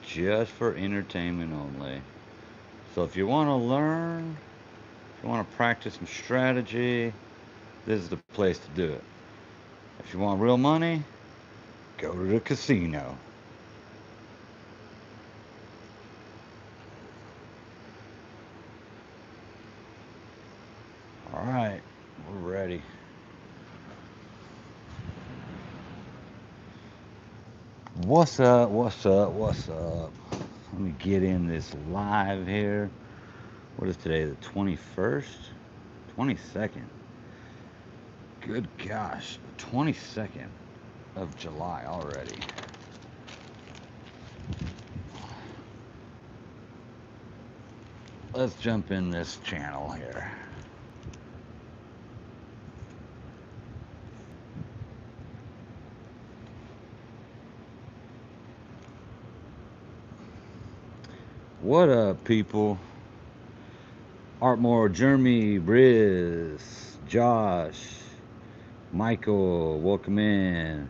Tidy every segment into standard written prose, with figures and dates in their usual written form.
just for entertainment only. So if you want to learn, if you want to practice some strategy, this is the place to do it. If you want real money, go to the casino. All right, we're ready. What's up? What's up? What's up? Let me get in this live here. What is today? The 21st? 22nd. Good gosh. 22nd of July already. Let's jump in this channel here. What up, people? Artmore, Jeremy, Briz, Josh, Michael, welcome in.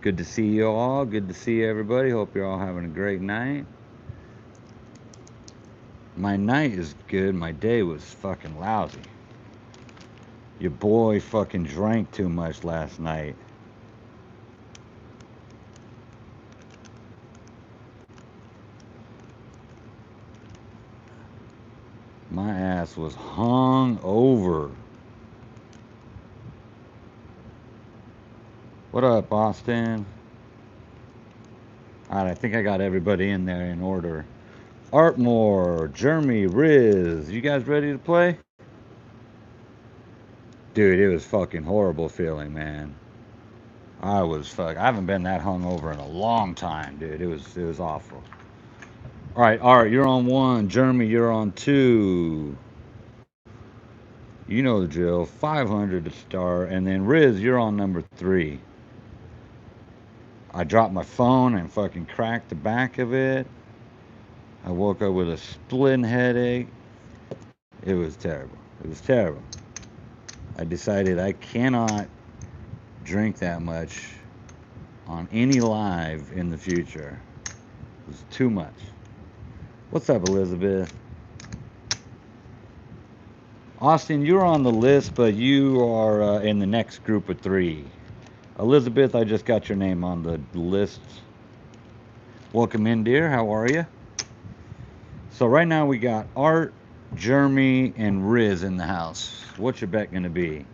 Good to see you all. Good to see everybody. Hope you're all having a great night. My night is good. My day was fucking lousy. Your boy fucking drank too much last night. My ass was hung over. What up, Austin? Alright, I think I got everybody in there in order. Artmore, Jeremy, Riz, you guys ready to play? Dude, it was fucking horrible feeling, man. I haven't been that hungover in a long time, dude. It was awful. All right, you're on one. Jeremy, you're on two. You know the drill. 500 to start, and then Riz, you're on number three. I dropped my phone and fucking cracked the back of it. I woke up with a splitting headache. It was terrible. It was terrible. I decided I cannot drink that much on any live in the future. It was too much. What's up, Elizabeth? Austin, you're on the list, but you are in the next group of three. Elizabeth, I just got your name on the list. Welcome in, dear. How are you? So right now we got Art, Jeremy, and Riz in the house. What's your bet going to be?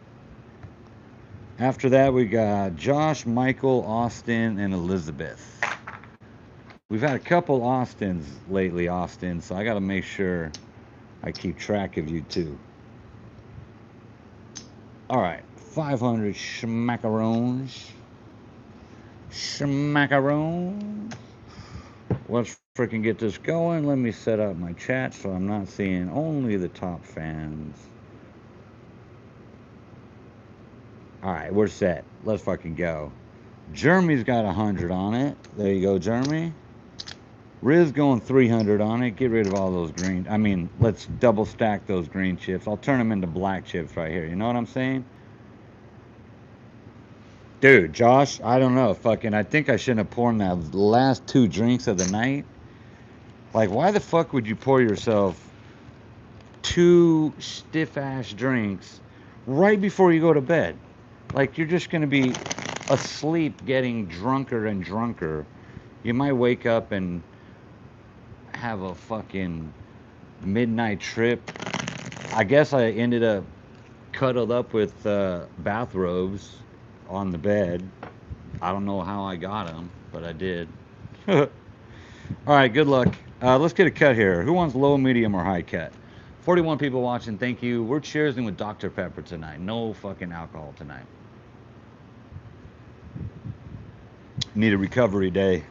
After that, we got Josh, Michael, Austin, and Elizabeth. We've had a couple Austins lately, Austin, so I got to make sure I keep track of you too. All right, 500 schmackaroons. Schmackaroons. Let's freaking get this going. Let me set up my chat so I'm not seeing only the top fans. All right, we're set. Let's fucking go. Jeremy's got 100 on it. There you go, Jeremy. Riz going 300 on it. Get rid of all those green. I mean, let's double stack those green chips. I'll turn them into black chips right here. You know what I'm saying? Dude, Josh, I don't know. Fucking, I think I shouldn't have poured that last two drinks of the night. Like, why the fuck would you pour yourself two stiff ass drinks right before you go to bed? Like, you're just gonna be asleep getting drunker and drunker. You might wake up and have a fucking midnight trip. I guess I ended up cuddled up with bathrobes on the bed. I don't know how I got them, but I did. All right, good luck. Let's get a cut here. Who wants low, medium, or high cut? 41 people watching. Thank you. We're cheersing with Dr. Pepper tonight. No fucking alcohol tonight. Need a recovery day.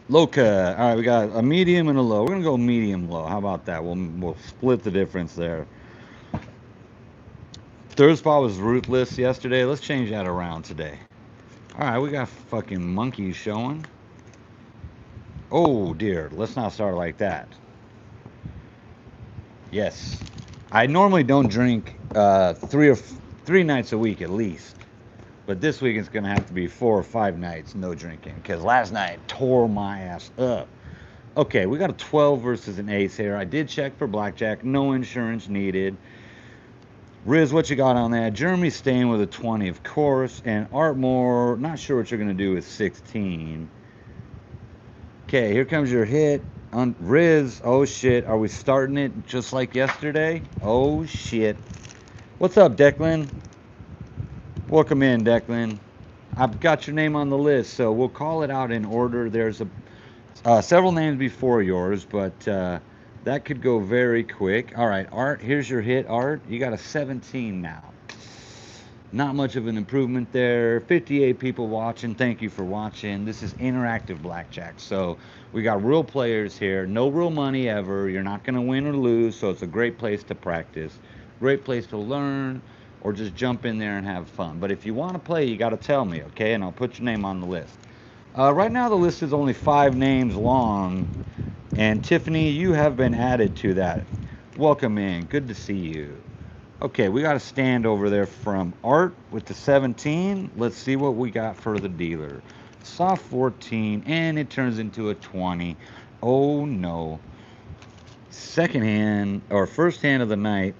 Low cut. All right, we got a medium and a low. We're gonna go medium low. How about that? We'll split the difference there. Third spot was ruthless yesterday. Let's change that around today. All right, we got fucking monkeys showing. Oh dear, let's not start like that. Yes, I normally don't drink three nights a week at least. But this week it's going to have to be 4 or 5 nights no drinking because last night tore my ass up. Okay, we got a 12 versus an ace here. I did check for blackjack. No insurance needed. Riz, what you got on that? Jeremy's staying with a 20, of course. And Artmore, not sure what you're going to do with 16. Okay, here comes your hit. On Riz, oh shit. Are we starting it just like yesterday? Oh shit. What's up, Declan? Welcome in, Declan. I've got your name on the list, so we'll call it out in order. There's several names before yours, but that could go very quick. All right, Art, here's your hit, Art. You got a 17 now. Not much of an improvement there. 58 people watching. Thank you for watching. This is interactive blackjack. So we got real players here. No real money ever. You're not going to win or lose, so it's a great place to practice. Great place to learn or just jump in there and have fun. But if you want to play, you got to tell me, okay? And I'll put your name on the list. Right now the list is only 5 names long. And Tiffany, you have been added to that. Welcome in. Good to see you. Okay, we got a stand over there from Art with the 17. Let's see what we got for the dealer. Soft 14, and it turns into a 20. Oh no. Second hand, or first hand of the night,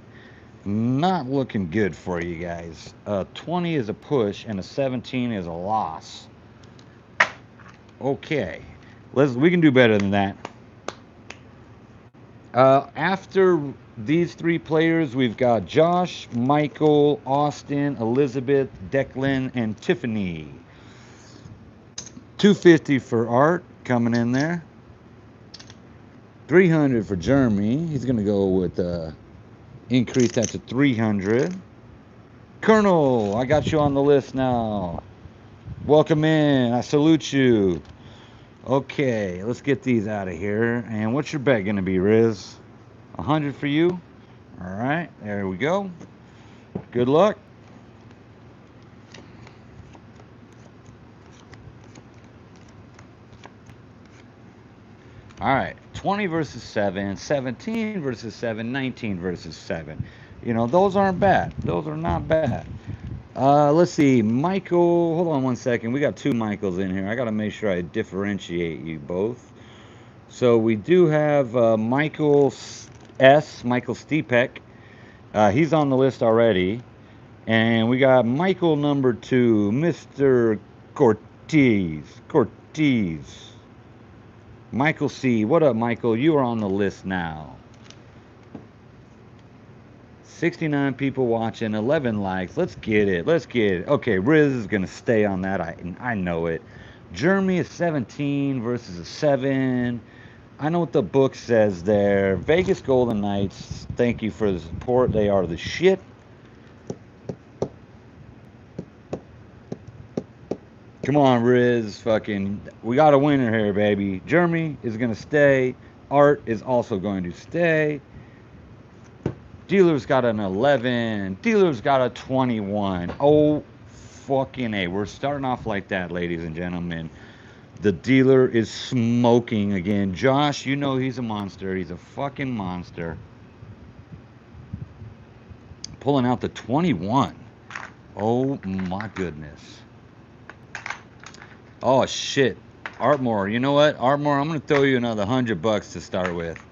not looking good for you guys. 20 is a push, and a 17 is a loss. Okay, we can do better than that. After these 3 players, we've got Josh, Michael, Austin, Elizabeth, Declan, and Tiffany. 250 for Art coming in there. 300 for Jeremy. He's going to go with increase that to 300. Colonel, I got you on the list now. Welcome in. I salute you. Okay, let's get these out of here. And what's your bet going to be, Riz? 100 for you. All right, there we go. Good luck. All right, 20 versus 7, 17 versus 7, 19 versus 7. You know, those aren't bad. Those are not bad. Let's see, Michael, hold on one second. We got 2 Michaels in here. I got to make sure I differentiate you both. So we do have Michael S., Michael Stepek. He's on the list already. And we got Michael number 2, Mr. Cortez. Michael C. What up, Michael? You are on the list now. 69 people watching, 11 likes. Let's get it. Okay, Riz is going to stay on that. I know it. Jeremy is 17 versus a 7. I know what the book says there. Vegas Golden Knights, thank you for the support. They are the shit. Come on, Riz. We got a winner here, baby. Jeremy is going to stay. Art is also going to stay. Dealer's got an 11. Dealer's got a 21. Oh, fucking A. We're starting off like that, ladies and gentlemen. The dealer is smoking again. Josh, you know he's a monster. He's a fucking monster. Pulling out the 21. Oh, my goodness. Oh, shit. Artmore, you know what? Artmore, I'm going to throw you another $100 to start with.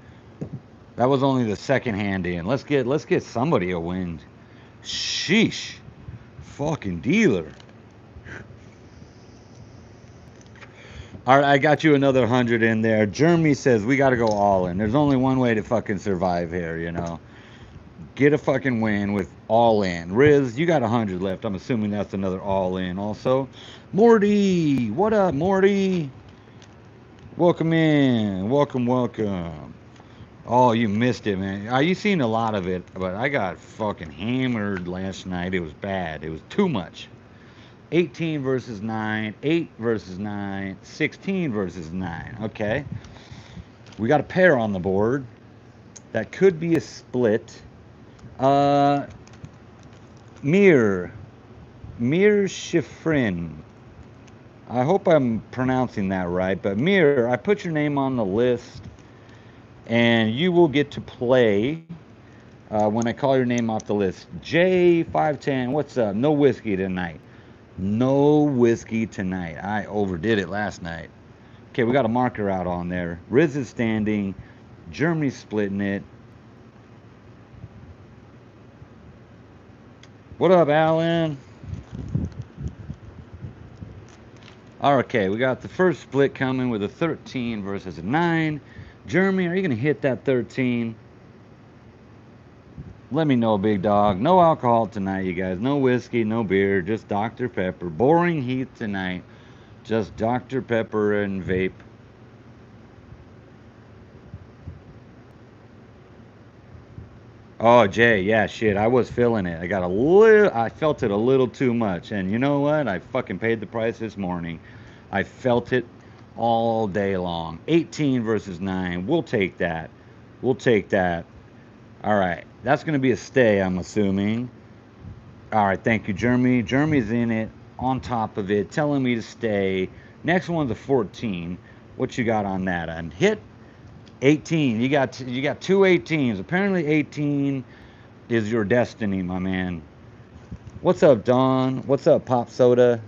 That was only the second hand in. Let's get somebody a win. Sheesh. Fucking dealer. All right, I got you another 100 in there. Jeremy says we got to go all in. There's only one way to fucking survive here, you know. Get a fucking win with all in. Riz, you got 100 left. I'm assuming that's another all in also. Morty, what up, Morty? Welcome in. Welcome. Oh, you missed it, man. You seen a lot of it, but I got fucking hammered last night. It was bad. It was too much. 18 versus 9, 8 versus 9, 16 versus 9. Okay. We got a pair on the board. That could be a split. Mir Shifrin. I hope I'm pronouncing that right, but Mir, I put your name on the list. And you will get to play when I call your name off the list. J510, what's up? No whiskey tonight. No whiskey tonight. I overdid it last night. Okay, we got a marker out on there. Riz is standing. Germany's splitting it. What up, Alan? Okay, we got the first split coming with a 13 versus a 9. Jeremy, are you going to hit that 13? Let me know, big dog. No alcohol tonight, you guys. No whiskey, no beer, just Dr. Pepper. Boring heat tonight. Just Dr. Pepper and vape. Oh, Jay, yeah, shit. I was feeling it. I felt it a little too much. And you know what? I fucking paid the price this morning. I felt it all day long. 18 versus 9. We'll take that. We'll take that. All right. That's going to be a stay, I'm assuming. All right. Thank you, Jeremy. Jeremy's in it, on top of it, telling me to stay. Next one's a 14. What you got on that? A hit? 18. You got two 18s. Apparently 18 is your destiny, my man. What's up, Don? What's up, Pop Soda?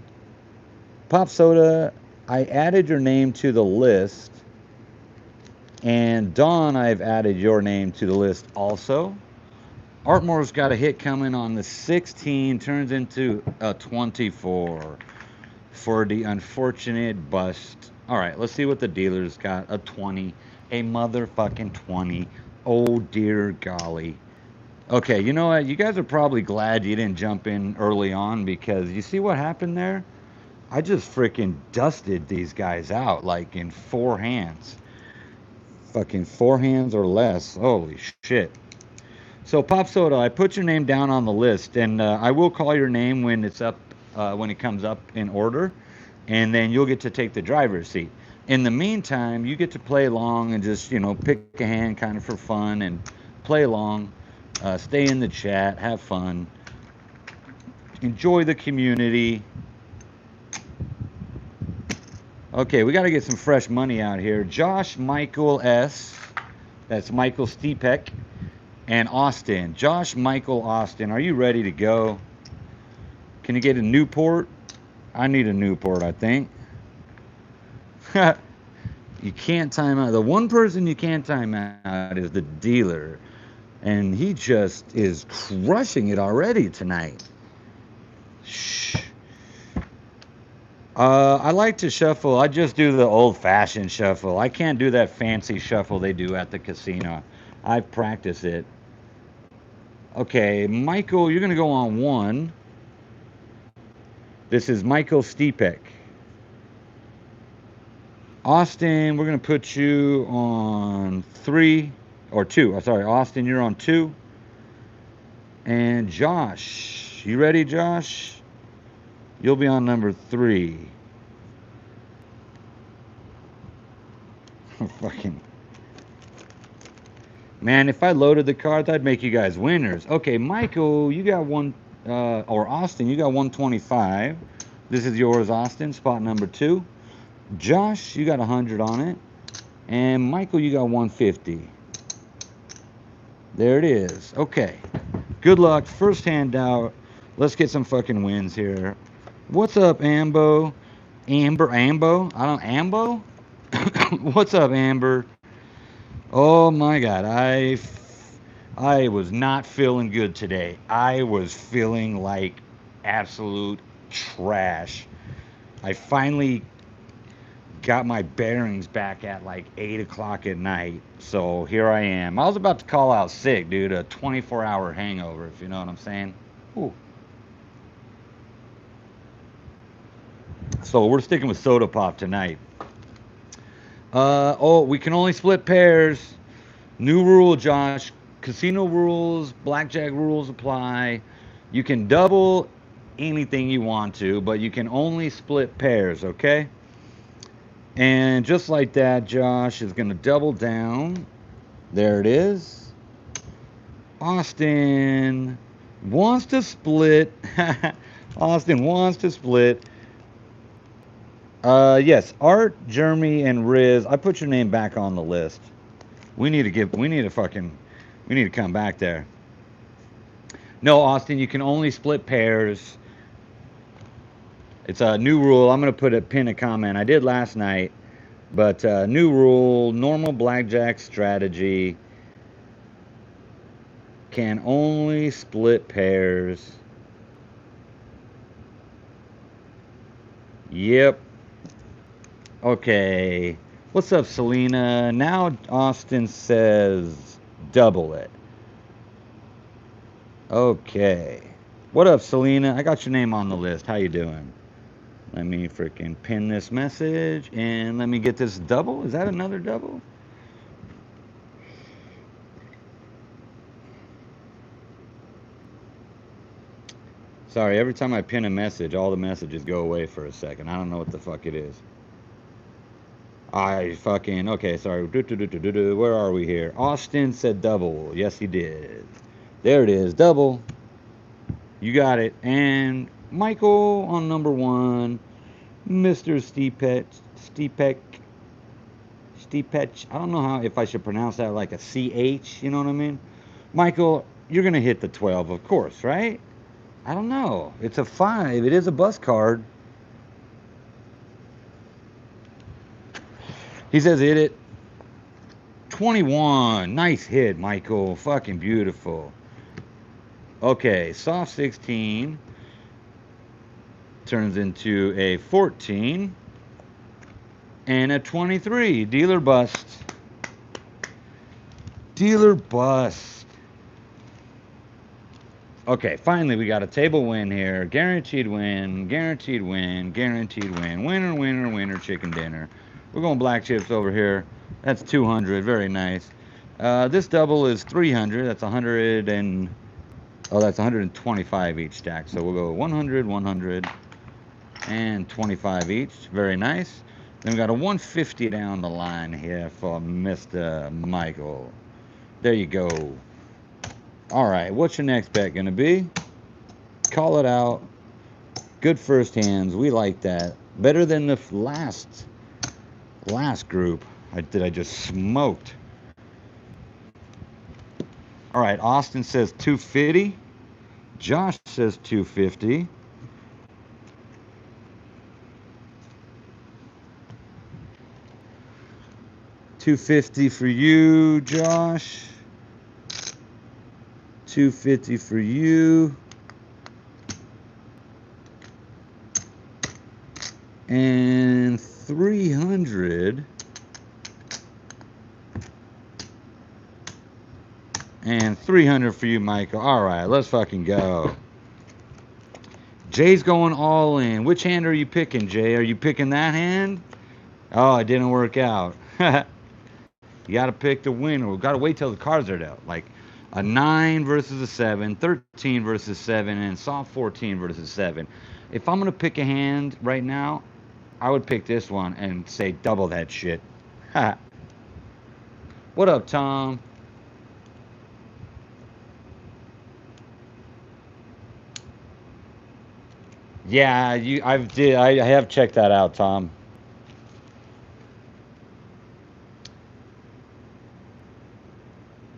Pop Soda, I added your name to the list. And Don, I've added your name to the list also. Artmore's got a hit coming on the 16, turns into a 24 for the unfortunate bust. All right, let's see what the dealer's got. A 20, a motherfucking 20. Oh, dear golly. Okay, you know what? You guys are probably glad you didn't jump in early on because you see what happened there? I just freaking dusted these guys out like in 4 hands. Fucking 4 hands or less. Holy shit. So, Pop Soda, I put your name down on the list, and I will call your name when it's up, when it comes up in order, and then you'll get to take the driver's seat. In the meantime, you get to play along and just, pick a hand kind of for fun and play along, stay in the chat, have fun, enjoy the community. Okay, we got to get some fresh money out here. Josh Michael S. That's Michael Stepek. And Austin. Josh Michael Austin. Are you ready to go? Can you get a Newport? I need a Newport, I think. You can't time out. The one person you can't time out is the dealer. And he just is crushing it already tonight. Shh. I like to shuffle. I just do the old-fashioned shuffle. I can't do that fancy shuffle they do at the casino. I've practiced it. Okay, Michael, you're going to go on 1. This is Michael Stepek. Austin, we're going to put you on 3 or 2. Sorry, Austin, you're on 2. And Josh, you ready, Josh? You'll be on number 3. Fucking man, if I loaded the cards, I'd make you guys winners. Okay, Michael, you got one, or Austin, you got 125. This is yours, Austin, spot number 2. Josh, you got 100 on it. And Michael, you got 150. There it is. Okay. Good luck. First handout. Let's get some fucking wins here. What's up, Ambo? Ambo? Ambo? What's up, Amber? Oh my God, I was not feeling good today. I was feeling like absolute trash. I finally got my bearings back at like 8 o'clock at night. So here I am. I was about to call out sick, dude. A 24-hour hangover, if you know what I'm saying. Ooh. So we're sticking with soda pop tonight. We can only split pairs. New rule, Josh. Casino rules, blackjack rules apply. You can double anything you want to, but you can only split pairs, okay? And just like that, Josh is going to double down. There it is. Austin wants to split. Austin wants to split. Yes, Art, Jeremy, and Riz. I put your name back on the list. We need to come back there. No, Austin, you can only split pairs. It's a new rule. I'm going to pin a comment. I did last night, but new rule, normal blackjack strategy can only split pairs. Yep. Okay. What's up, Selena? Now Austin says double it. Okay. What up, Selena? I got your name on the list. How you doing? Let me freaking pin this message and let me get this double. Is that another double? Sorry, every time I pin a message, all the messages go away for a second. I don't know what the fuck it is. I fucking, okay, sorry. Where are we here? Austin said double. Yes, he did. There it is, double. You got it. And Michael on number one, Mr. Stepech. I don't know how if I should pronounce that like a CH, you know what I mean? Michael, you're going to hit the 12, of course, right? I don't know. It's a 5. It is a bus card. He says hit it. 21. Nice hit, Michael. Fucking beautiful. Okay, soft 16 turns into a 14 and a 23. Dealer bust. Dealer bust. Okay, finally we got a table win here. Guaranteed win, guaranteed win, guaranteed win. Winner, winner, winner, chicken dinner. We're going black chips over here. That's 200. Very nice. This double is 300. That's 100 and... Oh, that's 125 each stack. So we'll go 100, 100, and 25 each. Very nice. Then we got a 150 down the line here for Mr. Michael. There you go. All right, what's your next bet going to be? Call it out. Good first hands. We like that. Better than the last group that I just smoked. All right, Austin says 250. Josh says 250. $250 for you, Josh. 250 for you. And 300. And 300 for you, Michael. All right, let's fucking go. Jay's going all in. Which hand are you picking, Jay? Are you picking that hand? Oh, it didn't work out. You got to pick the winner. We've got to wait till the cards are out. Like a 9 versus a 7, 13 versus 7, and soft 14 versus 7. If I'm going to pick a hand right now, I would pick this one and say double that shit. What up, Tom? Yeah, I have checked that out, Tom.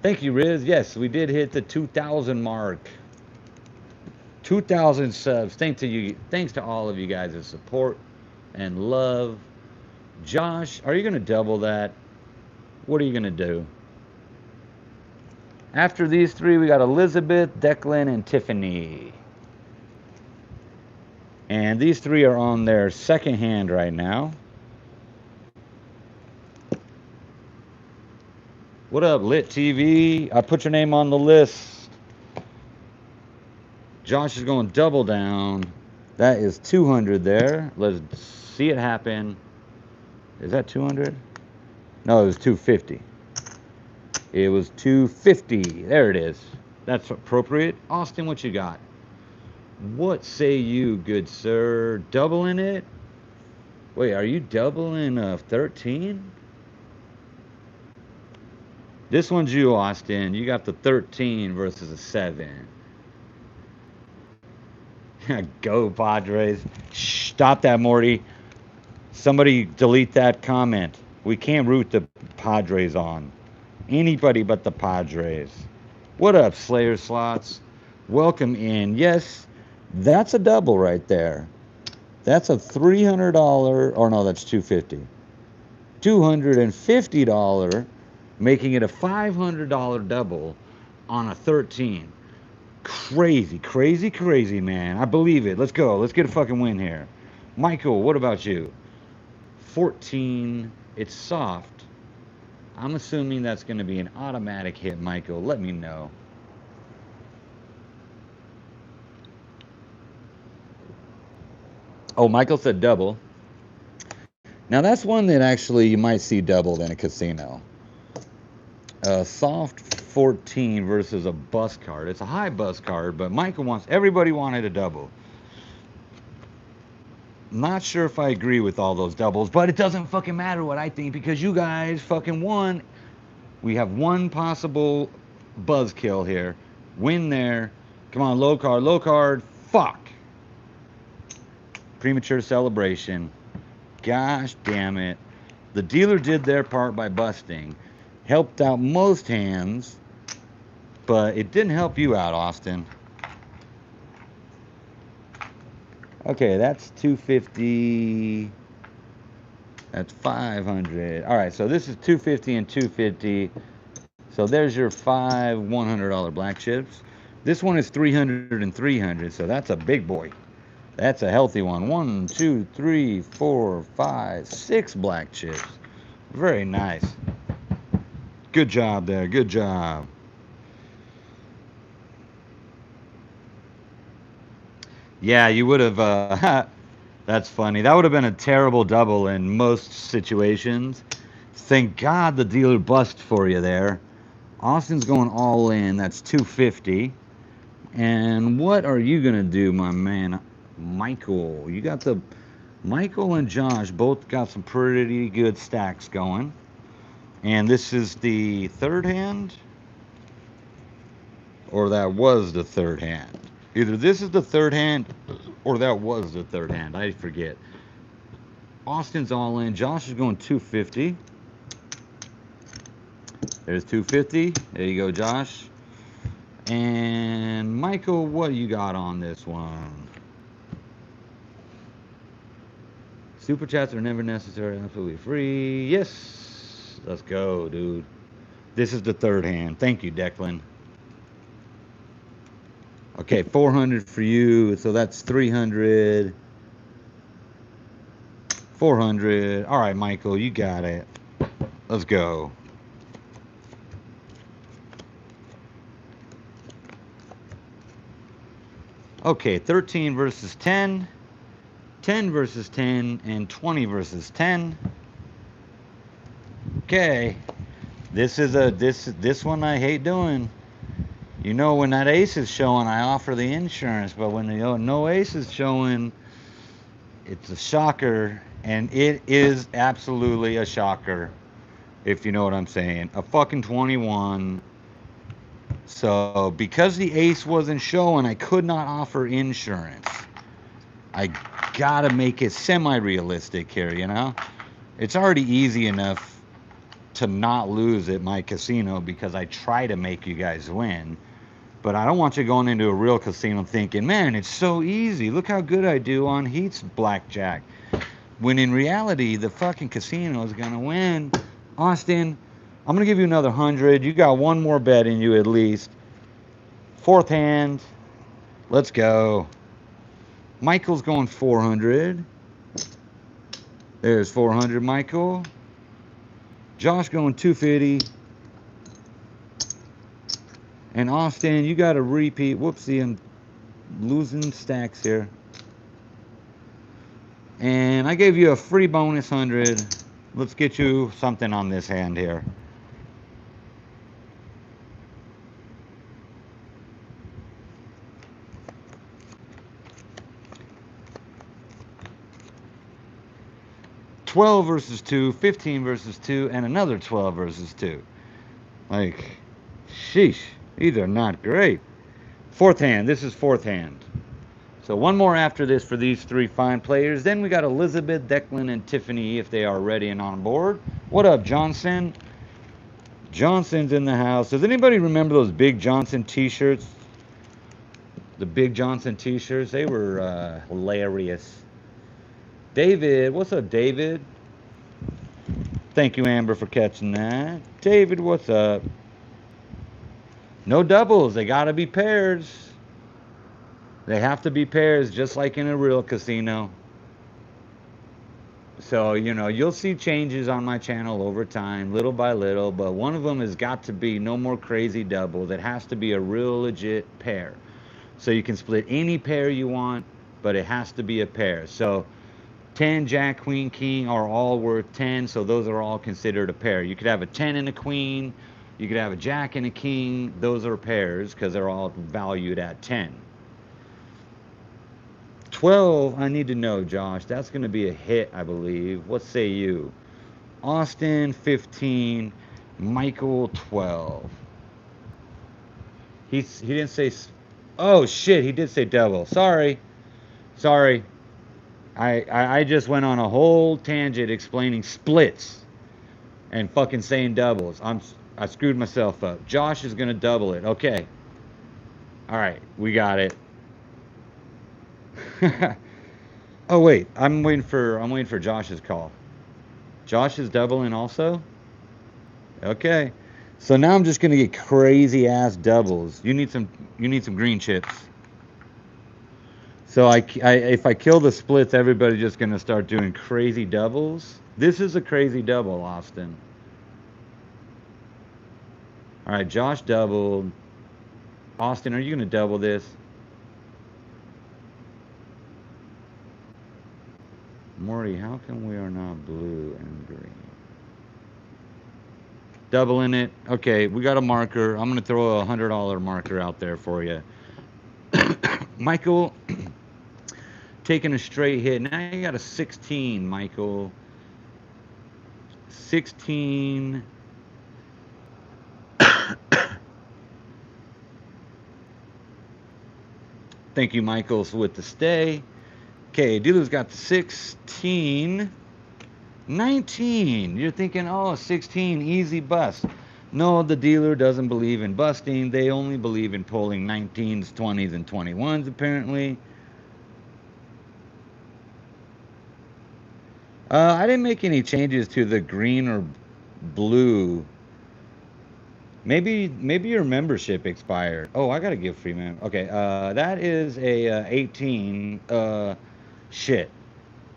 Thank you, Riz. Yes, we did hit the 2,000 mark. 2,000 subs. Thanks to all of you guys' support and love. Josh, are you going to double that? What are you going to do? After these three, we got Elizabeth, Declan, and Tiffany. And these three are on their second hand right now. What up, Lit TV? I put your name on the list. Josh is going double down. That is 200 there. Let's see it happen. Is that 200? No, it was 250. It was 250. There it is. That's appropriate. Austin, what you got? What say you, good sir? Doubling it? Wait, are you doubling a 13? This one's you, Austin. You got the 13 versus a 7. Go, Padres. Shh, stop that, Morty. Somebody delete that comment. We can't root the Padres on. Anybody but the Padres. What up, Slayer Slots? Welcome in. Yes, that's a double right there. That's a $300, or no, that's $250. $250, making it a $500 double on a 13. Crazy, crazy, crazy, man. I believe it. Let's go. Let's get a fucking win here. Michael, what about you? 14. It's soft. I'm assuming that's going to be an automatic hit, Michael. Let me know. Oh, Michael said double. Now, that's one that actually you might see doubled in a casino. A soft 14 versus a bus card. It's a high bus card, but Michael wants, everybody wanted a double. Not sure if I agree with all those doubles, but it doesn't fucking matter what I think because you guys fucking won. We have one possible buzzkill here. Win there. Come on, low card, low card. Fuck. Premature celebration. Gosh damn it. The dealer did their part by busting. Helped out most hands, but it didn't help you out, Austin. Okay, that's 250. That's 500. All right, so this is 250 and 250. So there's your five $100 black chips. This one is 300 and 300, so that's a big boy. That's a healthy one. 1, 2, 3, 4, 5, 6 black chips. Very nice. Good job there. Good job. Yeah, you would have. That's funny. That would have been a terrible double in most situations. Thank God the dealer bust for you there. Austin's going all in. That's 250. And what are you going to do, my man? Michael. You got the... Michael and Josh both got some pretty good stacks going. And this is the third hand? Or that was the third hand? Either this is the third hand or that was the third hand. I forget. Austin's all in. Josh is going 250. There's 250. There you go, Josh. And Michael, what you got on this one? Super chats are never necessary, absolutely free. Yes. Let's go, dude. This is the third hand. Thank you, Declan. Okay, 400 for you. So that's 300. 400. All right, Michael, you got it. Let's go. Okay, 13 versus 10. 10 versus 10 and 20 versus 10. Okay. This one I hate doing. You know, when that ace is showing, I offer the insurance, but when no ace is showing, it's a shocker, and it is absolutely a shocker, if you know what I'm saying. A fucking 21. So, because the ace wasn't showing, I could not offer insurance. I gotta make it semi-realistic here, you know? It's already easy enough to not lose at my casino because I try to make you guys win. But I don't want you going into a real casino thinking, man, it's so easy. Look how good I do on Heat's blackjack. When in reality, the fucking casino is going to win. Austin, I'm going to give you another 100. You got one more bet in you at least. Fourth hand. Let's go. Michael's going 400. There's 400, Michael. Josh going 250. And Austin, you got a repeat. Whoopsie, I'm losing stacks here. And I gave you a free bonus 100. Let's get you something on this hand here. $12 versus 2, 15 versus 2, and another 12 versus 2. Like, sheesh. These are not great. Fourth hand. This is fourth hand. So one more after this for these three fine players. Then we got Elizabeth, Declan, and Tiffany if they are ready and on board. What up, Johnson? Johnson's in the house. Does anybody remember those Big Johnson t-shirts? The Big Johnson t-shirts? They were hilarious. David, what's up, David? Thank you, Amber, for catching that. David, what's up? No doubles. They got to be pairs. They have to be pairs, just like in a real casino. So, you'll see changes on my channel over time, little by little, but one of them has got to be no more crazy doubles. It has to be a real legit pair. So you can split any pair you want, but it has to be a pair. So 10, Jack, Queen, King are all worth 10, so those are all considered a pair. You could have a 10 and a Queen, you could have a Jack and a King. Those are pairs because they're all valued at 10. 12, I need to know, Josh. That's going to be a hit, I believe. What say you? Austin, 15. Michael, 12. He didn't say... Oh, shit, he did say double. Sorry. I just went on a whole tangent explaining splits and fucking saying doubles. I screwed myself up. Josh is going to double it. Okay. All right, we got it. Oh wait, I'm waiting for Josh's call. Josh is doubling also? Okay. So now I'm just gonna get crazy ass doubles. You need some green chips. So if I kill the splits, everybody's just gonna start doing crazy doubles. This is a crazy double, Austin. All right, Josh doubled. Austin, are you gonna double this? Morty, how come we are not blue and green? Doubling it. Okay, we got a marker. I'm going to throw a $100 marker out there for you. Michael, taking a straight hit. Now you got a 16, Michael. 16. Thank you, Michael, with the stay. Okay, dealer's got the 16. 19. You're thinking, oh, 16, easy bust. No, the dealer doesn't believe in busting. They only believe in pulling 19s, 20s, and 21s, apparently. I didn't make any changes to the green or blue. Maybe your membership expired. Oh, I gotta give free mem. Okay, that is a 18. Shit.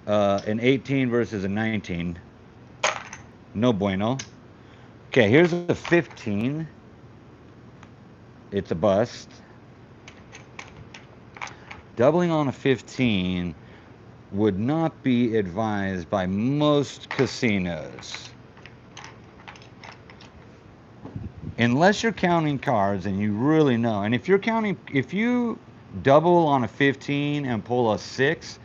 An 18 versus a 19. No bueno. Okay, here's a 15. It's a bust. Doubling on a 15 would not be advised by most casinos. Unless you're counting cards and you really know. And if you double on a 15 and pull a 6,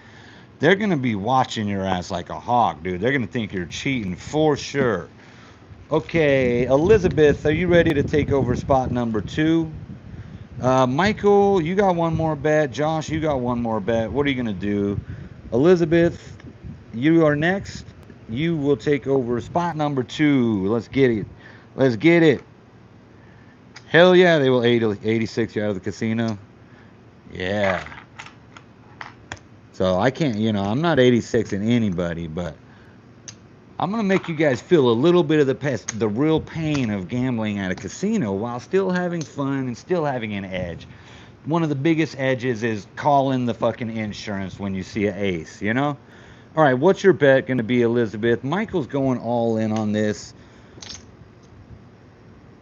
they're going to be watching your ass like a hawk, dude. They're going to think you're cheating for sure. Okay, Elizabeth, are you ready to take over spot number 2? Michael, you got one more bet. Josh, you got one more bet. What are you going to do? Elizabeth, you are next. You will take over spot number 2. Let's get it. Let's get it. Hell yeah, they will 86 you out of the casino. Yeah. So I can't, I'm not 86 in anybody, but I'm going to make you guys feel a little bit of the real pain of gambling at a casino while still having fun and still having an edge. One of the biggest edges is calling the fucking insurance when you see an ace, All right, what's your bet going to be, Elizabeth? Michael's going all in on this.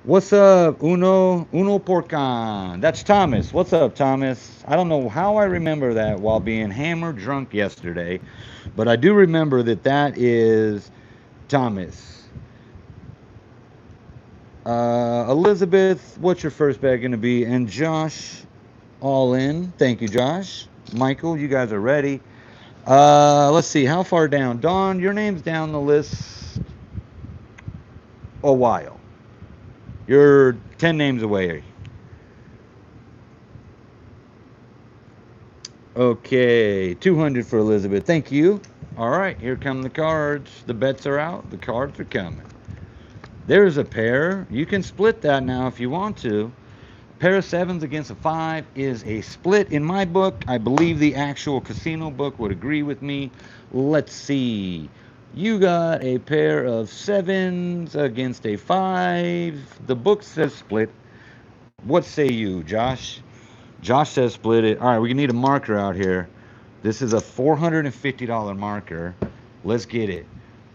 What's up, Uno Porcan? That's Thomas. What's up, Thomas? I don't know how I remember that while being hammered drunk yesterday, but I do remember that is Thomas. Elizabeth, what's your first bet going to be? And Josh, all in. Thank you, Josh. Michael, you guys are ready. Let's see, how far down? Dawn, your name's down the list a while. You're 10 names away. Okay, 200 for Elizabeth. Thank you. All right, here come the cards. The bets are out. The cards are coming. There's a pair. You can split that now if you want to. Pair of sevens against a five is a split in my book. I believe the actual casino book would agree with me. Let's see. You got a pair of sevens against a five. The book says split. What say you, Josh? Josh says split it. All right, we need a marker out here. This is a $450 marker. Let's get it.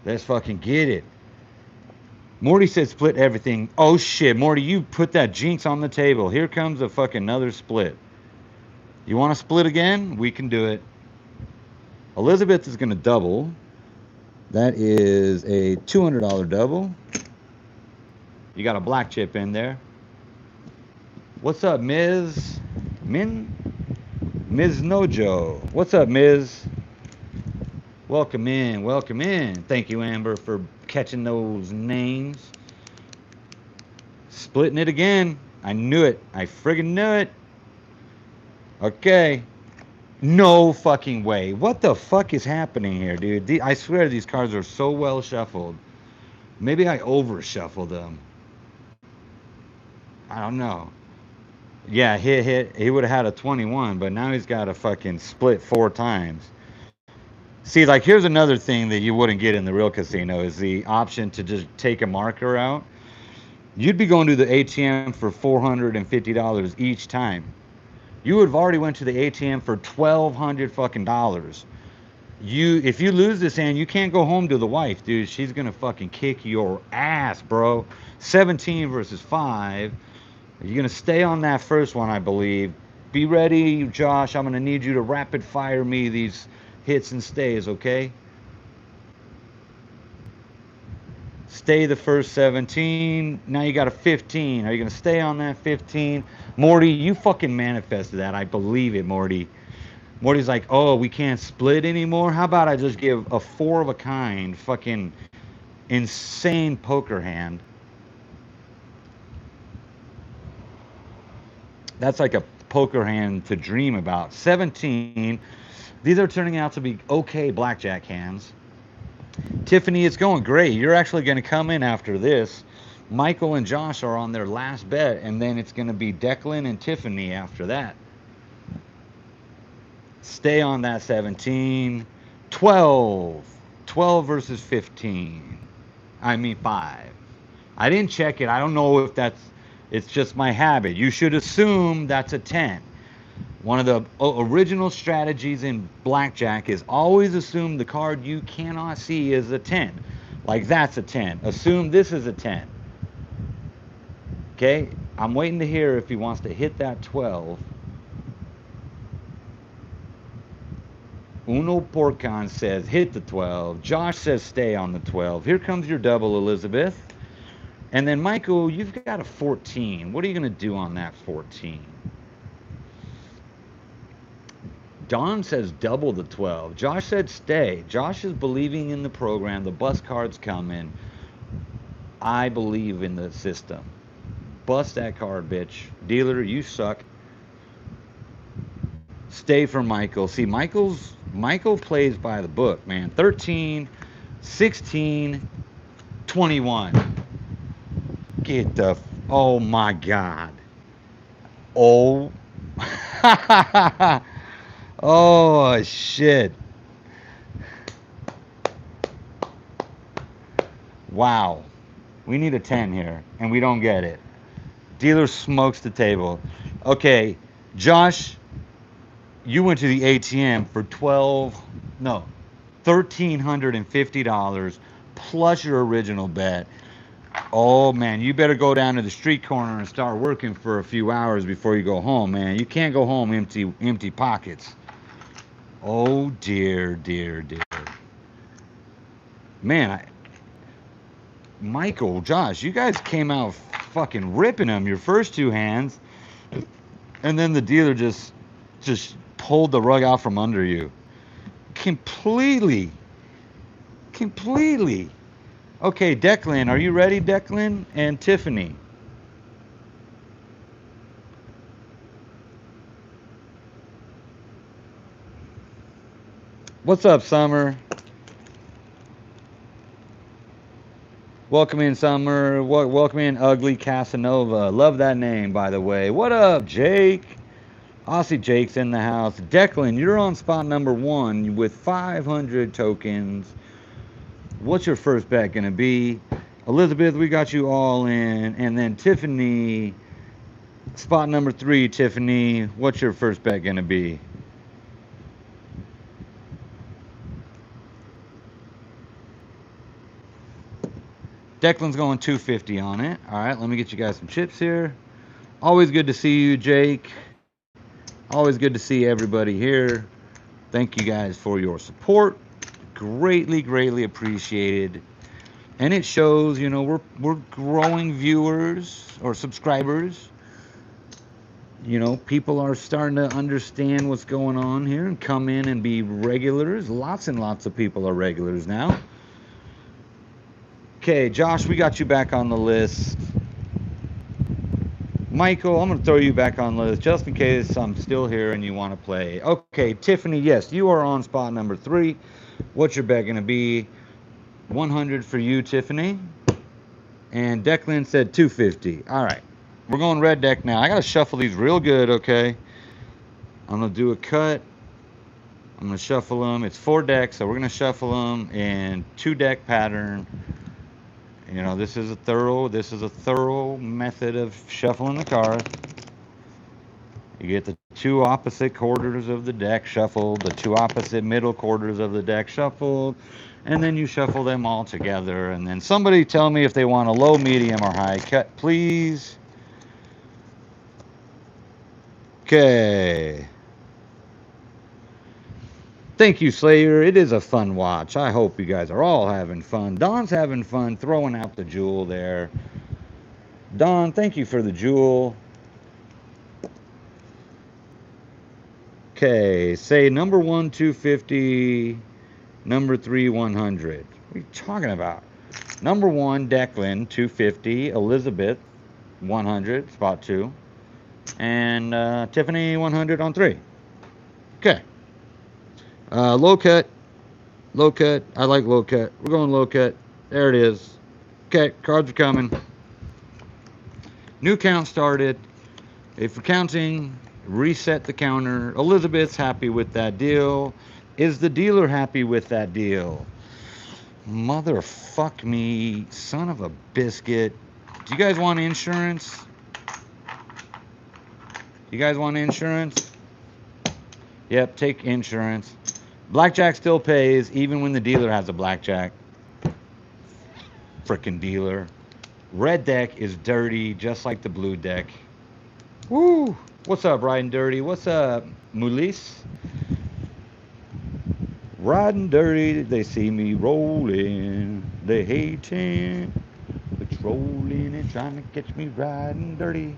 Let's fucking get it. Morty said split everything. Oh shit, Morty, you put that jinx on the table. Here comes a fucking another split. You want to split again? We can do it. Elizabeth is going to double. That is a $200 double. You got a black chip in there. What's up, Ms. Min? Ms. Nojo. What's up, Ms.? Welcome in. Welcome in. Thank you, Amber, for catching those names. Splitting it again. I knew it. I friggin' knew it. Okay. No fucking way. What the fuck is happening here, dude? I swear these cards are so well shuffled. Maybe I over shuffled them. I don't know. Yeah, he would have had a 21, but now he's got a fucking split 4 times. See, like, here's another thing that you wouldn't get in the real casino is the option to just take a marker out. You'd be going to the ATM for $450 each time. You would have already went to the ATM for $1,200 fucking dollars. If you lose this hand, you can't go home to the wife, dude. She's gonna fucking kick your ass, bro. 17 versus 5. You're gonna stay on that first one, I believe. Be ready, Josh. I'm gonna need you to rapid fire me these hits and stays, okay? Stay the first 17. Now you got a 15. Are you going to stay on that 15? Morty, you fucking manifested that. I believe it, Morty. Morty's like, oh, we can't split anymore? How about I just give a 4 of a kind fucking insane poker hand? That's like a poker hand to dream about. 17. These are turning out to be okay blackjack hands. Tiffany, it's going great. You're actually going to come in after this. Michael and Josh are on their last bet, and then it's going to be Declan and Tiffany after that. Stay on that 17. 12. 12 versus 15. I mean 5. I didn't check it. I don't know if it's just my habit. You should assume that's a 10. One of the original strategies in blackjack is always assume the card you cannot see is a 10. Like that's a 10. Assume this is a 10. Okay? I'm waiting to hear if he wants to hit that 12. Uno Porcon says hit the 12. Josh says stay on the 12. Here comes your double, Elizabeth. And then Michael, you've got a 14. What are you going to do on that 14? Don says double the 12. Josh said stay. Josh is believing in the program. The bus card's coming. I believe in the system. Bust that card, bitch. Dealer, you suck. Stay for Michael. See, Michael plays by the book, man. 13, 16, 21. Get the... Oh, my God. Oh. Oh, shit. Wow. We need a 10 here, and we don't get it. Dealer smokes the table. Okay, Josh, you went to the ATM for $1,350 plus your original bet. Oh, man, you better go down to the street corner and start working for a few hours before you go home, man. You can't go home empty pockets. Oh, dear, dear, dear. Man, Michael, Josh, you guys came out fucking ripping them your first 2 hands, and then the dealer just pulled the rug out from under you. Completely. Okay, Declan, are you ready, Declan? And Tiffany. What's up, Summer? Welcome in, Summer. Welcome in, Ugly Casanova. Love that name, by the way. What up, Jake? Aussie Jake's in the house. Declan, you're on spot number 1 with 500 tokens. What's your first bet going to be? Elizabeth, we got you all in. And then Tiffany, spot number 3, Tiffany. What's your first bet going to be? Declan's going 250 on it. All right, let me get you guys some chips here. Always good to see you, Jake. Always good to see everybody here. Thank you guys for your support. Greatly, greatly appreciated. And it shows, you know, we're growing viewers or subscribers. You know, people are starting to understand what's going on here and come in and be regulars. Lots and lots of people are regulars now. Okay, Josh, we got you back on the list. Michael, I'm going to throw you back on the list just in case I'm still here and you want to play. Okay, Tiffany, yes, you are on spot number 3. What's your bet going to be? 100 for you, Tiffany. And Declan said 250. All right, we're going red deck now. I got to shuffle these real good, okay? I'm going to do a cut. I'm going to shuffle them. It's 4 decks, so we're going to shuffle them in 2-deck pattern. You know, this is a thorough method of shuffling the cards. You get the 2 opposite quarters of the deck shuffled, the 2 opposite middle quarters of the deck shuffled, and then you shuffle them all together. And then somebody tell me if they want a low, medium, or high cut, please. Okay. Thank you, Slayer. It is a fun watch. I hope you guys are all having fun. Don's having fun throwing out the jewel there. Don, thank you for the jewel. Okay, say number 1, 250. Number 3, 100. What are you talking about? Number 1, Declan, 250. Elizabeth, 100, spot 2. And Tiffany, 100 on 3. Okay. Low cut. Low cut. I like low cut. We're going low cut. There it is. Okay, cards are coming. New count started. If we're counting, reset the counter. Elizabeth's happy with that deal. Is the dealer happy with that deal? Motherfuck me, son of a biscuit. Do you guys want insurance? You guys want insurance? Yep, take insurance. BlackJack still pays even when the dealer has a BlackJack. Frickin' dealer. Red deck is dirty just like the blue deck. Woo! What's up, Riding Dirty? What's up, Mulis? Riding dirty, they see me rolling. They hating, patrolling and trying to catch me riding dirty.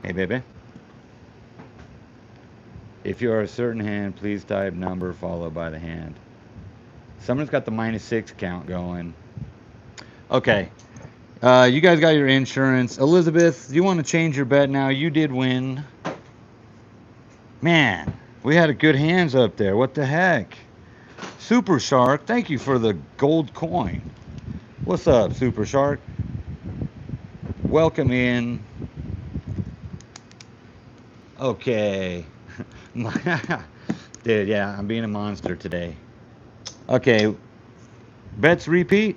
Hey, baby. If you're a certain hand, please type number followed by the hand. Someone's got the -6 count going. Okay. You guys got your insurance. Elizabeth, you want to change your bet now? You did win. Man, we had good hands up there. What the heck? Super Shark, thank you for the gold coin. What's up, Super Shark? Welcome in. Okay. Dude, yeah, I'm being a monster today. Okay. Bets repeat.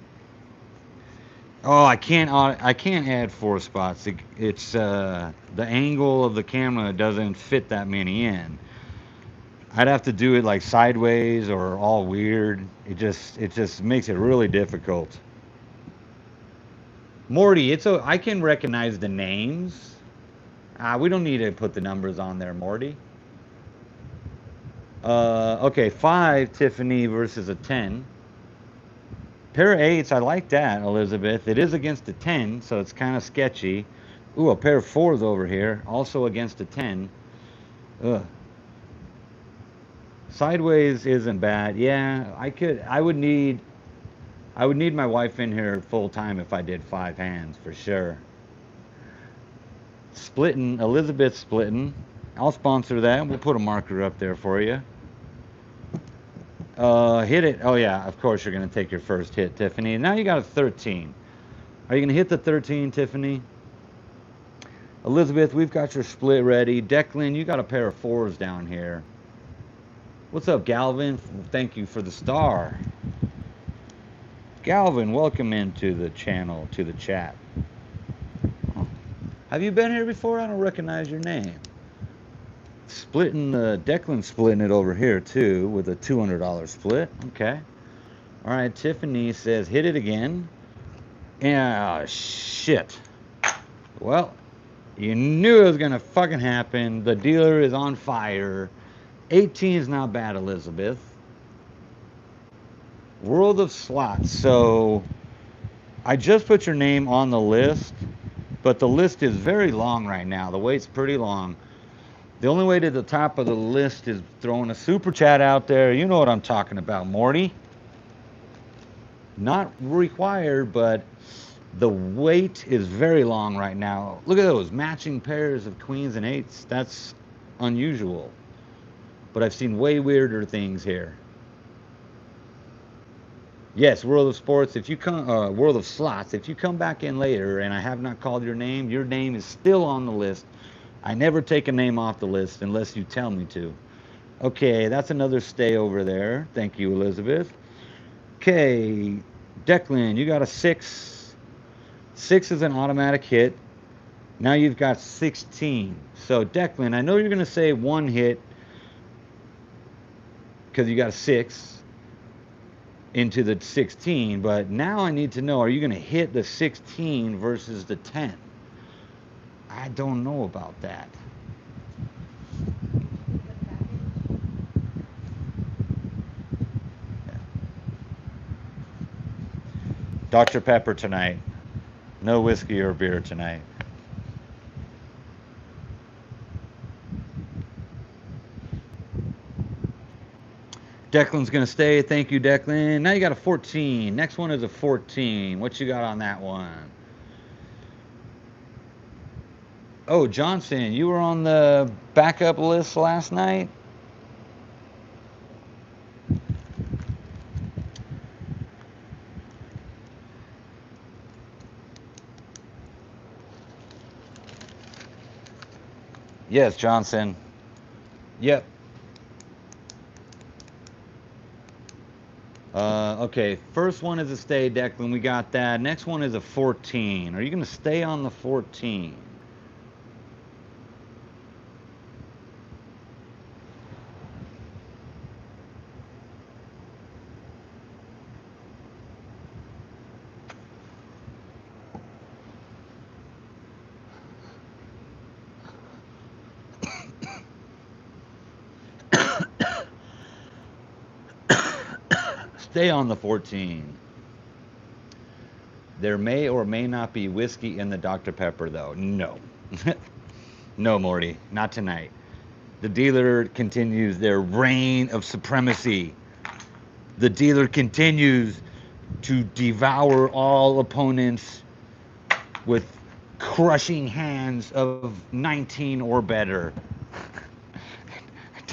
Oh, I can't add 4 spots. It's the angle of the camera doesn't fit that many in. I'd have to do it like sideways or all weird. It just makes it really difficult. Morty, I can recognize the names. We don't need to put the numbers on there, Morty. Okay, 5 Tiffany versus a 10. Pair of 8s, I like that, Elizabeth. It is against a 10, so it's kind of sketchy. Ooh, a pair of 4s over here, also against a 10. Ugh. Sideways isn't bad. Yeah, I would need my wife in here full time if I did 5 hands for sure. Splitting, Elizabeth splitting. I'll sponsor that. We'll put a marker up there for you. Hit it. Oh, yeah, of course you're going to take your first hit, Tiffany. Now you got a 13. Are you going to hit the 13, Tiffany? Elizabeth, we've got your split ready. Declan, you got a pair of fours down here. What's up, Galvin? Thank you for the star. Galvin, welcome into the channel, to the chat. Have you been here before? I don't recognize your name. Declan splitting it over here too with a $200 split. Okay. All right, Tiffany says hit it again. Yeah, shit. Well, you knew it was gonna fucking happen. The dealer is on fire. 18 is not bad, Elizabeth. World of Slots. So I just put your name on the list, but the list is very long right now. The wait's pretty long. The only way to the top of the list is throwing a super chat out there. You know what I'm talking about, Morty. Not required, but the wait is very long right now. Look at those matching pairs of queens and eights. That's unusual. But I've seen way weirder things here. Yes, World of Sports. If you come, World of Slots. If you come back in later and I have not called your name is still on the list. I never take a name off the list unless you tell me to. Okay, that's another stay over there. Thank you, Elizabeth. Okay, Declan, you got a 6. 6 is an automatic hit. Now you've got 16. So, Declan, I know you're going to say one hit because you got a 6 into the 16, but now I need to know, are you going to hit the 16 versus the 10? I don't know about that. Dr. Pepper tonight. No whiskey or beer tonight. Declan's going to stay. Thank you, Declan. Now you got a 14. Next one is a 14. What you got on that one? Oh, Johnson, you were on the backup list last night? Yes, Johnson. Yep. Okay, first one is a stay, Declan. We got that. Next one is a 14. Are you going to stay on the 14? Stay on the 14. There may or may not be whiskey in the Dr. Pepper, though. No. No, Morty. Not tonight. The dealer continues their reign of supremacy. The dealer continues to devour all opponents with crushing hands of 19 or better.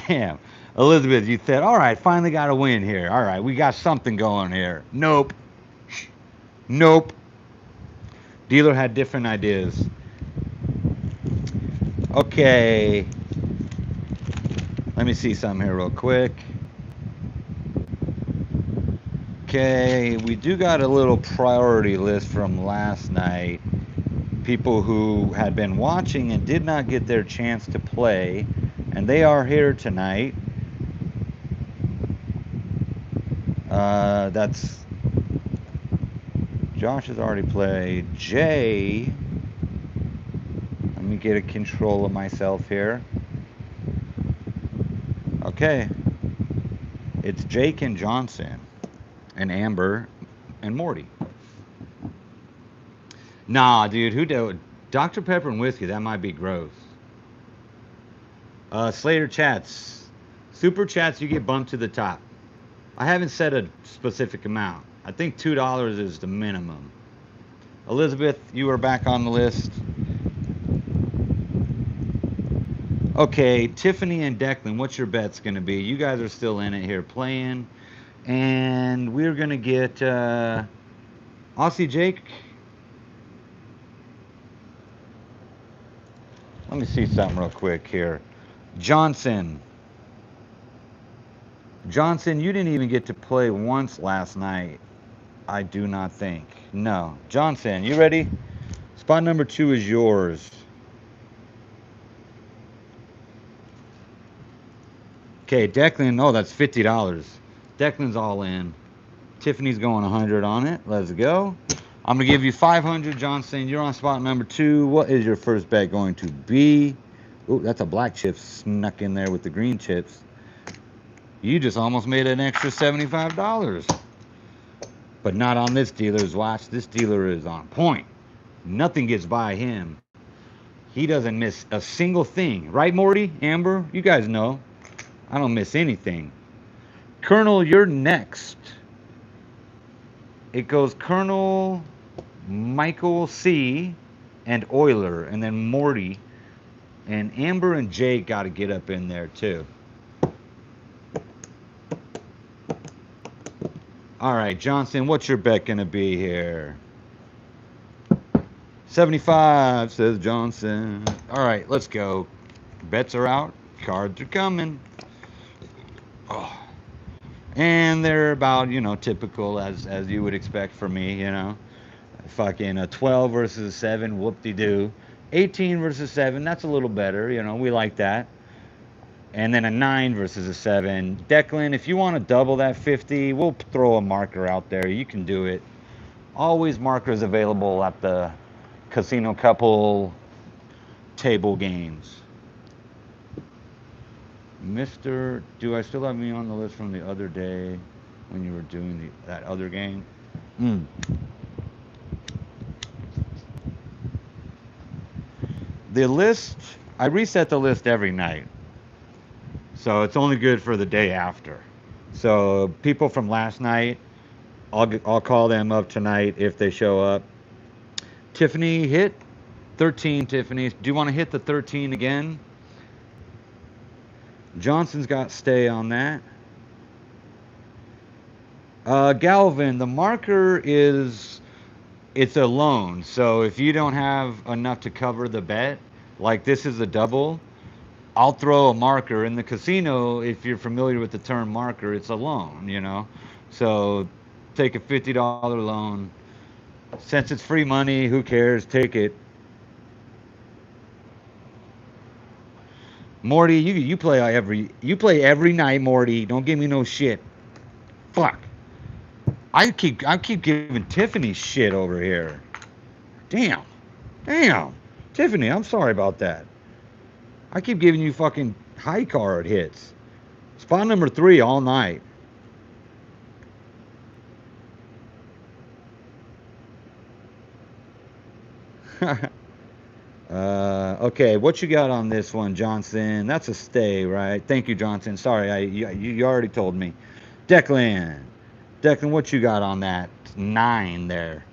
Damn. Elizabeth, you said, all right, finally got a win here. All right, we got something going here. Nope. Nope. Dealer had different ideas. Okay. Let me see something here real quick. Okay, we do got a little priority list from last night. People who had been watching and did not get their chance to play, and they are here tonight. That's Josh has already played. Jay, let me get a control of myself here. Okay, it's Jake and Johnson, and Amber, and Morty. Nah, dude, who do Dr. Pepper and whiskey? That might be gross. Slater chats, super chats, you get bumped to the top. I haven't set a specific amount. I think $2 is the minimum. Elizabeth, you are back on the list. Okay, Tiffany and Declan, what's your bets going to be? You guys are still in it here playing. And we're going to get Aussie Jake. Let me see something real quick here. Johnson. Johnson, you didn't even get to play once last night. I do not think. No. Johnson, you ready? Spot number 2 is yours. Okay, Declan. Oh, that's $50. Declan's all in. Tiffany's going 100 on it. Let's go. I'm going to give you 500, Johnson. You're on spot number 2. What is your first bet going to be? Oh, that's a black chip snuck in there with the green chips. You just almost made an extra $75. But not on this dealer's watch. This dealer is on point. Nothing gets by him. He doesn't miss a single thing. Right, Morty? Amber? You guys know. I don't miss anything. Colonel, you're next. It goes Colonel, Michael C, and Euler, and then Morty. And Amber and Jake got to get up in there, too. All right, Johnson, what's your bet going to be here? 75, says Johnson. All right, let's go. Bets are out. Cards are coming. Oh. And they're about, typical as you would expect for me, Fucking a 12 versus a 7, whoop-de-doo. 18 versus 7, that's a little better, we like that. And then a 9 versus a 7. Declan, if you want to double that 50, we'll throw a marker out there. You can do it. Always markers available at the casino couple table games. Mr. Do I still have me on the list from the other day when you were doing that other game? The list, I reset the list every night. So it's only good for the day after. So people from last night, I'll call them up tonight if they show up. Tiffany hit 13. Tiffany, do you want to hit the 13 again? Johnson's got stay on that. Galvin, the marker it's a loan. So if you don't have enough to cover the bet, like this is a double, I'll throw a marker. In the casino, if you're familiar with the term marker, it's a loan, So take a $50 loan. Since it's free money, who cares? Take it. Morty, you play every night, Morty. Don't give me no shit. Fuck. I keep giving Tiffany shit over here. Damn. Tiffany, I'm sorry about that. I keep giving you fucking high card hits. Spot number 3 all night. Okay, what you got on this one, Johnson? That's a stay, right? Thank you, Johnson. Sorry, you already told me. Declan, what you got on that 9 there?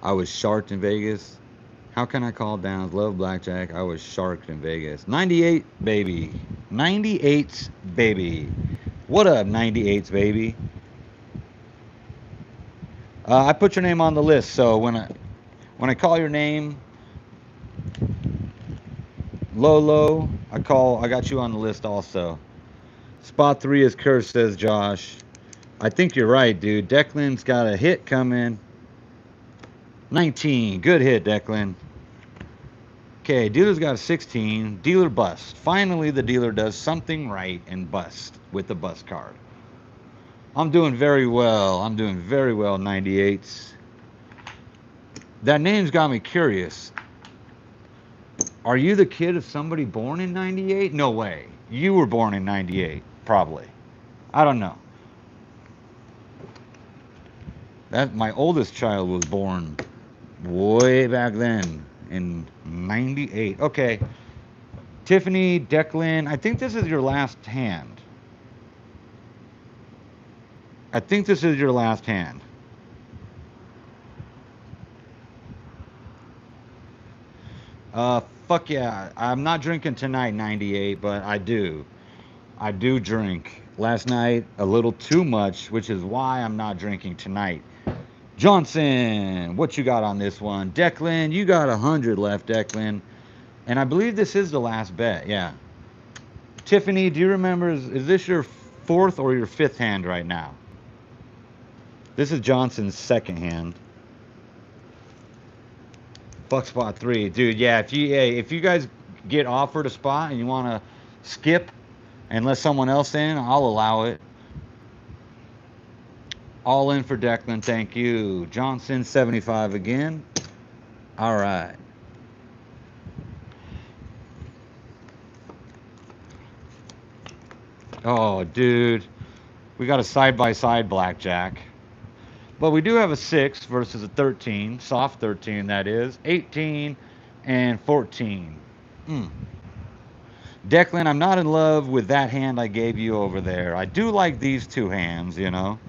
I was sharked in Vegas. How can I call down? Love blackjack. I was sharked in Vegas. 98, baby. 98s, baby. What up, 98s, baby? I put your name on the list, so when I call your name, Lolo, I got you on the list also. Spot 3 is cursed, says Josh. I think you're right, dude. Declan's got a hit coming. 19. Good hit, Declan. Okay, dealer's got a 16. Dealer bust. Finally, the dealer does something right and bust with the bust card. I'm doing very well. 98s. That name's got me curious. Are you the kid of somebody born in 98? No way. You were born in 98, probably. I don't know. My oldest child was born way back then in 98. Okay. Tiffany, Declan, I think this is your last hand. Fuck yeah. I'm not drinking tonight, 98, but I do. I do drink. Last night, a little too much, which is why I'm not drinking tonight. Johnson, what you got on this one? Declan, you got 100 left, Declan. And I believe this is the last bet, yeah. Tiffany, do you remember, is this your fourth or your fifth hand right now? This is Johnson's second hand. Fuck spot 3. Dude, yeah, if you guys get offered a spot and you want to skip and let someone else in, I'll allow it. All in for Declan, thank you. Johnson, 75 again. All right. Oh, dude. We got a side-by-side blackjack. But we do have a 6 versus a 13. Soft 13, that is. 18 and 14. Declan, I'm not in love with that hand I gave you over there. I do like these two hands, you know.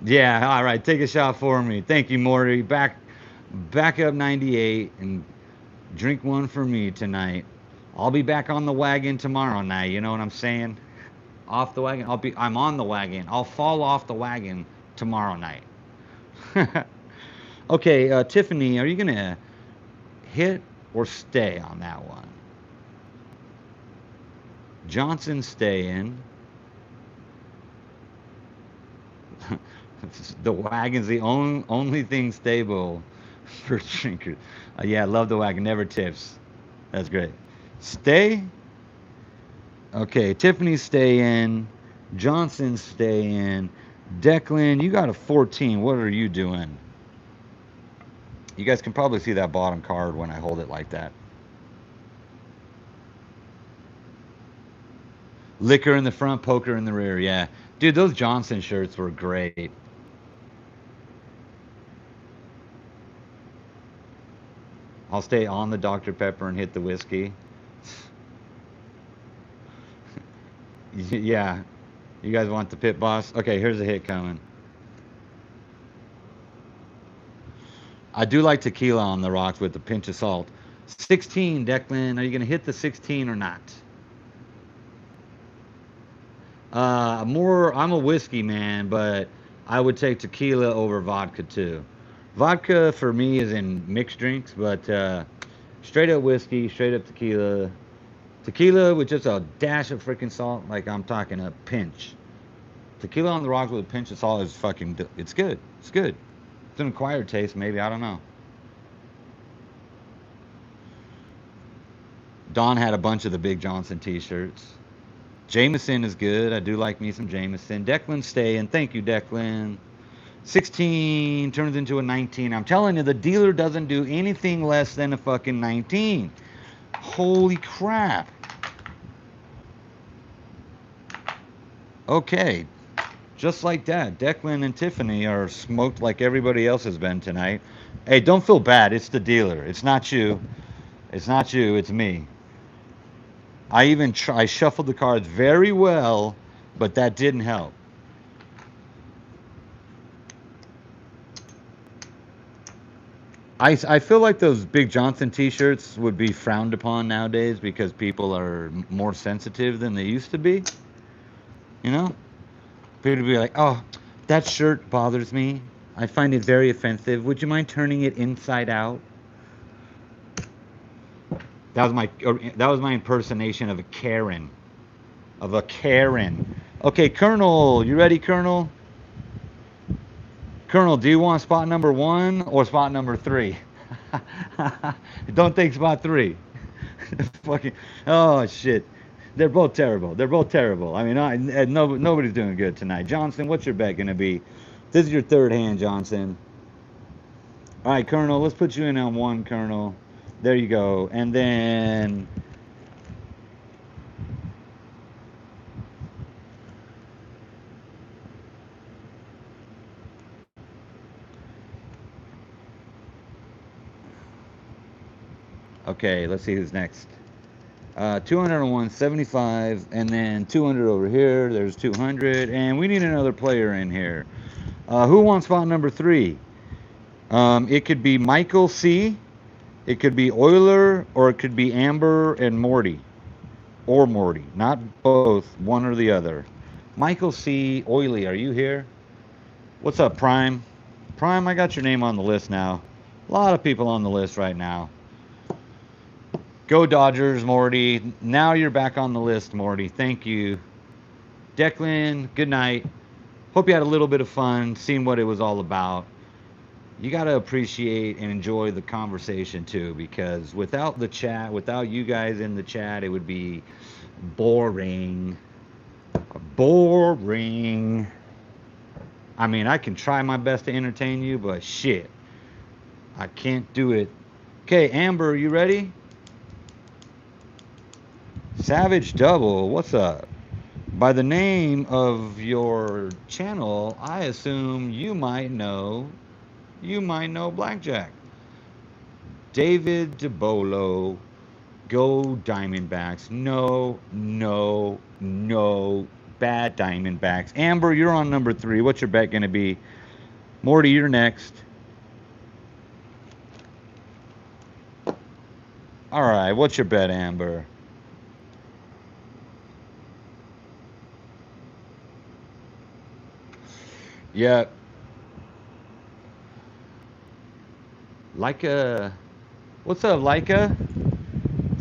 Yeah, all right. Take a shot for me. Thank you, Morty. Back up 98 and drink one for me tonight. I'll be back on the wagon tomorrow night. You know what I'm saying? Off the wagon. I'm on the wagon. I'll fall off the wagon tomorrow night. Okay, Tiffany, are you gonna hit or stay on that one? Johnson staying. The wagon's the only thing stable for drinkers. Yeah, love the wagon. Never tips. That's great. Stay. Okay, Tiffany stay in. Johnson stay in. Declan, you got a 14. What are you doing? You guys can probably see that bottom card when I hold it like that. Liquor in the front, poker in the rear. Yeah. Dude, those Johnson shirts were great. I'll stay on the Dr. Pepper and hit the whiskey. Yeah. You guys want the pit boss? Okay, here's a hit coming. I do like tequila on the rocks with a pinch of salt. 16, Declan. Are you going to hit the 16 or not? I'm a whiskey man, but I would take tequila over vodka too. Vodka for me is in mixed drinks, but straight up whiskey, straight up tequila. Tequila with just a dash of freaking salt, like I'm talking a pinch. Tequila on the rocks with a pinch of salt is fucking, it's good. It's good. It's an acquired taste, maybe, I don't know. Don had a bunch of the Big Johnson t-shirts. Jameson is good. I do like me some Jameson. Declan staying. Thank you, Declan. 16 turns into a 19. I'm telling you, the dealer doesn't do anything less than a fucking 19. Holy crap. Okay. Just like that. Declan and Tiffany are smoked like everybody else has been tonight. Hey, don't feel bad. It's the dealer. It's not you. It's not you. It's me. I shuffled the cards very well, but that didn't help. I feel like those Big Johnson t-shirts would be frowned upon nowadays because people are more sensitive than they used to be. You know? People would be like, oh, that shirt bothers me. I find it very offensive. Would you mind turning it inside out? That was my impersonation of a Karen. Of a Karen. Okay, Colonel, you ready, Colonel? Colonel, do you want spot number 1 or spot number 3? Don't take spot 3. Fucking, oh shit. They're both terrible. They're both terrible. I mean, nobody's doing good tonight. Johnson, what's your bet gonna be? This is your third hand, Johnson. All right, Colonel, let's put you in on 1, Colonel. There you go. And then okay, let's see who's next. 201, 75, and then 200 over here. There's 200, and we need another player in here. Who wants spot number 3? It could be Michael C. It could be Euler or it could be Amber and Morty. Or Morty. Not both, one or the other. Michael C. Oily, are you here? What's up, Prime? Prime, I got your name on the list now. A lot of people on the list right now. Go Dodgers, Morty. Now you're back on the list, Morty. Thank you. Declan, good night. Hope you had a little bit of fun seeing what it was all about. You got to appreciate and enjoy the conversation too, because without the chat, without you guys in the chat, it would be boring. Boring. I mean, I can try my best to entertain you, but shit, I can't do it. Okay, Amber, you ready? Savage Double, what's up? By the name of your channel, I assume you might know BlackJack. David DeBolo, go Diamondbacks. No, no, no, bad Diamondbacks. Amber, you're on number 3. What's your bet going to be? Morty, you're next. All right, what's your bet, Amber? Yeah. Leica. What's up, Leica?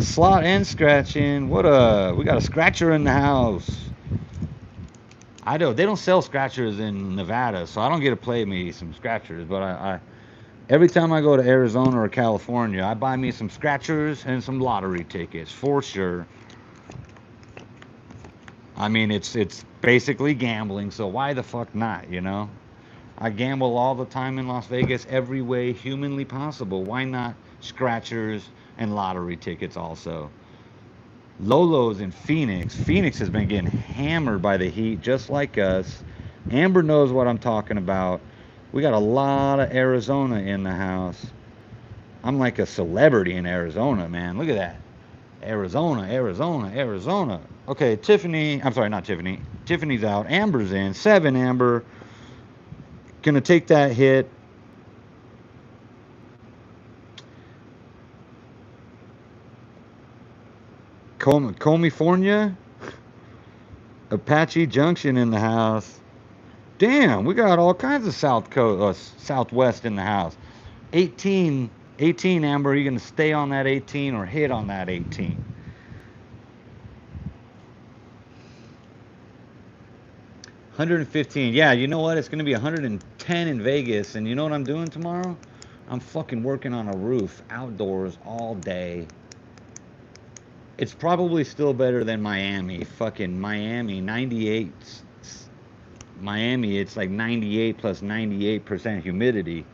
Slot and scratching. We got a scratcher in the house. I don't. They don't sell scratchers in Nevada, so I don't get to play me some scratchers. But I every time I go to Arizona or California, I buy me some scratchers and some lottery tickets for sure. I mean, it's basically gambling, so why the fuck not, you know? I gamble all the time in Las Vegas every way humanly possible. Why not scratchers and lottery tickets also? Lolo's in Phoenix. Phoenix has been getting hammered by the heat just like us. Amber knows what I'm talking about. We got a lot of Arizona in the house. I'm like a celebrity in Arizona, man. Look at that. Arizona, Arizona, Arizona. Okay, Tiffany. I'm sorry, not Tiffany. Tiffany's out. Amber's in. 7, Amber. Gonna take that hit. California. Apache Junction in the house. Damn, we got all kinds of South Coast, Southwest in the house. 18, 18, Amber. Are you gonna stay on that 18 or hit on that 18? 115. Yeah, you know what? It's gonna be 110 in Vegas, and you know what I'm doing tomorrow? I'm fucking working on a roof outdoors all day. It's probably still better than Miami. Fucking Miami, 98. Miami, it's like 98 plus 98% humidity.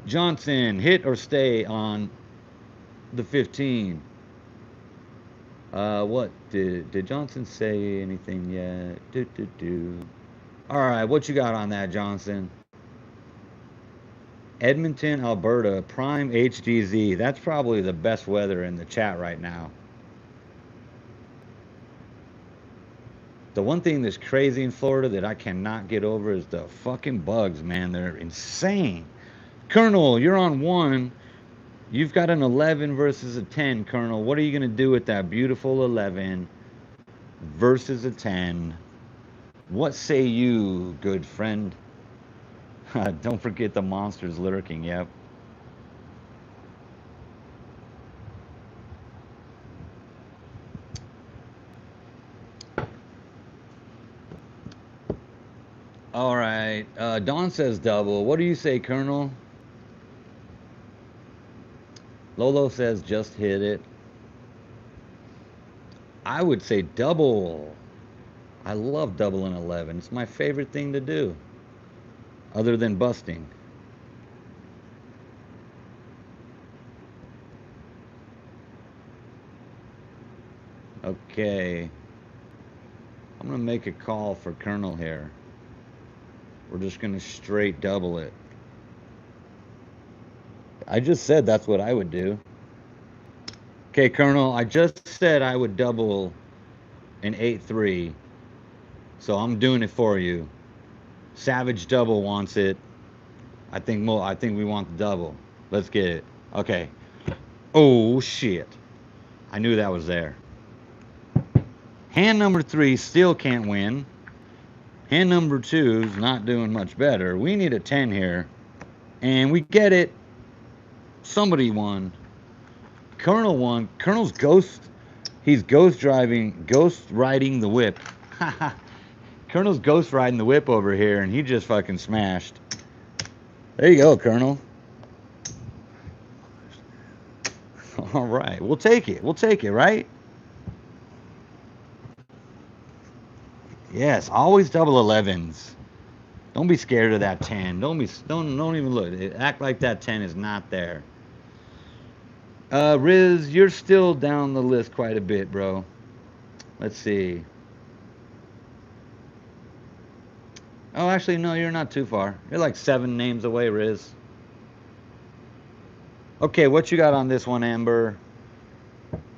Johnson, hit or stay on the 15. What did Johnson say anything yet? Do. All right, what you got on that, Johnson? Edmonton, Alberta, prime HDZ. That's probably the best weather in the chat right now. The one thing that's crazy in Florida that I cannot get over is the fucking bugs, man. They're insane. Colonel, you're on 1. You've got an 11 versus a 10, Colonel. What are you going to do with that beautiful 11 versus a 10? What say you, good friend? Don't forget the monsters lurking, yep. All right. Don says double. What do you say, Colonel? Lolo says just hit it. I would say double. I love double and 11. It's my favorite thing to do, other than busting. Okay. I'm going to make a call for Colonel here. We're just going to straight double it. I just said that's what I would do. Okay, Colonel, I just said I would double an 8-3. So I'm doing it for you. Savage Double wants it. I think we want the double. Let's get it. Okay. Oh, shit. I knew that was there. Hand number 3 still can't win. Hand number 2 is not doing much better. We need a 10 here. And we get it. Somebody won. Colonel won. Colonel's ghost. He's ghost riding the whip. Colonel's ghost riding the whip over here, and he just fucking smashed. There you go, Colonel. All right, we'll take it. We'll take it, right? Yes, always double 11s. Don't be scared of that 10. Don't even look. Act like that 10 is not there. Riz, you're still down the list quite a bit, bro. Let's see. Oh, actually, no, you're not too far. You're like 7 names away, Riz. Okay, what you got on this one, Amber?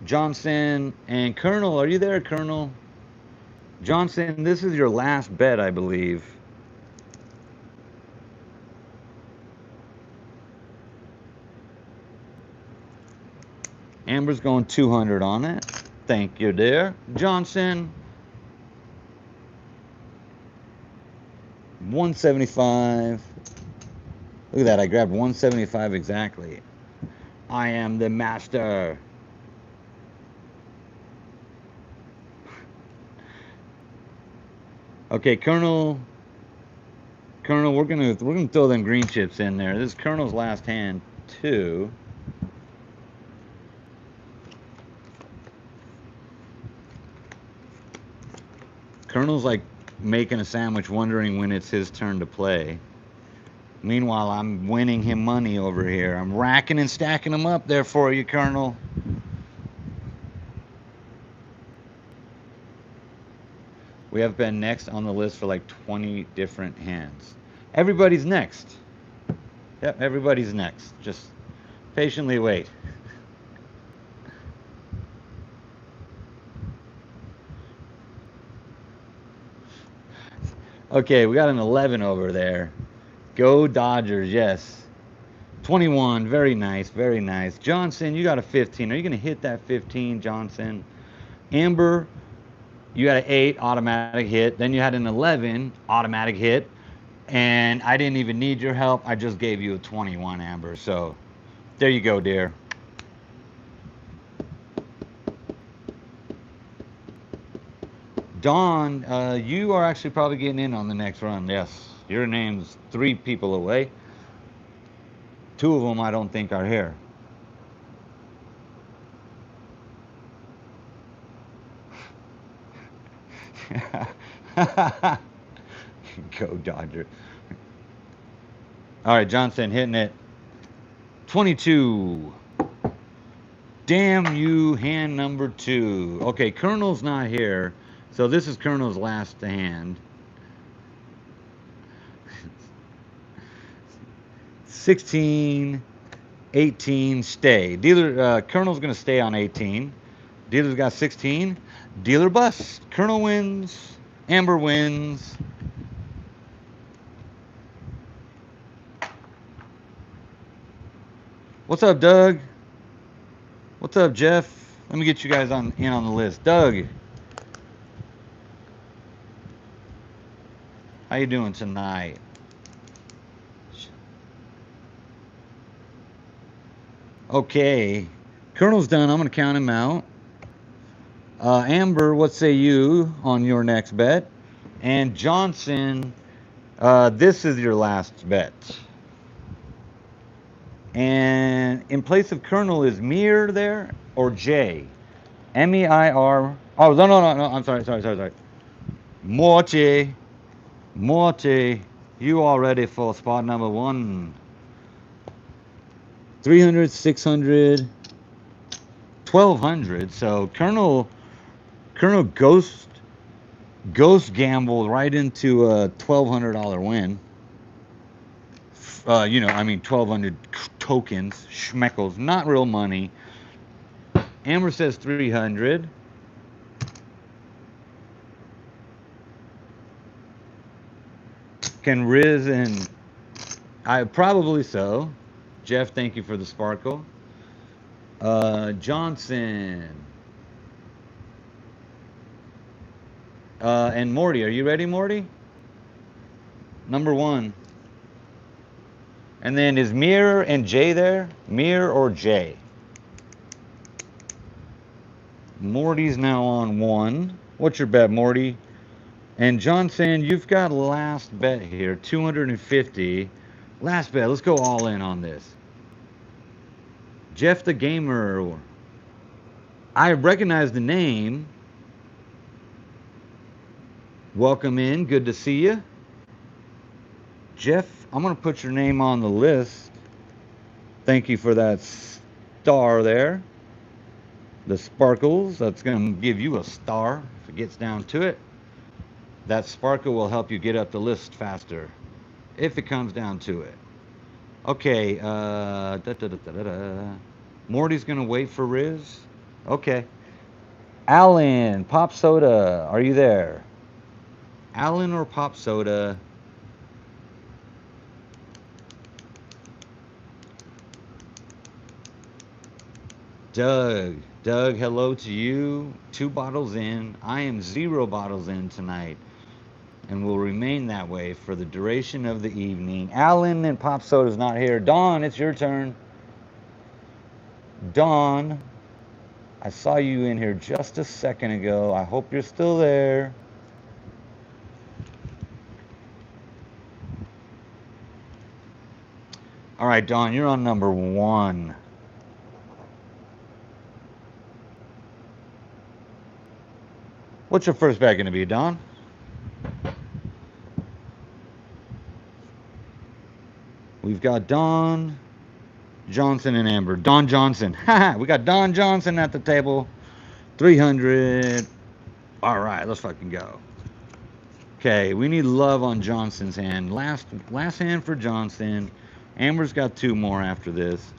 Johnson and Colonel, are you there, Colonel? Johnson, this is your last bet, I believe. Amber's going 200 on it. Thank you, dear. Johnson, 175. Look at that, I grabbed 175 exactly. I am the master. Okay, Colonel, we're gonna throw them green chips in there. This is Colonel's last hand too. Colonel's like making a sandwich, wondering when it's his turn to play. Meanwhile, I'm winning him money over here. I'm racking and stacking them up there for you, Colonel. We have been next on the list for like 20 different hands. Everybody's next. Yep, everybody's next. Just patiently wait. Okay, we got an 11 over there. Go Dodgers, yes. 21, very nice, very nice. Johnson, you got a 15. Are you going to hit that 15, Johnson? Amber, you had an 8, automatic hit. Then you had an 11, automatic hit. And I didn't even need your help. I just gave you a 21, Amber. So there you go, dear. Dawn, you are actually probably getting in on the next run. Yes, your name's 3 people away. 2 of them I don't think are here. Go Dodger. All right, Johnson hitting it. 22. Damn you, hand number 2. Okay, Colonel's not here, so this is Colonel's last hand. 16, 18, stay. Dealer, Colonel's gonna stay on 18. Dealer's got 16. Dealer bust. Colonel wins. Amber wins. What's up, Doug? What's up, Jeff? Let me get you guys in on the list. Doug, how you doing tonight? Okay, Colonel's done. I'm gonna count him out. Amber, what say you on your next bet? And Johnson, this is your last bet. And in place of Colonel is Mir there or J? M-E-I-R. Oh, no. I'm sorry. Morty. You all ready for spot number 1? 300, 600, 1200. So Colonel Ghost gambled right into a $1,200 win. 1,200 tokens, schmeckles, not real money. Amber says 300. Can Riz and I probably so. Jeff, thank you for the sparkle. Johnson. And Morty. Are you ready, Morty? Number 1. And then is Mir and Jay there? Mir or Jay? Morty's now on 1. What's your bet, Morty? And Johnson, you've got last bet here, 250. Last bet. Let's go all in on this. Jeff the Gamer. I recognize the name. Welcome in. Good to see you. Jeff, I'm going to put your name on the list. Thank you for that star there. The sparkles, that's going to give you a star if it gets down to it. That sparkle will help you get up the list faster if it comes down to it. Okay, Morty's going to wait for Riz. Okay. Alan, Pop Soda, are you there? Alan or Pop Soda? Doug, hello to you. 2 bottles in. I am 0 bottles in tonight and will remain that way for the duration of the evening. Alan and Pop Soda's not here. Dawn, it's your turn. Dawn, I saw you in here just a second ago. I hope you're still there. All right, Dawn, you're on number 1. What's your first bet going to be, Don? We've got Don Johnson and Amber. Don Johnson. We got Don Johnson at the table. 300. All right, let's fucking go. Okay, we need love on Johnson's hand. Last hand for Johnson. Amber's got 2 more after this.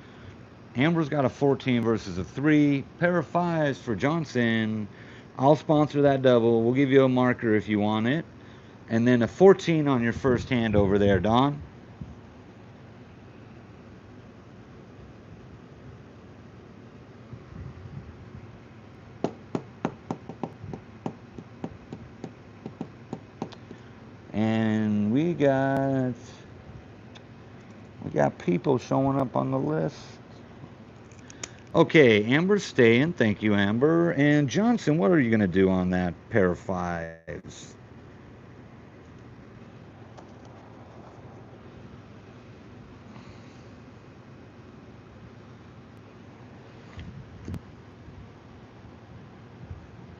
Amber's got a 14 versus a 3. Pair of 5s for Johnson. I'll sponsor that double. We'll give you a marker if you want it. And then a 14 on your first hand over there, Don. And we got people showing up on the list. Okay, Amber's staying. Thank you, Amber. And Johnson, what are you going to do on that pair of 5s?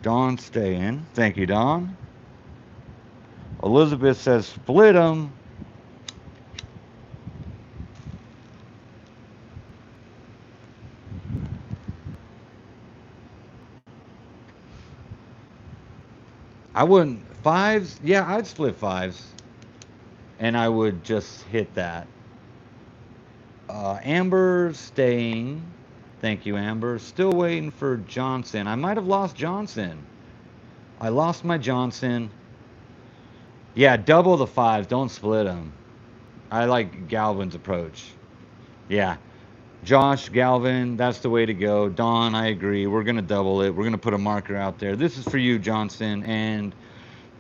Dawn staying. Thank you, Dawn. Elizabeth says split them. I wouldn't. 5s? Yeah, I'd split 5s. And I would just hit that. Amber staying. Thank you, Amber. Still waiting for Johnson. I might have lost Johnson. I lost my Johnson. Yeah, double the 5s. Don't split them. I like Galvin's approach. Yeah. Josh, Galvin, that's the way to go. Don, I agree. We're going to double it. We're going to put a marker out there. This is for you, Johnson. And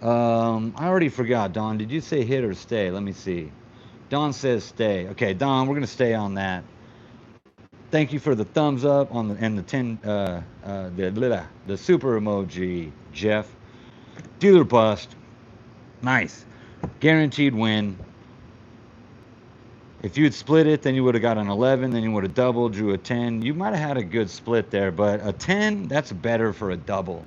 I already forgot. Don, did you say hit or stay? Let me see. Don says stay. Okay, Don, we're going to stay on that. Thank you for the thumbs up on the and the 10 the super emoji, Jeff. Dealer bust. Nice. Guaranteed win. If you had split it, then you would have got an 11, then you would have doubled, drew a 10. You might have had a good split there, but a 10, that's better for a double.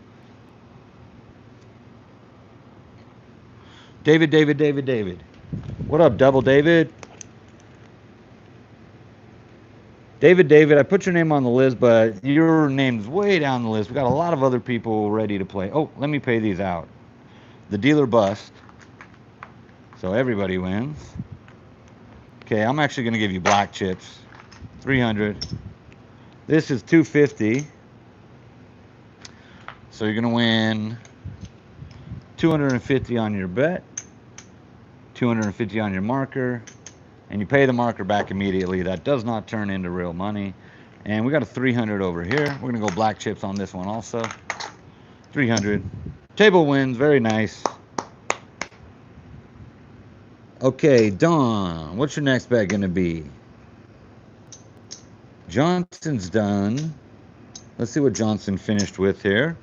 David. What up, Double David? David, I put your name on the list, but your name's way down the list. We got a lot of other people ready to play. Oh, let me pay these out. The dealer bust. So everybody wins. Okay, I'm actually going to give you black chips. 300. This is 250. So you're going to win 250 on your bet, 250 on your marker, and you pay the marker back immediately. That does not turn into real money. And we got a 300 over here. We're going to go black chips on this one also. 300. Table wins. Very nice. Okay, Dawn, what's your next bet going to be? Johnson's done. Let's see what Johnson finished with here.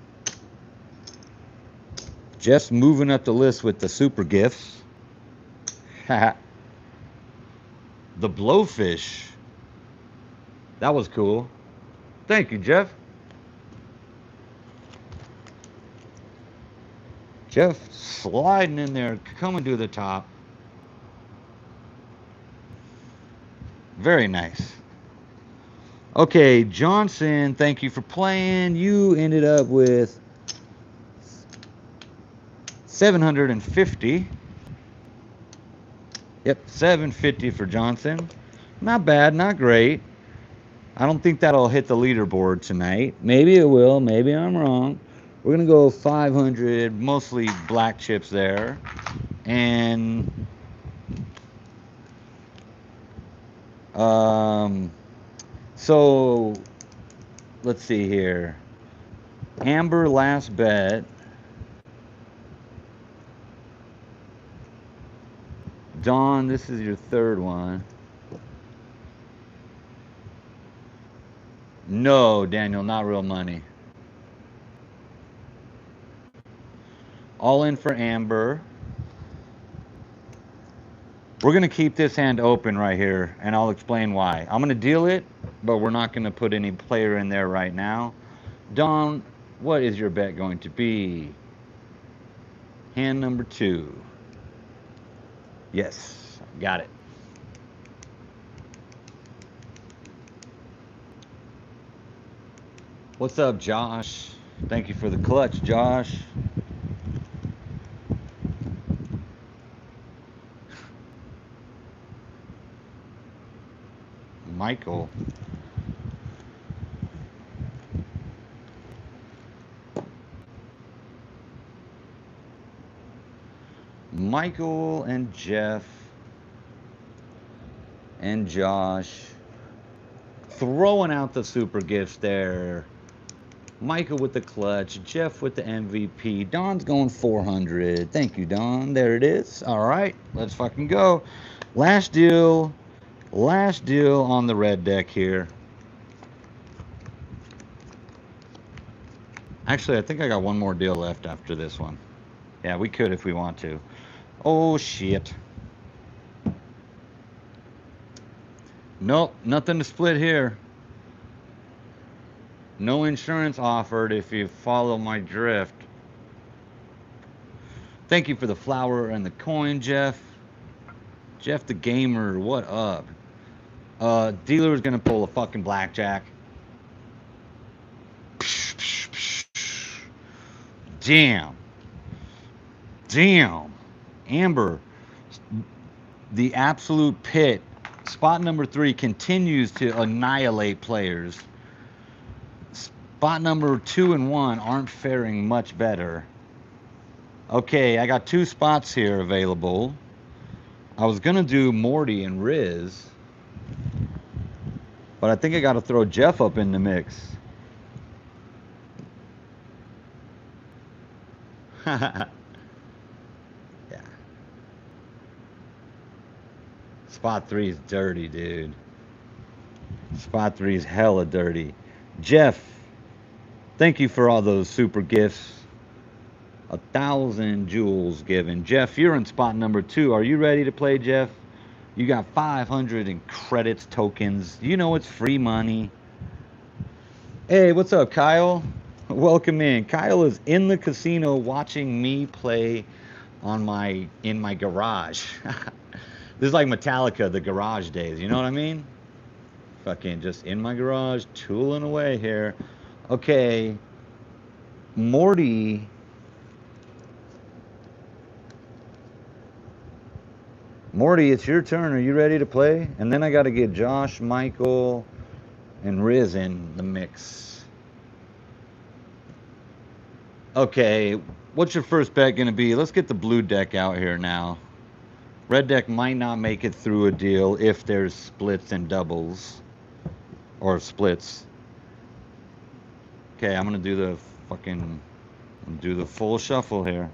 Jeff's moving up the list with the super gifts. The blowfish. That was cool. Thank you, Jeff. Jeff sliding in there, coming to the top. Very nice. Okay, Johnson, thank you for playing. You ended up with 750. Yep, 750 for Johnson. Not bad, not great. I don't think that'll hit the leaderboard tonight. Maybe it will, maybe I'm wrong. We're going to go 500, mostly black chips there. And so let's see here. Amber, last bet. Dawn, this is your third one. No, Daniel, not real money. All in for Amber. We're going to keep this hand open right here, and I'll explain why. I'm going to deal it, but we're not going to put any player in there right now. Dawn, what is your bet going to be? Hand number 2. Yes, got it. What's up, Josh? Thank you for the clutch, Josh. Michael. Michael and Jeff and Josh throwing out the super gifts there. Michael with the clutch, Jeff with the MVP. Don's going 400. Thank you, Don. There it is. All right, let's fucking go. Last deal on the red deck here. Actually, I think I got one more deal left after this one. Yeah, we could if we want to. Oh, shit. Nope, nothing to split here. No insurance offered if you follow my drift. Thank you for the flower and the coin, Jeff. Jeff the gamer, what up? Dealer's gonna pull a fucking blackjack. Damn. Damn. Amber, the absolute pit. Spot number 3 continues to annihilate players. Spot number 2 and 1 aren't faring much better. Okay, I got 2 spots here available. I was gonna do Morty and Riz, but I think I gotta throw Jeff up in the mix. Yeah. Spot 3 is dirty, dude. Spot 3 is hella dirty. Jeff, thank you for all those super gifts. 1,000 jewels given. Jeff, you're in spot number 2. Are you ready to play, Jeff? You got 500 in credits, tokens. You know it's free money. Hey, what's up, Kyle? Welcome in. Kyle is in the casino watching me play in my garage. This is like Metallica, the garage days. You know what I mean? Fucking just in my garage, tooling away here. Okay. Morty, it's your turn. Are you ready to play? And then I got to get Josh, Michael, and Riz in the mix. Okay, what's your first bet going to be? Let's get the blue deck out here now. Red deck might not make it through a deal if there's splits and doubles. or splits. Okay, I'm gonna do the full shuffle here.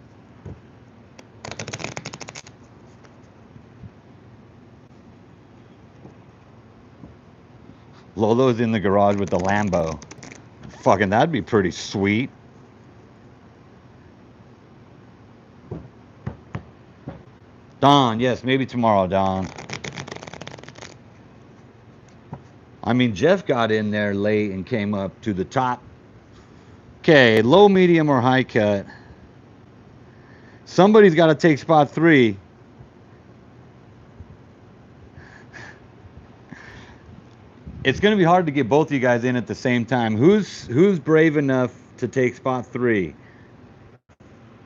Lolo's in the garage with the Lambo. Fucking, that'd be pretty sweet. Don, yes, maybe tomorrow, Don. I mean, Jeff got in there late and came up to the top. Okay, low, medium, or high cut. Somebody's got to take spot 3. It's going to be hard to get both of you guys in at the same time. Who's brave enough to take spot 3?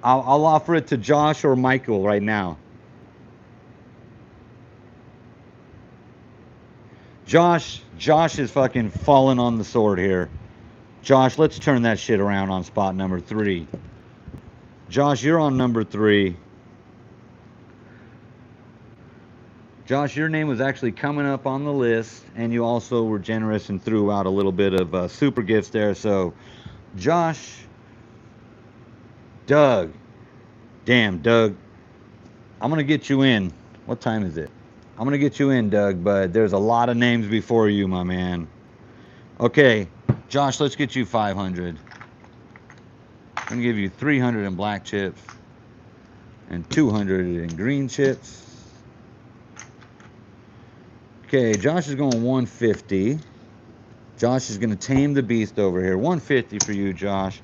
I'll offer it to Josh or Michael right now. Josh is fucking falling on the sword here. Josh, let's turn that shit around on spot number 3. Josh, you're on number 3. Josh, your name was actually coming up on the list, and you also were generous and threw out a little bit of super gifts there. So, Josh, Doug, damn, Doug, I'm going to get you in. What time is it? I'm going to get you in, Doug, but there's a lot of names before you, my man. Okay, Josh, let's get you 500. I'm going to give you 300 in black chips and 200 in green chips. Okay, Josh is going 150. Josh is going to tame the beast over here. 150 for you, Josh.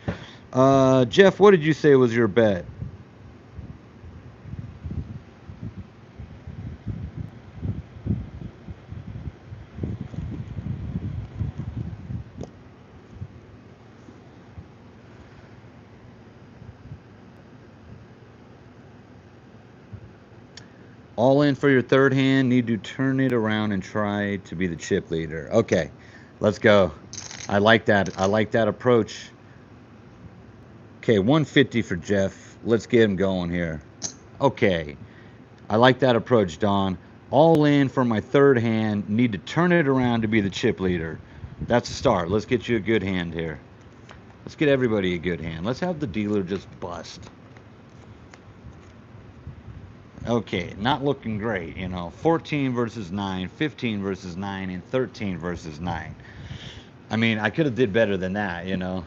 Jeff, what did you say was your bet? All in for your third hand. Need to turn it around and try to be the chip leader. Okay, let's go. I like that. I like that approach. Okay, 150 for Jeff. Let's get him going here. Okay, I like that approach, Don. All in for my third hand. Need to turn it around to be the chip leader. That's a start. Let's get you a good hand here. Let's get everybody a good hand. Let's have the dealer just bust. Okay, not looking great, you know. 14 versus 9, 15 versus 9, and 13 versus 9. I mean, I could have did better than that, you know.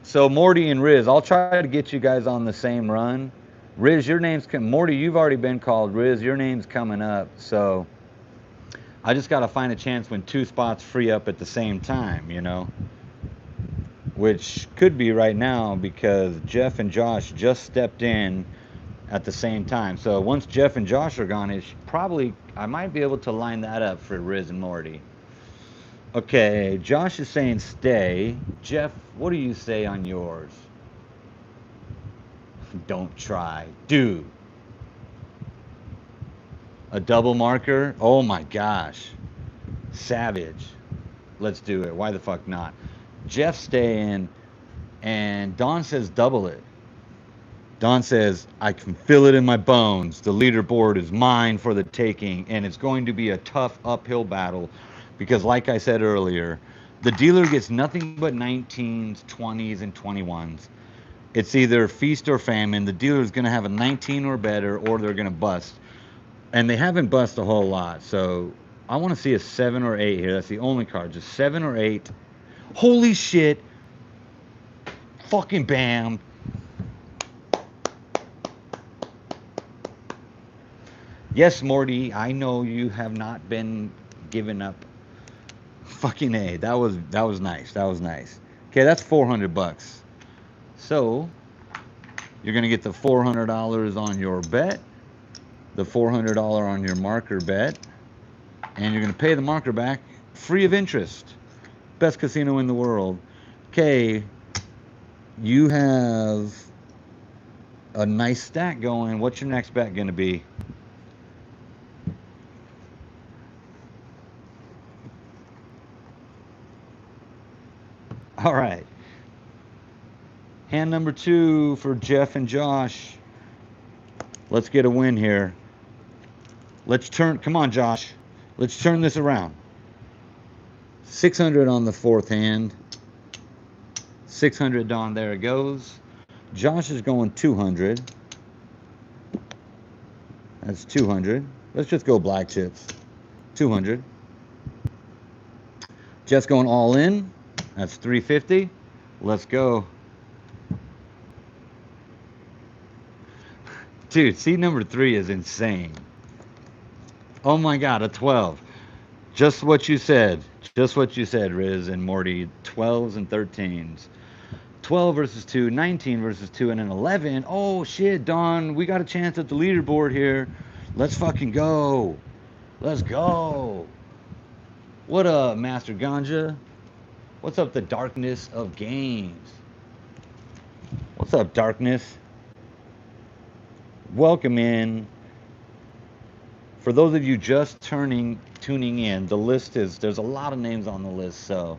So Morty and Riz, I'll try to get you guys on the same run. Riz, your name's Morty, you've already been called. Riz, your name's coming up. So I just got to find a chance when 2 spots free up at the same time, you know. Which could be right now because Jeff and Josh just stepped in at the same time. So once Jeff and Josh are gone, I might be able to line that up for Riz and Morty. Okay, Josh is saying stay. Jeff, what do you say on yours? Don't try. Do. A double marker? Oh my gosh. Savage. Let's do it. Why the fuck not? Jeff staying, and Don says double it. Don says, I can feel it in my bones. The leaderboard is mine for the taking, and it's going to be a tough uphill battle because, like I said earlier, the dealer gets nothing but 19s, 20s, and 21s. It's either feast or famine. The dealer is going to have a 19 or better, or they're going to bust. And they haven't bust a whole lot, so I want to see a 7 or 8 here. That's the only card, just 7 or 8. Holy shit. Fucking bam. Yes, Morty, I know you have not been given up. Fucking A. That was nice. That was nice. Okay, that's $400. So, you're going to get the $400 on your bet, the $400 on your marker bet, and you're going to pay the marker back free of interest. Best casino in the world. Okay, you have a nice stack going. What's your next bet going to be? All right. Hand number 2 for Jeff and Josh. Let's get a win here. Let's turn, come on, Josh. Let's turn this around. 600 on the fourth hand. 600 Don, there it goes. Josh is going 200. That's 200. Let's just go black chips. 200. Jeff's going all in. That's 350. Let's go. Dude, seed number 3 is insane. Oh my God, a 12. Just what you said. Just what you said, Riz and Morty. 12s and 13s. 12 versus 2, 19 versus 2, and an 11. Oh shit, Don, we got a chance at the leaderboard here. Let's fucking go. Let's go. What up, Master Ganja? What's up, the darkness of games? What's up, darkness? Welcome in. For those of you just tuning in, the list is, there's a lot of names on the list, so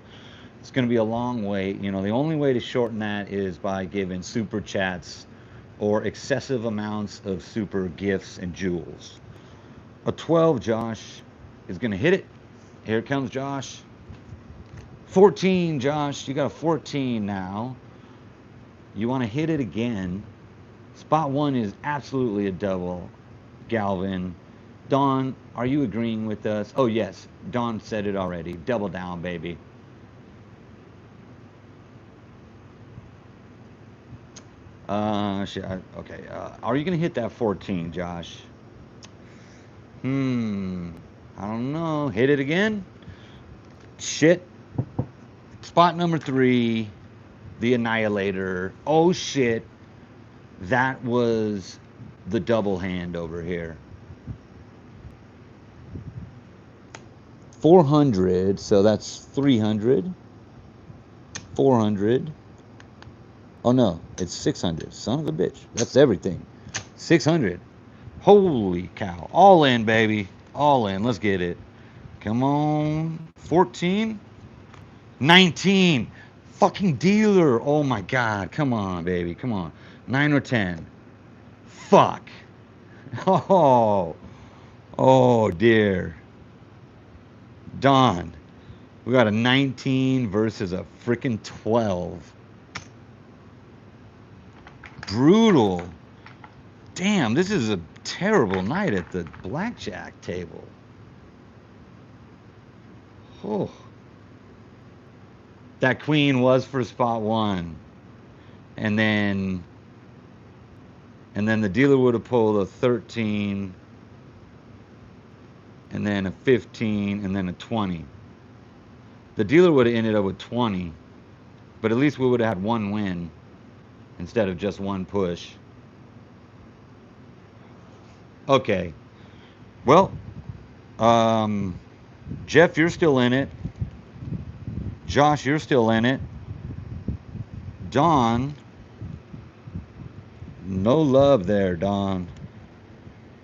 it's going to be a long wait. You know, the only way to shorten that is by giving super chats or excessive amounts of super gifts and jewels. A 12, Josh, is going to hit it. Here comes Josh. 14, Josh. You got a 14 now. You want to hit it again. Spot 1 is absolutely a double. Galvin. Don, are you agreeing with us? Oh, yes. Don said it already. Double down, baby. Okay. Are you going to hit that 14, Josh? I don't know. Hit it again? Shit. Spot number 3, the Annihilator. Oh, shit. That was the double hand over here. 400, so that's 300. 400. Oh no, it's 600. Son of a bitch. That's everything. 600. Holy cow. All in, baby. All in. Let's get it. Come on. 14. 19. Fucking dealer. Oh my God. Come on, baby. Come on. 9 or 10. Fuck. Oh. Oh, dear. Don. We got a 19 versus a freaking 12. Brutal. Damn, this is a terrible night at the blackjack table. Oh. That queen was for spot 1. And then the dealer would have pulled a 13, and then a 15, and then a 20. The dealer would have ended up with 20, but at least we would have had one win instead of just one push. Okay. Well, Jeff, you're still in it. Josh, you're still in it. Don, no love there, Don.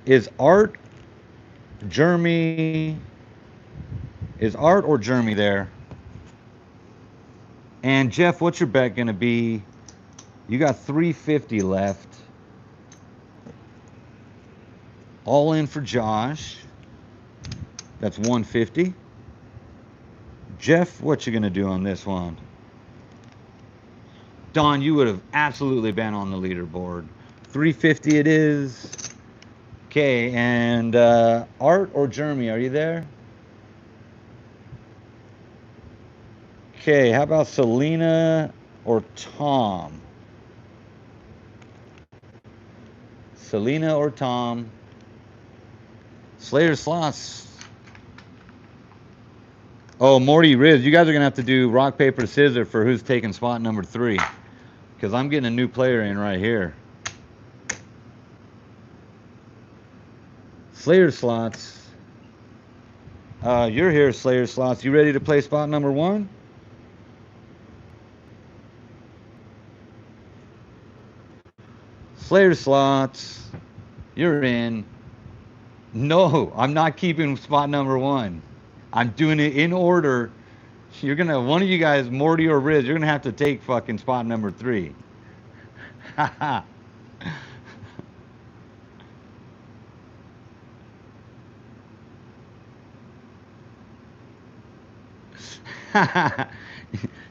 Is Art or Jeremy there? And Jeff, what's your bet gonna be? You got 350 left. All in for Josh. That's 150. Jeff, what you gonna do on this one? Don, you would have absolutely been on the leaderboard. 350 it is. Okay, and Art or Jeremy, are you there? Okay, how about Selena or Tom? Selena or Tom? Slayer Slots. Oh, Morty, Riz, you guys are going to have to do rock, paper, scissors for who's taking spot number 3. Because I'm getting a new player in right here. Slayer Slots. You're here, Slayer Slots. You ready to play spot number 1? Slayer Slots. You're in. No, I'm not keeping spot number 1. I'm doing it in order. You're gonna, one of you guys, Morty or Riz, you're gonna have to take fucking spot number 3. Haha.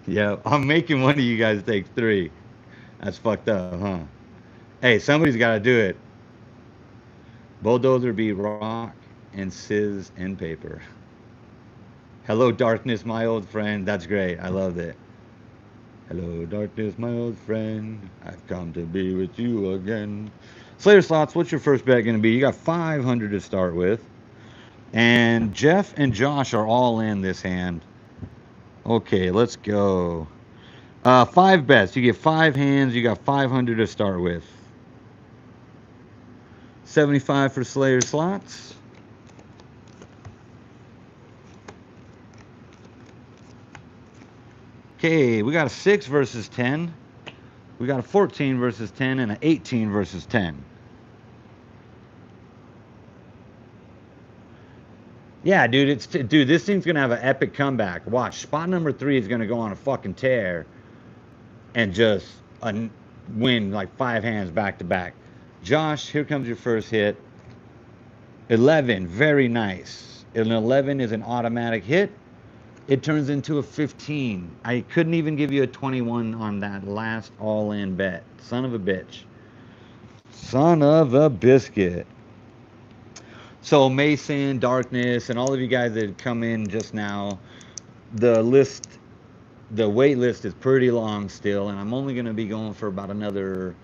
Yeah, I'm making one of you guys take 3. That's fucked up, huh? Hey, somebody's got to do it. Bulldozer be rock and sizz and paper. Hello, darkness, my old friend. That's great. I loved it. Hello, darkness, my old friend. I've come to be with you again. Slayer Slots, what's your first bet going to be? You got 500 to start with. And Jeff and Josh are all in this hand. Okay, let's go. 5 bets. You get 5 hands. You got 500 to start with. 75 for Slayer Slots. Okay, we got a 6 versus 10. We got a 14 versus 10 and an 18 versus 10. Yeah, dude, dude. This thing's gonna have an epic comeback. Watch, spot number 3 is gonna go on a fucking tear and just win like 5 hands back to back. Josh, here comes your first hit. 11, very nice. An 11 is an automatic hit. It turns into a 15. I couldn't even give you a 21 on that last all-in bet. Son of a bitch. Son of a biscuit. So Mason, Darkness, and all of you guys that come in just now, the wait list is pretty long still, and I'm only going to be going for about another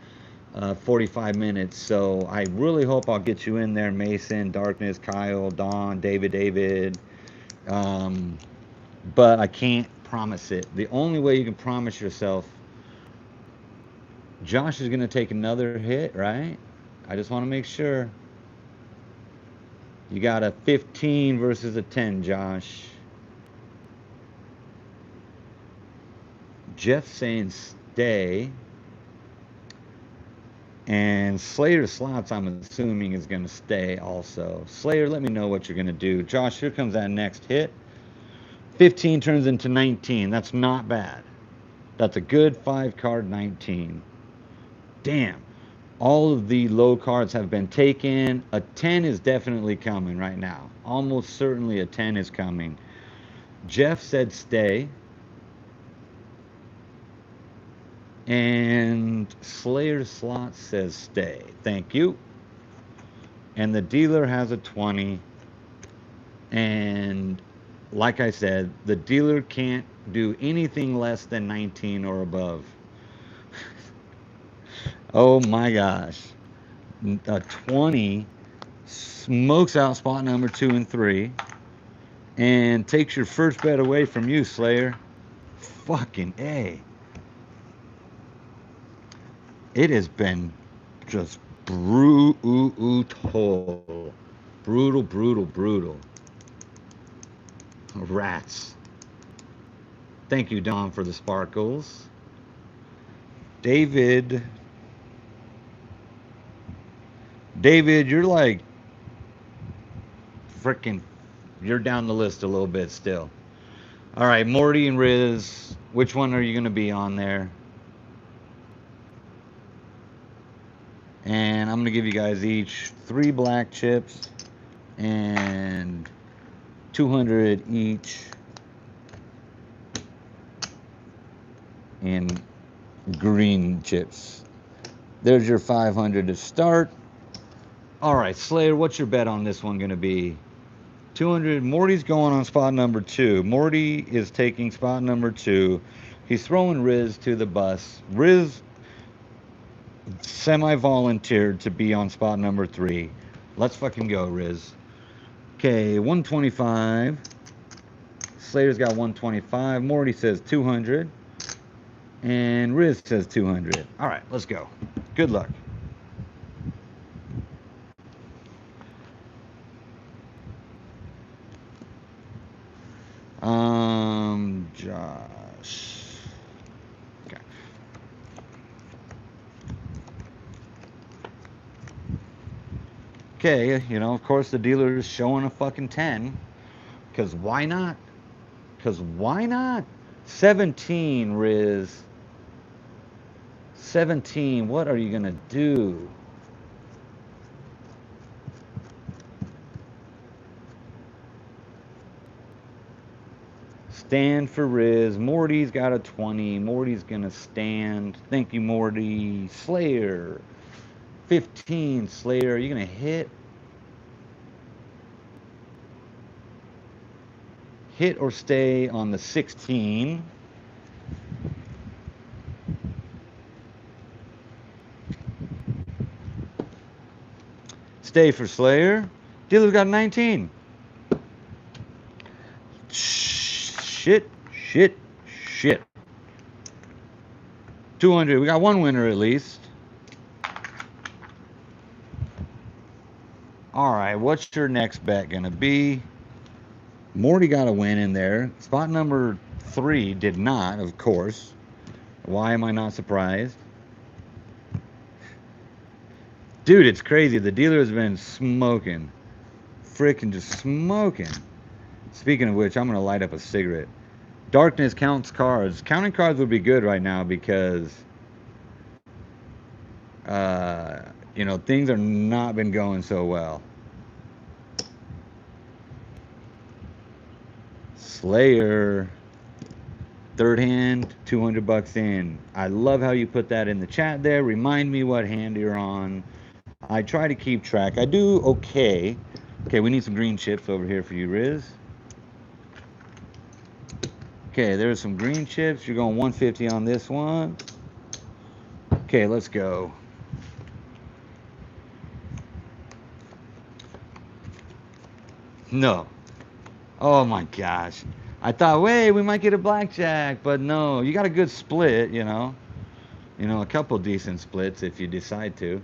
45 minutes. So I really hope I'll get you in there, Mason, Darkness, Kyle, Don, David. But I can't promise it. The only way you can promise yourself, Josh is going to take another hit, right? I just want to make sure. You got a 15 versus a 10, Josh. Jeff saying stay. And Slayer Slots, I'm assuming, is going to stay also. Slayer, let me know what you're going to do. Josh, here comes that next hit. 15 turns into 19. That's not bad. That's a good 5-card 19. Damn. All of the low cards have been taken. A 10 is definitely coming right now. Almost certainly a 10 is coming. Jeff said stay. And Slayer Slot says stay. Thank you. And the dealer has a 20. And like I said, the dealer can't do anything less than 19 or above. Oh my gosh. A 20 smokes out spot number 2 and 3 and takes your first bet away from you, Slayer. Fucking A. It has been just brutal. Brutal. Rats. Thank you, Don, for the sparkles. David, you're like freaking, you're down the list a little bit still. All right, Morty and Riz, which one are you going to be on there? And I'm going to give you guys each 3 black chips and 200 each in green chips. There's your 500 to start. All right, Slayer, what's your bet on this one going to be? 200. Morty's going on spot number 2. Morty is taking spot number 2. He's throwing Riz to the bus. Riz semi-volunteered to be on spot number 3. Let's fucking go, Riz. Okay, 125. Slayer's got 125. Morty says 200. And Riz says 200. All right, let's go. Good luck. Josh. Okay. Okay, you know, of course the dealer is showing a fucking 10. Because why not? 17, Riz. 17, what are you going to do? Stand for Riz. Morty's got a 20. Morty's gonna stand. Thank you, Morty. Slayer. 15. Slayer. Are you gonna hit? Hit or stay on the 16. Stay for Slayer. Dealer's got 19. Shit. 200. We got one winner at least. All right, what's your next bet gonna be? Morty got a win in there. Spot number 3 did not, of course. Why am I not surprised? Dude, it's crazy. The dealer has been smoking. Freaking just smoking. Speaking of which, I'm going to light up a cigarette. Darkness counts cards. Counting cards would be good right now because, you know, things are not been going so well. Slayer. Third hand, 200 bucks in. I love how you put that in the chat there. Remind me what hand you're on. I try to keep track. I do okay. Okay, we need some green chips over here for you, Riz. Okay, there's some green chips. You're going 150 on this one. Okay, let's go. No. Oh my gosh. I thought, wait, we might get a blackjack, but no. You got a good split, you know. You know, a couple decent splits if you decide to.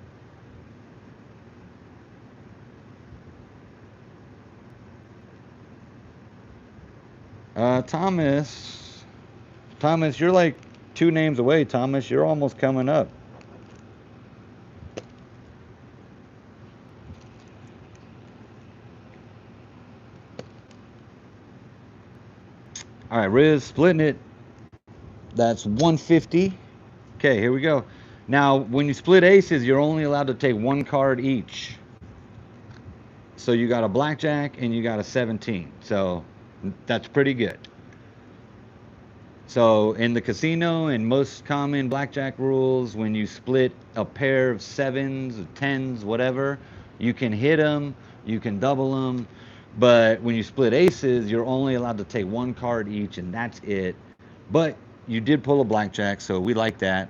Thomas, you're like 2 names away, Thomas. You're almost coming up. All right, Riz, splitting it. That's 150. Okay, here we go. Now, when you split aces, you're only allowed to take 1 card each. So you got a blackjack and you got a 17. So that's pretty good. So in the casino and most common blackjack rules, when you split a pair of 7s, 10s, whatever, you can hit them, you can double them. But when you split aces, you're only allowed to take 1 card each, and that's it. But you did pull a blackjack, so we like that.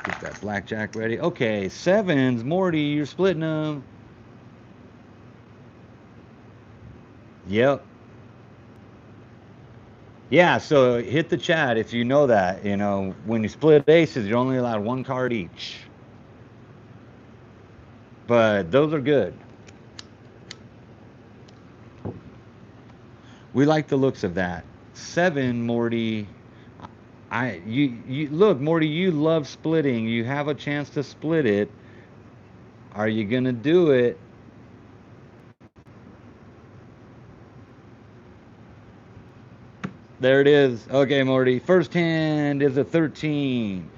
Get that blackjack ready. Okay, 7s, Morty, you're splitting them. Yep. Yeah, so hit the chat if you know that. You know, when you split aces, you're only allowed 1 card each. But those are good. We like the looks of that. 7, Morty. You look, Morty, you love splitting. You have a chance to split it. Are you gonna do it? There it is. Okay, Morty. First hand is a 13.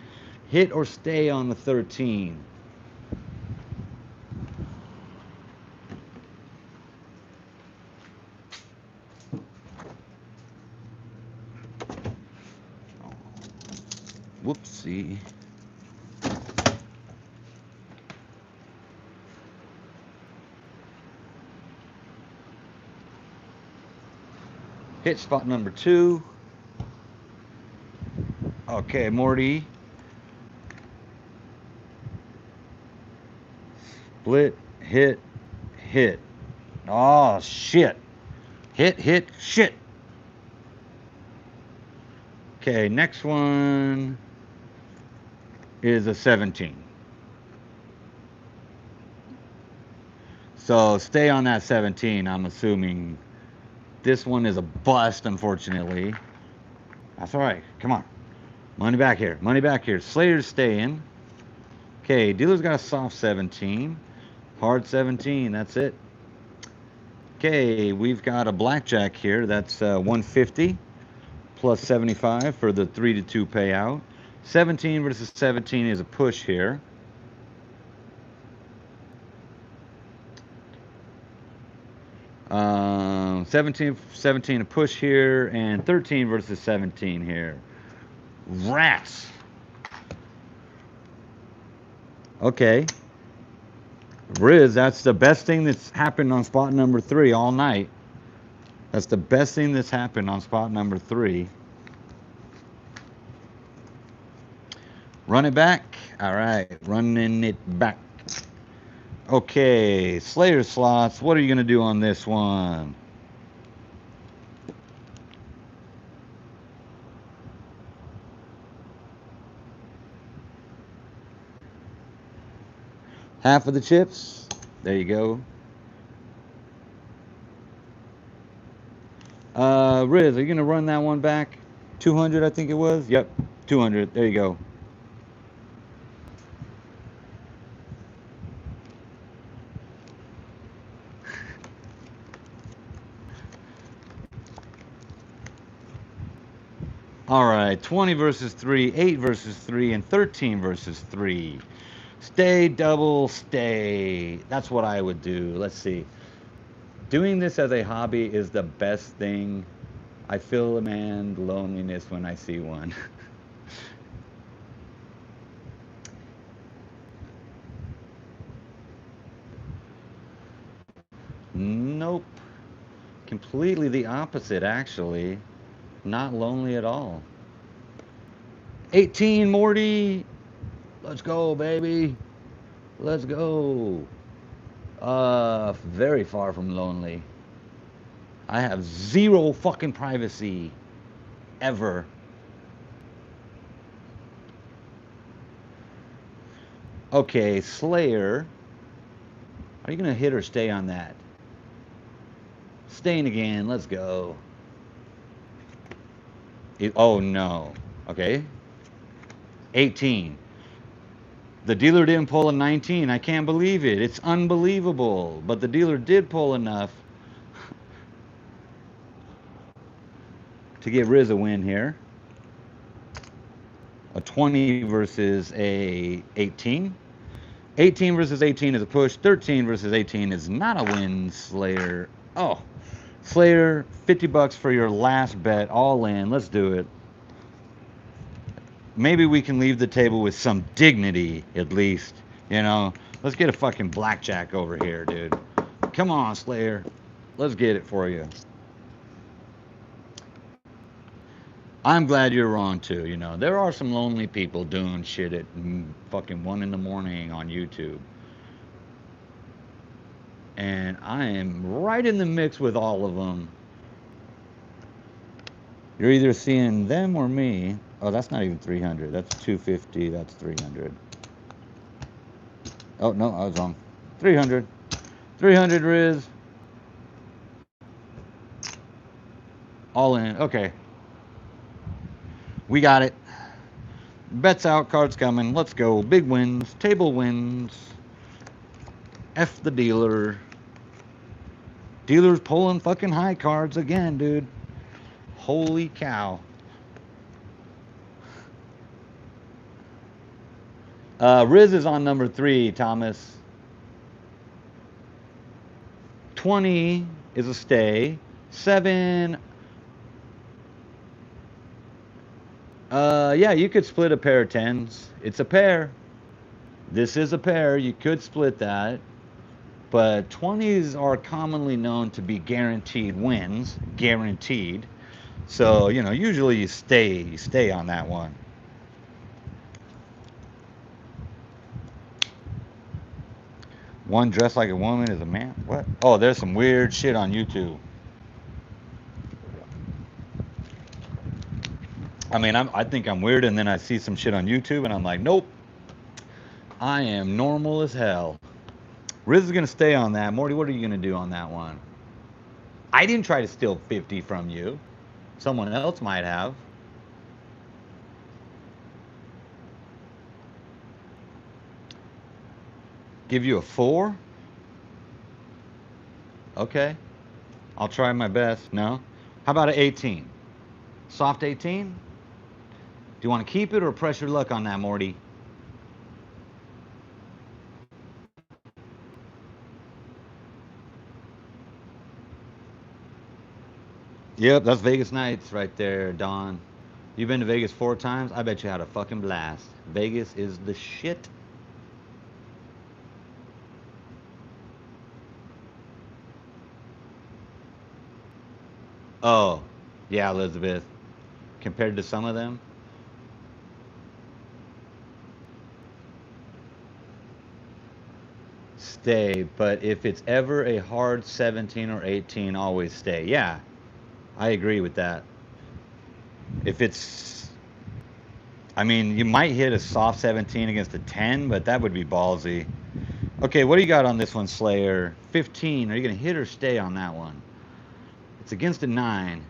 Hit or stay on the 13. Whoopsie. Hit spot number 2. Okay, Morty. Split, hit, hit. Oh, shit. Hit, shit. Okay, next one is a 17. So stay on that 17, I'm assuming. This one is a bust, unfortunately. That's all right. Come on. Money back here. Money back here. Slayer's staying. Okay, dealer's got a soft 17. Hard 17. That's it. Okay, we've got a blackjack here. That's 150 plus 75 for the 3-2 payout. 17 versus 17 is a push here. 17 a push here, and 13 versus 17 here. Rats. Okay. Riz, that's the best thing that's happened on spot number 3 all night. That's the best thing that's happened on spot number 3. Run it back. All right, running it back. Okay, Slayer slots. What are you going to do on this one? Half of the chips. There you go. Riz, are you going to run that one back? 200, I think it was. Yep, 200. There you go. All right, 20 versus 3, 8 versus 3, and 13 versus 3. Stay, double, stay. That's what I would do. Let's see. Doing this as a hobby is the best thing. I feel a man's loneliness when I see one. Nope. Completely the opposite, actually. Not lonely at all. 18, Morty. Let's go, baby. Let's go. Very far from lonely. I have zero fucking privacy. Ever. Okay, Slayer. Are you going to hit or stay on that? Staying again. Let's go. Oh, no. Okay. 18. The dealer didn't pull a 19. I can't believe it. It's unbelievable. But the dealer did pull enough to get Riz a win here. A 20 versus a 18. 18 versus 18 is a push. 13 versus 18 is not a win, Slayer. Oh, Slayer, 50 bucks for your last bet, all in. Let's do it. Maybe we can leave the table with some dignity, at least. You know, let's get a fucking BlackJack over here, dude. Come on, Slayer. Let's get it for you. I'm glad you're wrong, too. You know, there are some lonely people doing shit at fucking 1 in the morning on YouTube. And I am right in the mix with all of them. You're either seeing them or me. Oh, that's not even 300. That's 250. That's 300. Oh, no, I was wrong. 300. 300 Riz. All in. Okay. We got it. Bets out, cards coming. Let's go. Big wins. Table wins. F the dealer. Dealer's pulling fucking high cards again, dude. Holy cow. Riz is on number 3, Thomas. 20 is a stay. 7. Yeah, you could split a pair of 10s. It's a pair. This is a pair. You could split that. But 20s are commonly known to be guaranteed wins. Guaranteed. So, you know, usually you stay on that one. One dressed like a woman is a man. What? Oh, there's some weird shit on YouTube. I mean, I think I'm weird, and then I see some shit on YouTube, and I'm like, nope. I am normal as hell. Riz is going to stay on that. Morty, what are you going to do on that one? I didn't try to steal 50 from you. Someone else might have. Give you a 4? Okay. I'll try my best. No? How about an 18? Soft 18? Do you want to keep it or press your luck on that, Morty? Yep, that's Vegas Nights right there, Don. You've been to Vegas 4 times? I bet you had a fucking blast. Vegas is the shit. Oh, yeah, Elizabeth. Compared to some of them, stay. But if it's ever a hard 17 or 18, always stay. Yeah, I agree with that. If it's, I mean, you might hit a soft 17 against a 10, but that would be ballsy. Okay, what do you got on this one, Slayer? 15. Are you going to hit or stay on that one? It's against a 9.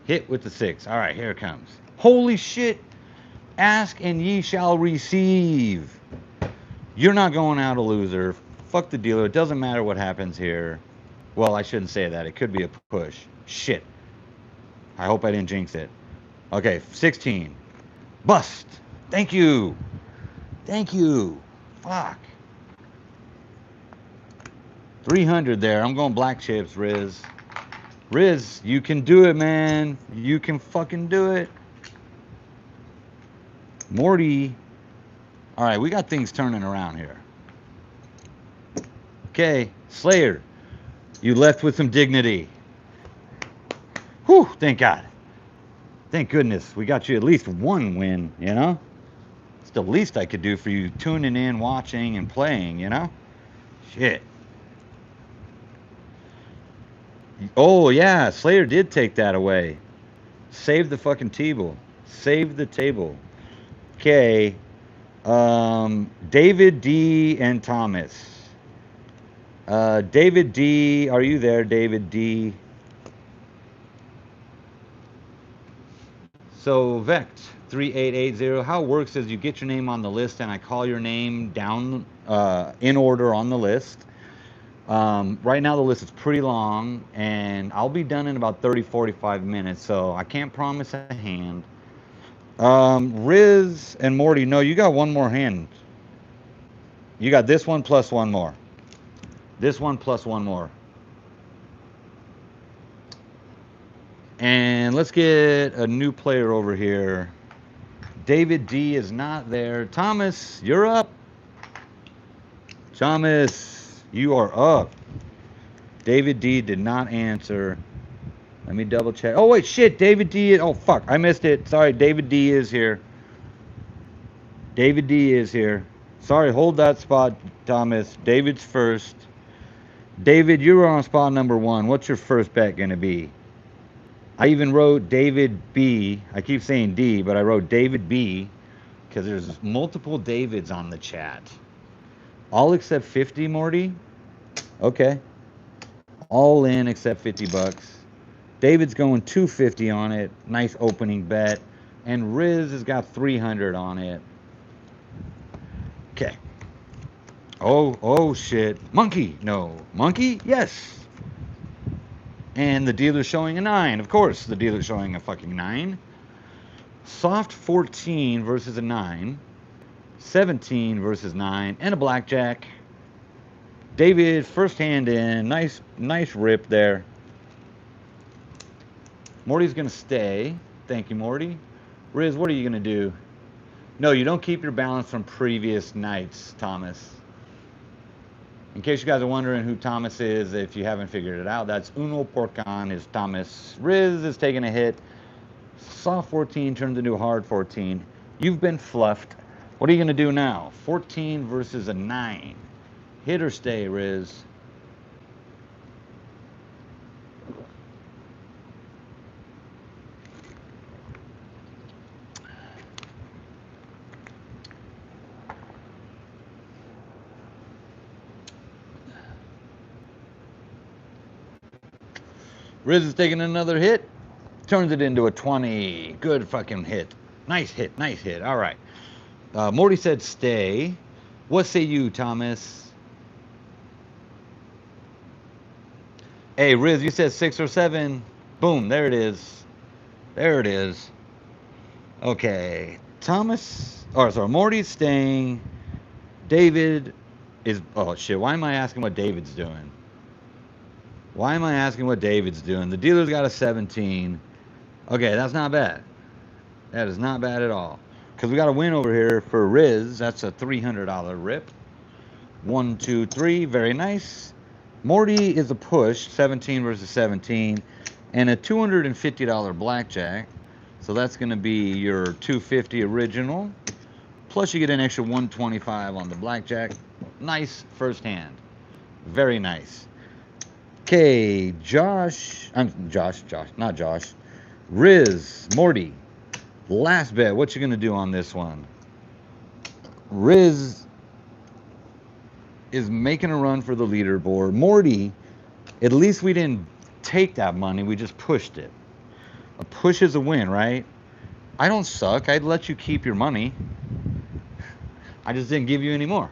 Hit with the 6. All right, here it comes. Holy shit. Ask and ye shall receive. You're not going out a loser. Fuck the dealer. It doesn't matter what happens here. Well, I shouldn't say that. It could be a push. Shit. I hope I didn't jinx it. Okay, 16. Bust. Thank you. Thank you. Fuck. 300 there. I'm going black chips, Riz. Riz, you can do it, man. You can fucking do it. Morty. All right, we got things turning around here. Okay, Slayer, you left with some dignity. Whew, thank God. Thank goodness we got you at least one win, you know? It's the least I could do for you tuning in, watching, and playing, you know? Shit. Oh, yeah, Slayer did take that away. Save the fucking table. Save the table. Okay. David D. and Thomas. David D. Are you there, David D.? So Vect 3880, how it works is you get your name on the list and I call your name down in order on the list. Right now the list is pretty long and I'll be done in about 30-45 minutes, so I can't promise a hand. Riz and Morty, no, you got one more hand. You got this one plus one more. This one plus one more. And let's get a new player over here. David D is not there. Thomas, you're up. Thomas, you are up. David D did not answer. Let me double check. Oh, wait, shit. David D. Oh, fuck. I missed it. Sorry. David D is here. David D is here. Sorry. Hold that spot, Thomas. David's first. David, you were on spot number 1. What's your first bet going to be? I even wrote David B. I keep saying D, but I wrote David B because there's multiple Davids on the chat. All except 50, Morty? Okay. All in except 50 bucks. David's going 250 on it. Nice opening bet. And Riz has got 300 on it. Okay. Oh shit. Monkey. No. Monkey? Yes. And the dealer's showing a 9. Of course, the dealer's showing a fucking 9. Soft 14 versus a 9. 17 versus 9. And a blackjack. David, first hand in. Nice rip there. Morty's going to stay. Thank you, Morty. Riz, what are you going to do? No, you don't keep your balance from previous nights, Thomas. In case you guys are wondering who Thomas is, if you haven't figured it out, that's Uno Porcan is Thomas. Riz is taking a hit. Soft 14 turns into a hard 14. You've been fluffed. What are you going to do now? 14 versus a 9. Hit or stay, Riz? Riz is taking another hit. Turns it into a 20. Good fucking hit. Nice hit. All right. Morty said stay. What say you, Thomas? Hey, Riz, you said 6 or 7. Boom, there it is. Okay. Morty's staying. David is... Oh, shit. Why am I asking what David's doing? Why am I asking what David's doing? The dealer's got a 17. Okay, that's not bad. That is not bad at all. Because we got a win over here for Riz. That's a $300 rip. 1, 2, 3. Very nice. Morty is a push. 17 versus 17. And a $250 blackjack. So that's going to be your 250 original. Plus you get an extra 125 on the blackjack. Nice first hand. Very nice. Okay, Josh. Not Josh. Riz, Morty. Last bet. What you going to do on this one? Riz is making a run for the leaderboard. Morty, at least we didn't take that money. We just pushed it. A push is a win, right? I don't suck. I'd let you keep your money. I just didn't give you any more.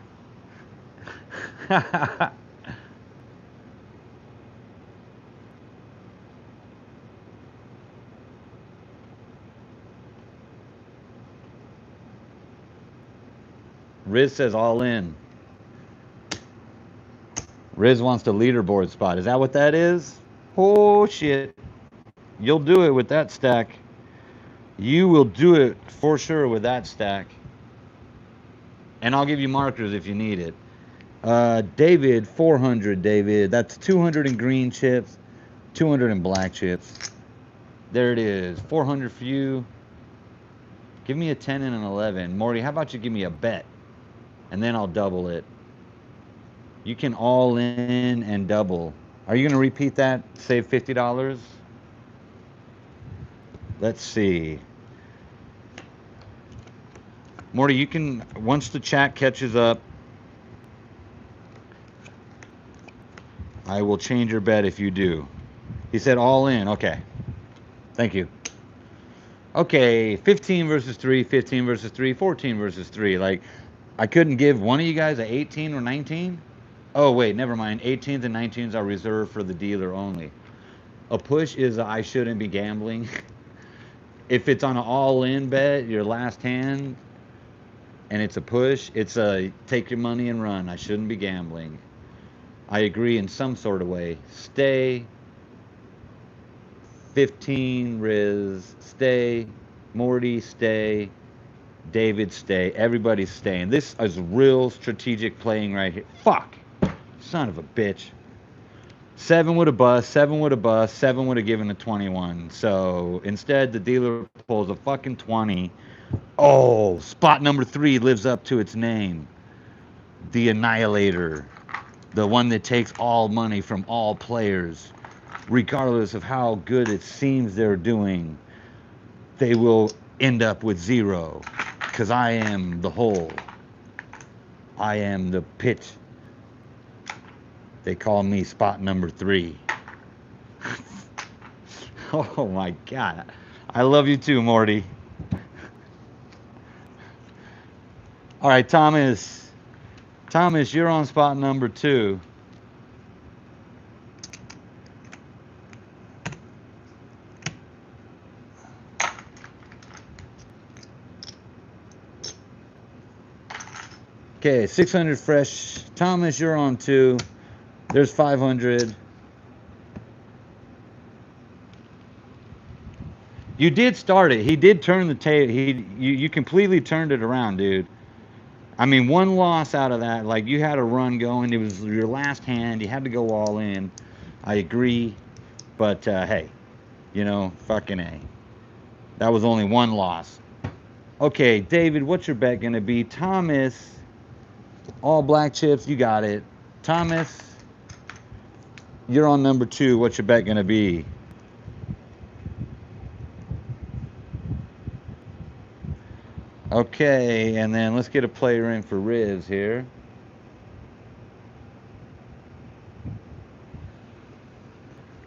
Riz says all in. Riz wants the leaderboard spot. Is that what that is? Oh, shit. You'll do it with that stack. You will do it for sure with that stack. And I'll give you markers if you need it. David, 400, David. That's 200 in green chips, 200 in black chips. There it is. 400 for you. Give me a 10 and an 11. Morty, how about you give me a bet? And then I'll double it. You can all in and double. Are you going to repeat that? Save $50? Let's see. Morty, you can, once the chat catches up, I will change your bet if you do. He said all in. Okay. Thank you. Okay, 15 versus 3, 15 versus 3, 14 versus 3. Like, I couldn't give one of you guys a 18 or 19? Oh, wait, never mind. 18s and 19s are reserved for the dealer only. A push is a I shouldn't be gambling. If it's on an all-in bet, your last hand, and it's a push, it's a take your money and run. I shouldn't be gambling. I agree in some sort of way. Stay. 15, Riz, stay. Morty, stay. David, stay. Everybody's staying. This is real strategic playing right here. Fuck. Son of a bitch. 7 would have bust. 7 would have bust. 7 would have given a 21. So instead, the dealer pulls a fucking 20. Oh, spot number 3 lives up to its name. The Annihilator. The one that takes all money from all players. Regardless of how good it seems they're doing, they will end up with 0. Because I am the whole. I am the pitch. They call me spot number 3. Oh my God. I love you too, Morty. All right, Thomas. Thomas, you're on spot number 2. Okay, 600 fresh. Thomas, you're on 2. There's 500. You did start it. He did turn the table. You completely turned it around, dude. I mean, one loss out of that, like you had a run going. It was your last hand. You had to go all in. I agree. But hey, you know, fucking A. That was only one loss. Okay, David, what's your bet going to be? Thomas, all black chips. You got it. Thomas, you're on number 2. What's your bet going to be? Okay, and then let's get a player in for Riz here.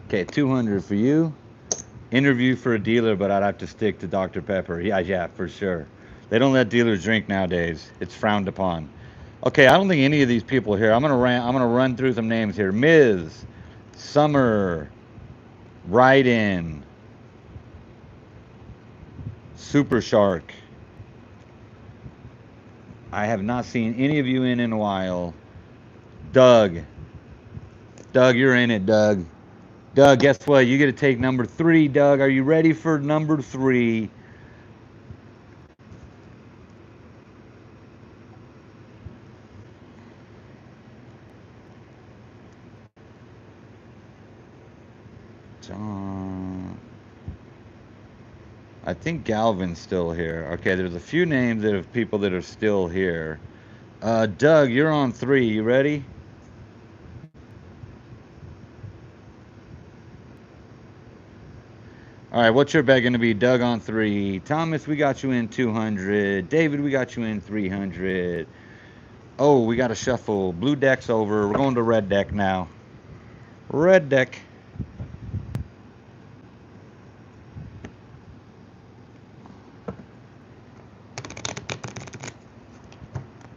Okay, 200 for you. Interview for a dealer, but I'd have to stick to Dr. Pepper. Yeah, for sure. They don't let dealers drink nowadays. It's frowned upon. Okay, I don't think any of these people are here. I'm gonna run through some names here. Ms. Summer, Ryden, Super Shark. I have not seen any of you in a while. Doug. Doug, you're in it, Doug. Doug, guess what? You get to take number 3, Doug. Are you ready for number 3? John. I think Galvin's still here. Okay, there's a few names of people that are still here. Doug, you're on 3. You ready? All right, what's your bet going to be? Doug on 3. Thomas, we got you in 200. David, we got you in 300. Oh, we got to shuffle. Blue deck's over. We're going to red deck now. Red deck.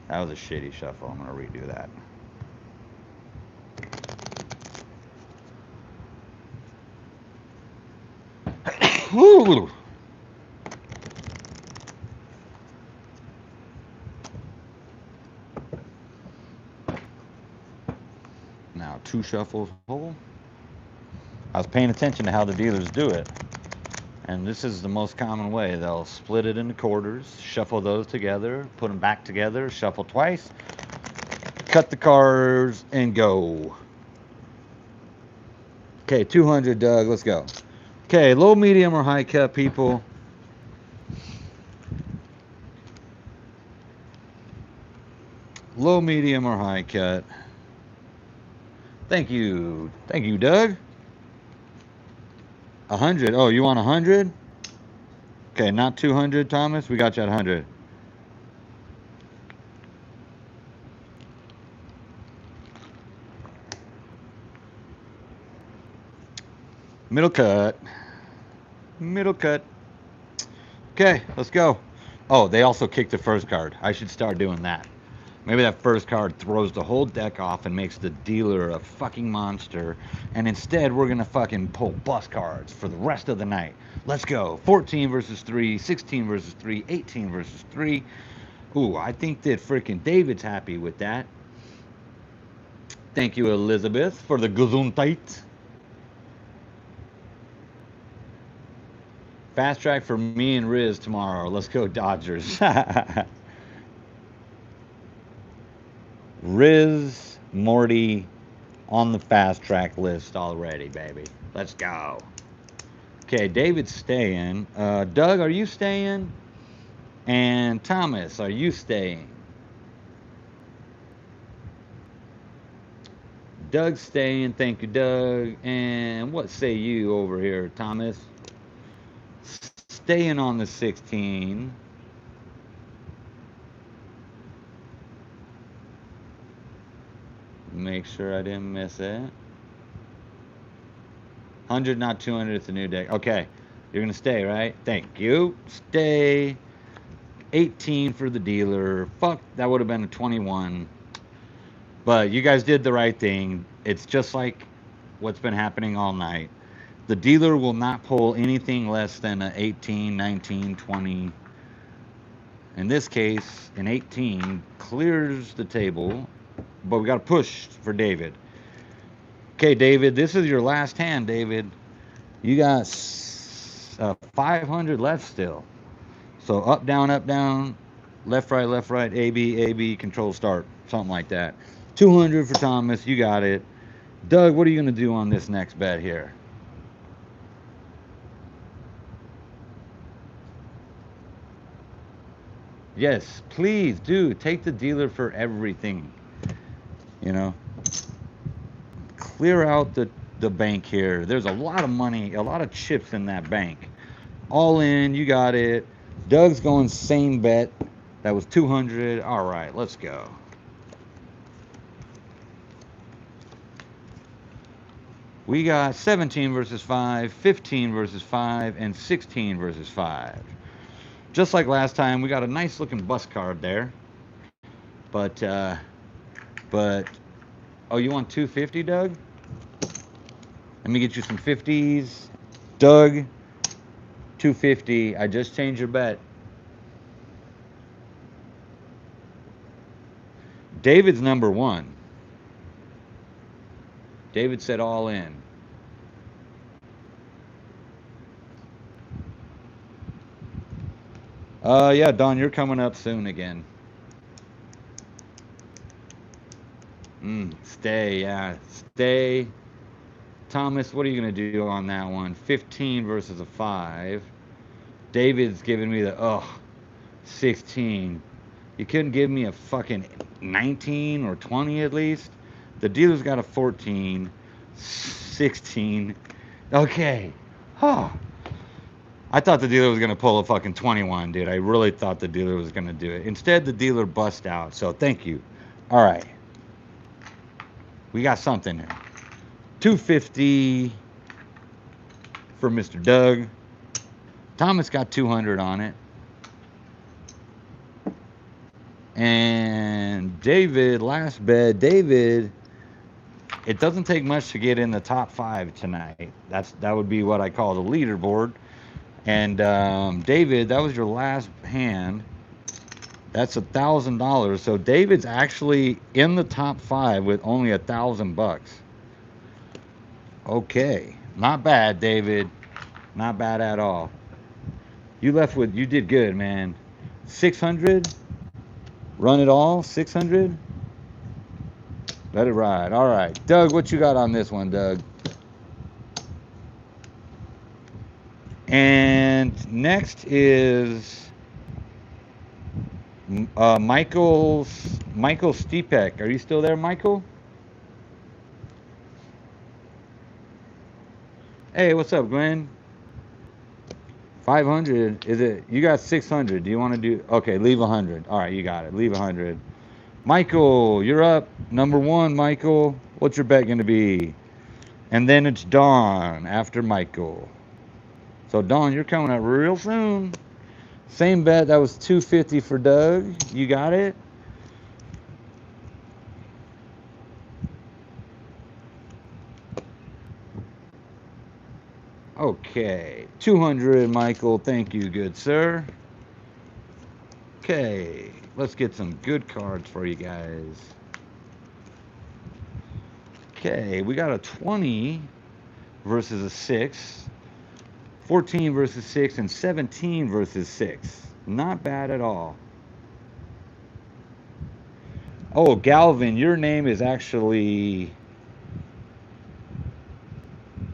That was a shitty shuffle. I'm going to redo that. Woo! Now 2 shuffles whole. I was paying attention to how the dealers do it. And this is the most common way. They'll split it into quarters, shuffle those together, put them back together, shuffle twice, cut the cards, and go. Okay, 200, Doug. Let's go. Okay, low, medium, or high cut, people. Low, medium, or high cut. Thank you. Thank you, Doug. 100. Oh, you want 100? Okay, not 200, Thomas. We got you at 100. Middle cut. Middle cut. Okay, let's go. Oh, they also kicked the first card. I should start doing that. Maybe that first card throws the whole deck off and makes the dealer a fucking monster. And instead, we're going to fucking pull bust cards for the rest of the night. Let's go. 14 versus 3, 16 versus 3, 18 versus 3. Ooh, I think that freaking David's happy with that. Thank you, Elizabeth, for the Gesundheit. Fast track for me and Riz tomorrow. Let's go, Dodgers. Riz, Morty on the fast track list already, baby. Let's go. Okay, David's staying. Doug, are you staying? And Thomas, are you staying? Doug's staying. Thank you, Doug. And what say you over here, Thomas? Staying on the 16. Make sure I didn't miss it. 100, not 200. It's a new deck. Okay. You're going to stay, right? Thank you. Stay. 18 for the dealer. Fuck, that would have been a 21. But you guys did the right thing. It's just like what's been happening all night. The dealer will not pull anything less than an 18, 19, 20. In this case, an 18 clears the table, but we got to push for David. Okay, David, this is your last hand, David. You got 500 left still. So up, down, left, right, A, B, control, start. Something like that. 200 for Thomas. You got it. Doug, what are you going to do on this next bet here? Yes, please do. Take the dealer for everything. You know, clear out the bank here. There's a lot of money, a lot of chips in that bank. All in, you got it. Doug's going same bet. That was 200. All right, let's go. We got 17 versus 5, 15 versus 5, and 16 versus 5. Just like last time, we got a nice looking bust card there. But, oh, you want 250, Doug? Let me get you some 50s. Doug, 250. I just changed your bet. David's number 1. David said all in. Yeah, Don, you're coming up soon again. Stay, yeah. Stay. Thomas, what are you going to do on that one? 15 versus a 5. David's giving me the, 16. You couldn't give me a fucking 19 or 20 at least? The dealer's got a 14. 16. Okay. Oh. I thought the dealer was going to pull a fucking 21, dude. I really thought the dealer was going to do it. Instead, the dealer bust out. So, thank you. All right. We got something there. 250 for Mr. Doug. Thomas got 200 on it. And David, last bet, David, it doesn't take much to get in the top 5 tonight. That would be what I call the leaderboard. And David, that was your last hand. That's $1,000. So David's actually in the top 5 with only $1,000. Okay, not bad, David. Not bad at all. You did good, man. 600. Run it all. 600. Let it ride. All right, Doug, what you got on this one, Doug? And next is Michael Stepek. Are you still there, Michael? Hey, what's up, Glenn? 500. Is it? You got 600. Do you want to do? Okay, leave 100. All right, you got it. Leave 100. Michael, you're up. Number 1, Michael. What's your bet going to be? And then it's Dawn after Michael. So, Dawn, you're coming up real soon. Same bet. That was 250 for Doug. You got it? Okay. 200, Michael. Thank you, good sir. Okay. Let's get some good cards for you guys. Okay. We got a 20 versus a 6. 14 versus 6 and 17 versus 6. Not bad at all. Oh, Galvin, your name is actually...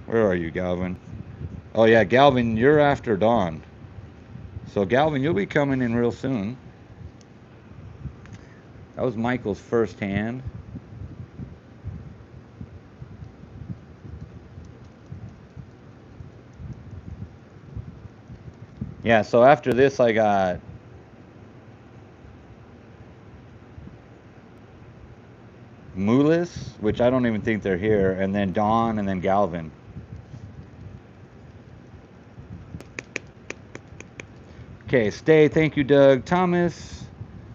Where are you, Galvin? Oh, yeah, Galvin, you're after Dawn. So, Galvin, you'll be coming in real soon. That was Michael's first hand. Yeah, so after this, I got Moolis, which I don't even think they're here, and then Dawn, and then Galvin. Okay, stay. Thank you, Doug. Thomas,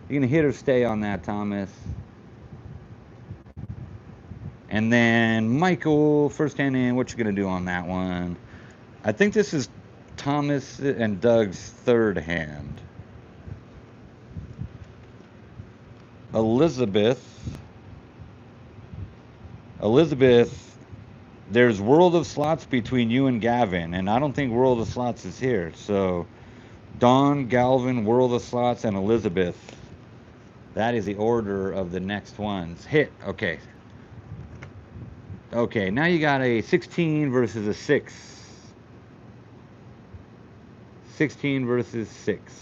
you gonna hit or stay on that, Thomas? And then Michael, first hand in. What you gonna do on that one? I think this is Thomas and Doug's third hand. Elizabeth, there's World of Slots between you and Gavin, and I don't think World of Slots is here. So, Dawn, Galvin, World of Slots, and Elizabeth. That is the order of the next ones. Hit. Okay. Okay, now you got a 16 versus a 6. 16 versus 6.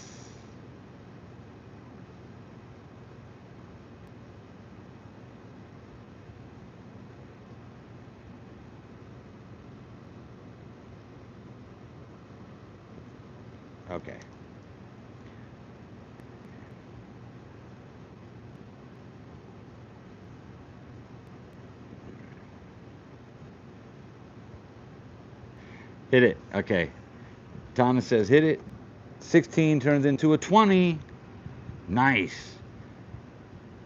Okay. Hit it. Okay. Thomas says hit it. 16 turns into a 20. Nice.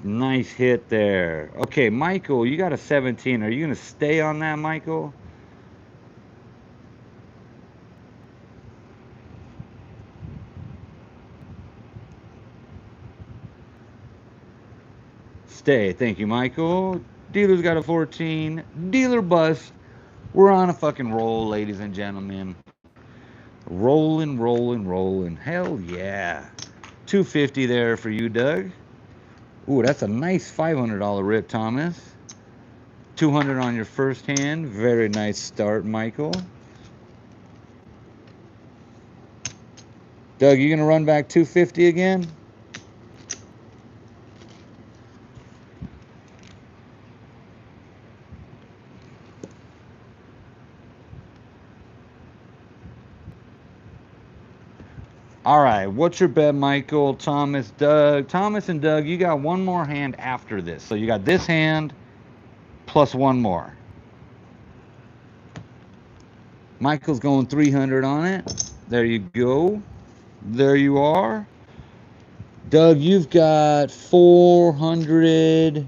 Nice hit there. Okay, Michael, you got a 17. Are you going to stay on that, Michael? Stay. Thank you, Michael. Dealer's got a 14. Dealer bust. We're on a fucking roll, ladies and gentlemen. Rolling, rolling, rolling. Hell yeah. 250 there for you, Doug. Ooh, that's a nice $500 rip, Thomas. 200 on your first hand. Very nice start, Michael. Doug, you gonna run back 250 again? All right, what's your bet, Michael, Thomas, Doug? Thomas and Doug, you got one more hand after this. So you got this hand plus one more. Michael's going 300 on it. There you go. There you are. Doug, you've got 400,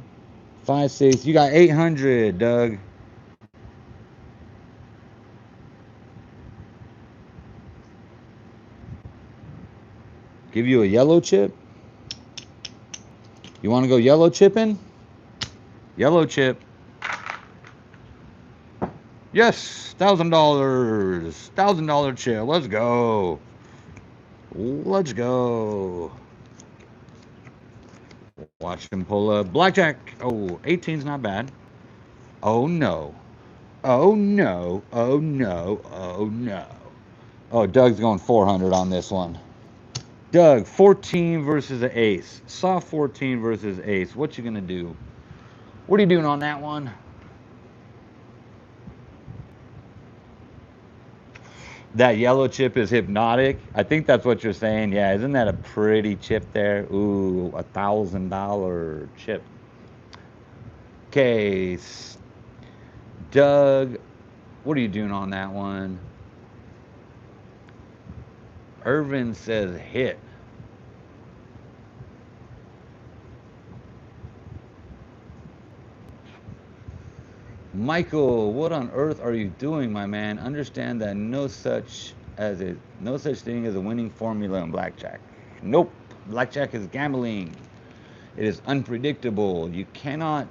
5, 6. You got 800, Doug. Give you a yellow chip? You want to go yellow chipping? Yellow chip. Yes, $1,000. $1,000 chip. Let's go. Let's go. Watch him pull up. Blackjack. Oh, 18's not bad. Oh, no. Oh, no. Oh, no. Oh, no. Oh, Doug's going 400 on this one. Doug, 14 versus an ace. Soft 14 versus ace. What you going to do? What are you doing on that one? That yellow chip is hypnotic. I think that's what you're saying. Yeah, isn't that a pretty chip there? Ooh, $1,000 chip. Okay, Doug, what are you doing on that one? Irvin says hit. Michael, what on earth are you doing, my man? Understand that no such thing as a winning formula in blackjack. Nope. Blackjack is gambling. It is unpredictable. You cannot.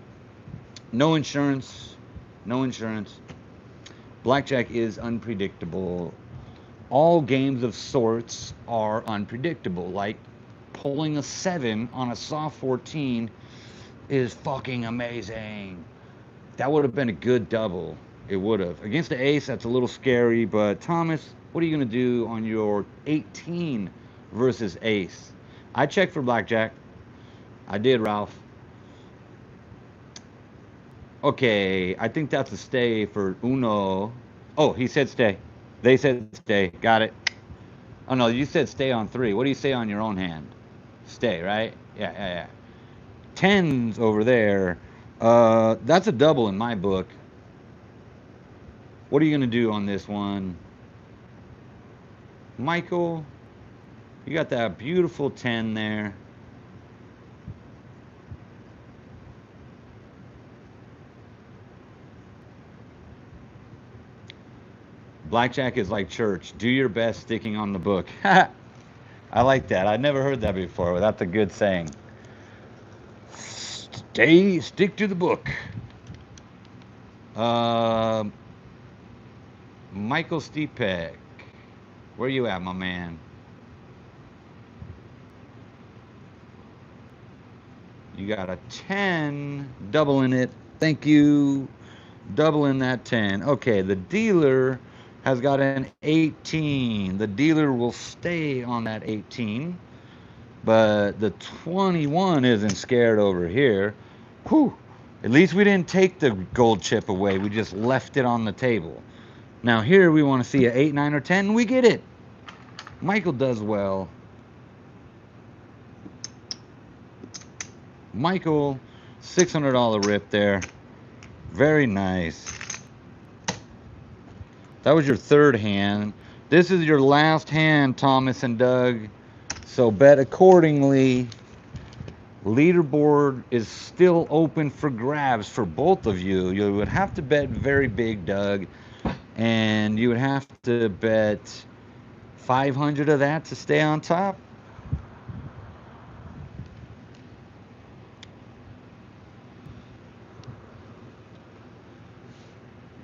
No insurance. No insurance. Blackjack is unpredictable. All games of sorts are unpredictable. Like pulling a 7 on a soft 14 is fucking amazing. That would have been a good double. It would have. Against the ace, that's a little scary, but Thomas, what are you going to do on your 18 versus ace? I checked for blackjack. I did, Ralph. Okay, I think that's a stay for Uno. Oh, he said stay. They said stay. Got it. Oh, no, you said stay on 3. What do you say on your own hand? Stay, right? Yeah. 10's over there. That's a double in my book. What are you going to do on this one? Michael, you got that beautiful 10 there. Blackjack is like church. Do your best sticking on the book. I like that. I'd never heard that before, but that's a good saying. Stick to the book. Michael Stepek, where you at, my man? You got a 10, doubling it. Thank you. Doubling that 10. Okay, the dealer has got an 18. The dealer will stay on that 18. But the 21 isn't scared over here. Whew. At least we didn't take the gold chip away. We just left it on the table. Now here we want to see an 8, 9, or 10. And we get it. Michael does well. Michael, $600 rip there. Very nice. That was your third hand. This is your last hand, Thomas and Doug. So bet accordingly. Leaderboard is still open for grabs for both of you. You would have to bet very big, Doug. And you would have to bet 500 of that to stay on top.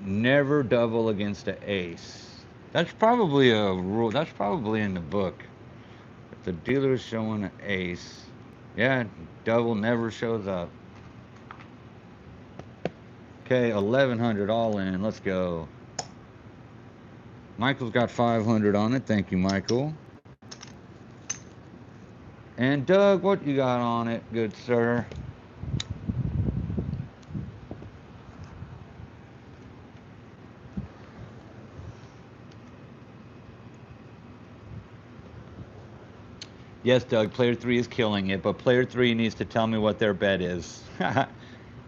Never double against an ace. That's probably a rule. That's probably in the book. The dealer is showing an ace. Yeah, double never shows up. Okay, 1100 all in. Let's go. Michael's got 500 on it. Thank you, Michael. And Doug, what you got on it, good sir? Yes, Doug, player 3 is killing it, but player 3 needs to tell me what their bet is.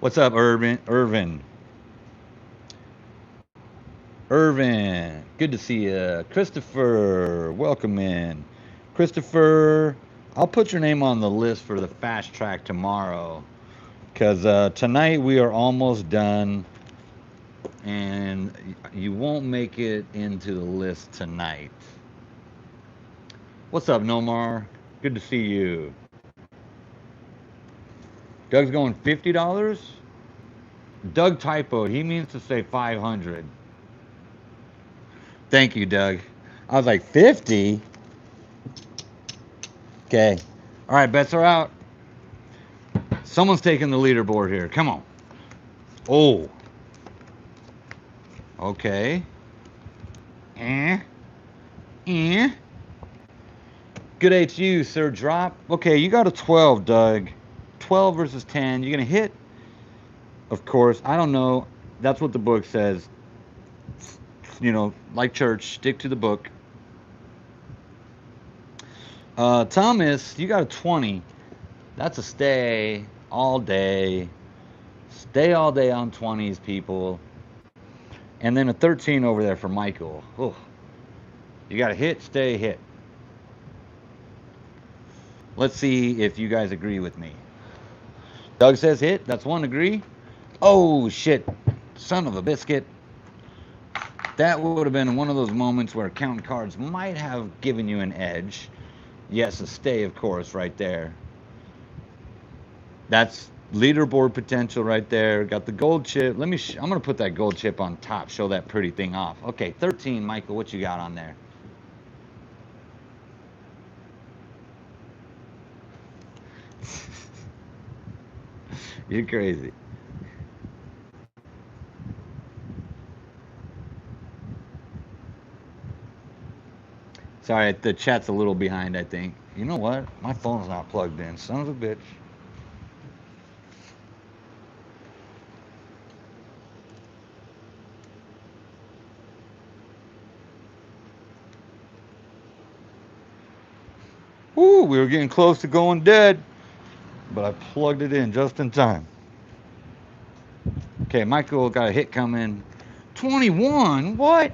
What's up, Irvin? Irvin, good to see you. Christopher, welcome in. Christopher, I'll put your name on the list for the fast track tomorrow, because tonight we are almost done, and you won't make it into the list tonight. What's up, Nomar? Good to see you. Doug's going $50? Doug typoed. He means to say 500. Thank you, Doug. I was like, 50? Okay. All right, bets are out. Someone's taking the leaderboard here. Come on. Oh. Okay. Good HU, sir. Drop. Okay, you got a 12, Doug. 12 versus 10. You're going to hit? Of course. I don't know. That's what the book says. You know, like church, stick to the book. Thomas, you got a 20. That's a stay all day. Stay all day on 20s, people. And then a 13 over there for Michael. Oh. You got to hit, stay, hit. Let's see if you guys agree with me. Doug says hit. That's one agree. Oh, shit. Son of a biscuit. That would have been one of those moments where counting cards might have given you an edge. Yes, a stay, of course, right there. That's leaderboard potential right there. Got the gold chip. I'm going to put that gold chip on top. Show that pretty thing off. Okay, 13, Michael. What you got on there? You're crazy. Sorry, the chat's a little behind, I think. You know what? My phone's not plugged in. Son of a bitch. Woo, we were getting close to going dead, but I plugged it in just in time. Okay, Michael got a hit coming. 21? What?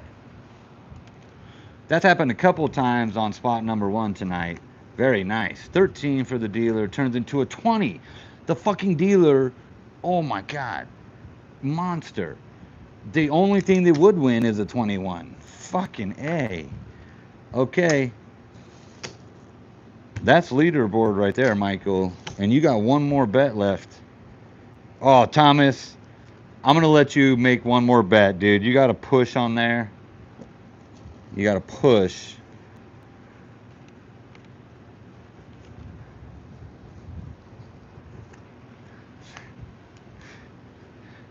That's happened a couple times on spot number 1 tonight. Very nice. 13 for the dealer turns into a 20. The fucking dealer, oh my God, monster. The only thing they would win is a 21. Fucking A. Okay. That's leaderboard right there, Michael. And you got one more bet left. Oh, Thomas, I'm going to let you make one more bet, dude. You got to push on there. You got to push.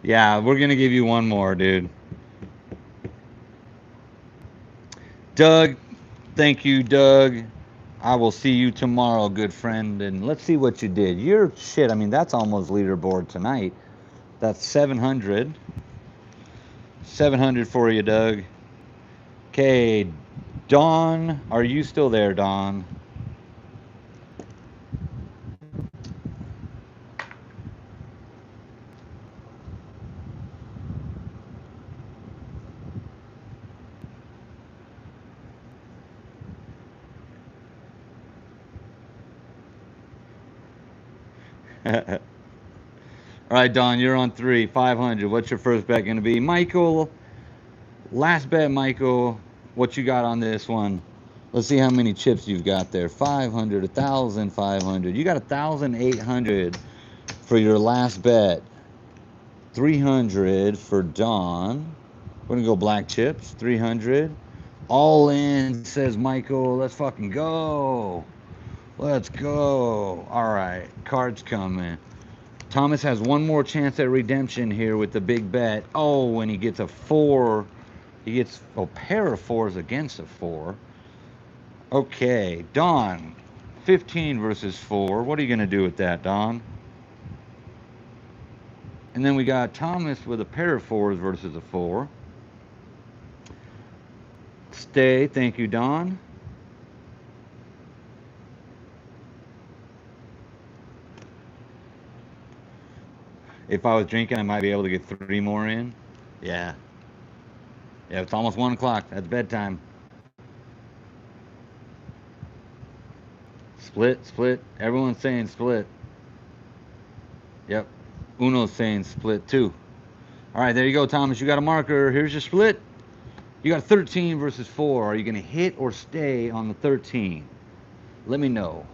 Yeah, we're going to give you one more, dude. Doug, thank you, Doug. I will see you tomorrow, good friend. And let's see what you did. You're shit. I mean, that's almost leaderboard tonight. That's 700. 700 for you, Doug. Okay, Dawn, are you still there, Dawn? All right, Don, you're on 3, 500. What's your first bet going to be? Michael, last bet, Michael. What you got on this one? Let's see how many chips you've got there. 500, 1,500. You got 1,800 for your last bet. 300 for Don. We're going to go black chips. 300. All in, says Michael. Let's fucking go. Let's go. All right, cards coming. Thomas has one more chance at redemption here with the big bet. Oh, when he gets a 4, he gets a pair of 4s against a 4. Okay, Don, 15 versus 4. What are you going to do with that, Don? And then we got Thomas with a pair of 4s versus a 4. Stay. Thank you, Don. If I was drinking, I might be able to get 3 more in. Yeah. Yeah, it's almost 1 o'clock. That's bedtime. Split, split. Everyone's saying split. Yep. Uno's saying split too. All right, there you go, Thomas. You got a marker. Here's your split. You got 13 versus 4. Are you going to hit or stay on the 13? Let me know.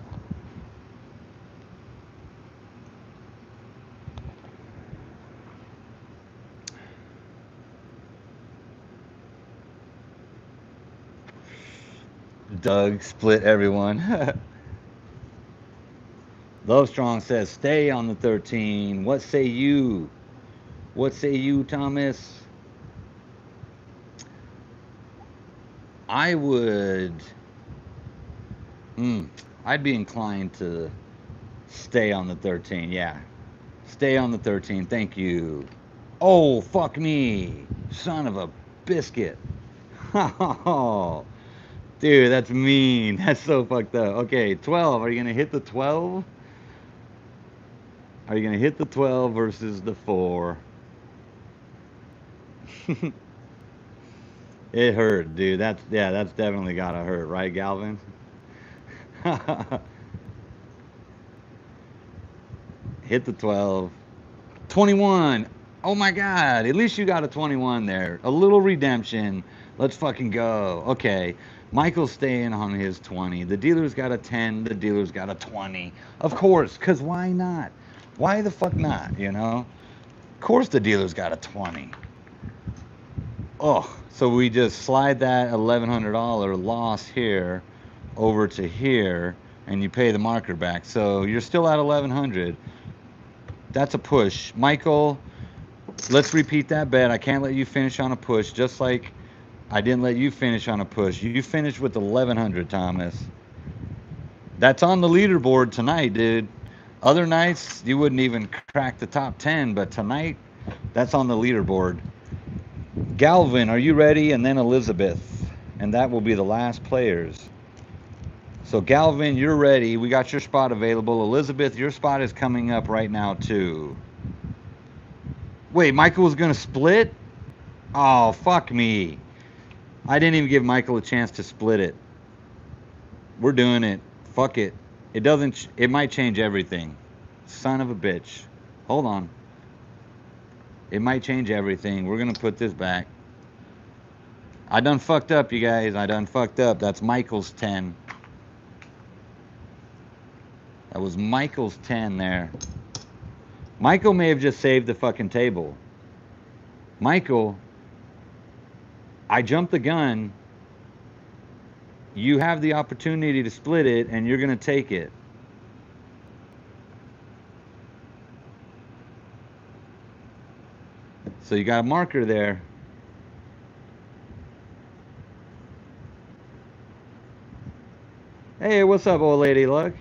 Doug, split everyone. Love Strong says stay on the 13. What say you? What say you, Thomas? I would. I'd be inclined to stay on the 13. Yeah. Stay on the 13. Thank you. Oh, fuck me. Son of a biscuit. Oh, dude, that's mean. That's so fucked up. Okay, 12. Are you going to hit the 12? Are you going to hit the 12 versus the 4? It hurt, dude. That's definitely got to hurt, right, Galvin? Hit the 12. 21. Oh my god. At least you got a 21 there. A little redemption. Let's fucking go. Okay. Michael's staying on his 20. The dealer's got a 10. The dealer's got a 20. Of course, because why not? Why the fuck not, you know? Of course the dealer's got a 20. Oh, so we just slide that $1,100 loss here over to here, and you pay the marker back. So you're still at 1,100. That's a push. Michael, let's repeat that bet. I can't let you finish on a push, just like I didn't let you finish on a push. You finished with 1,100, Thomas. That's on the leaderboard tonight, dude. Other nights, you wouldn't even crack the top 10, but tonight, that's on the leaderboard. Galvin, are you ready? And then Elizabeth. And that will be the last players. So Galvin, you're ready. We got your spot available. Elizabeth, your spot is coming up right now too. Wait, Michael was gonna split? Oh, fuck me. I didn't even give Michael a chance to split it. We're doing it. Fuck it. It might change everything. Son of a bitch. Hold on. It might change everything. We're gonna put this back. I done fucked up, you guys. I done fucked up. That's Michael's 10. That was Michael's 10 there. Michael may have just saved the fucking table. Michael, I jumped the gun. You have the opportunity to split it, and you're going to take it. So you got a marker there. Hey, what's up, old lady luck?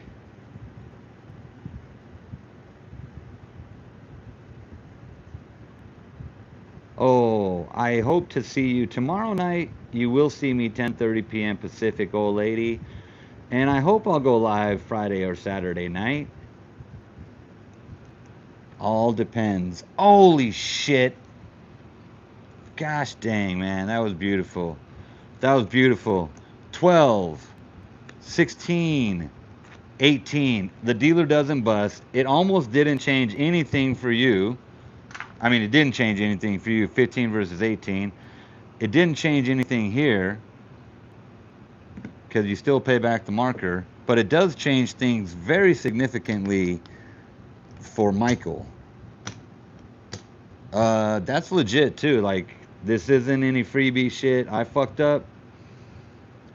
Oh, I hope to see you tomorrow night. You will see me 10:30 p.m. Pacific, old lady. And I hope I'll go live Friday or Saturday night. All depends. Holy shit. Gosh dang, man. That was beautiful. That was beautiful. 12, 16, 18. The dealer doesn't bust. It almost didn't change anything for you. I mean, it didn't change anything for you. 15 versus 18. It didn't change anything here because you still pay back the marker. But it does change things very significantly for Michael. That's legit too. Like, this isn't any freebie shit. I fucked up.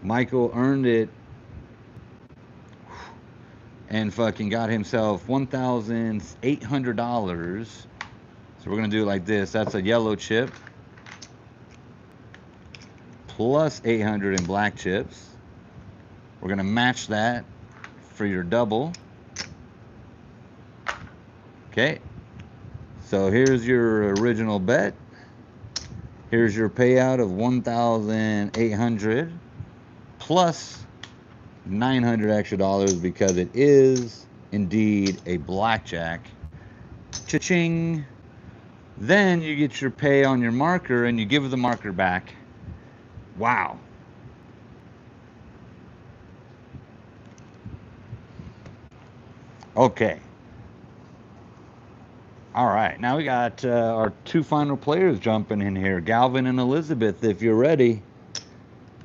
Michael earned it. and fucking got himself $1,800. So we're gonna do it like this. That's a yellow chip plus 800 in black chips. We're gonna match that for your double. Okay. So here's your original bet. Here's your payout of 1,800 plus 900 extra dollars because it is indeed a blackjack. Cha-ching. Then you get your pay on your marker and you give the marker back. Wow. Okay. All right. Now we got our two final players jumping in here, Galvin and Elizabeth. If you're ready,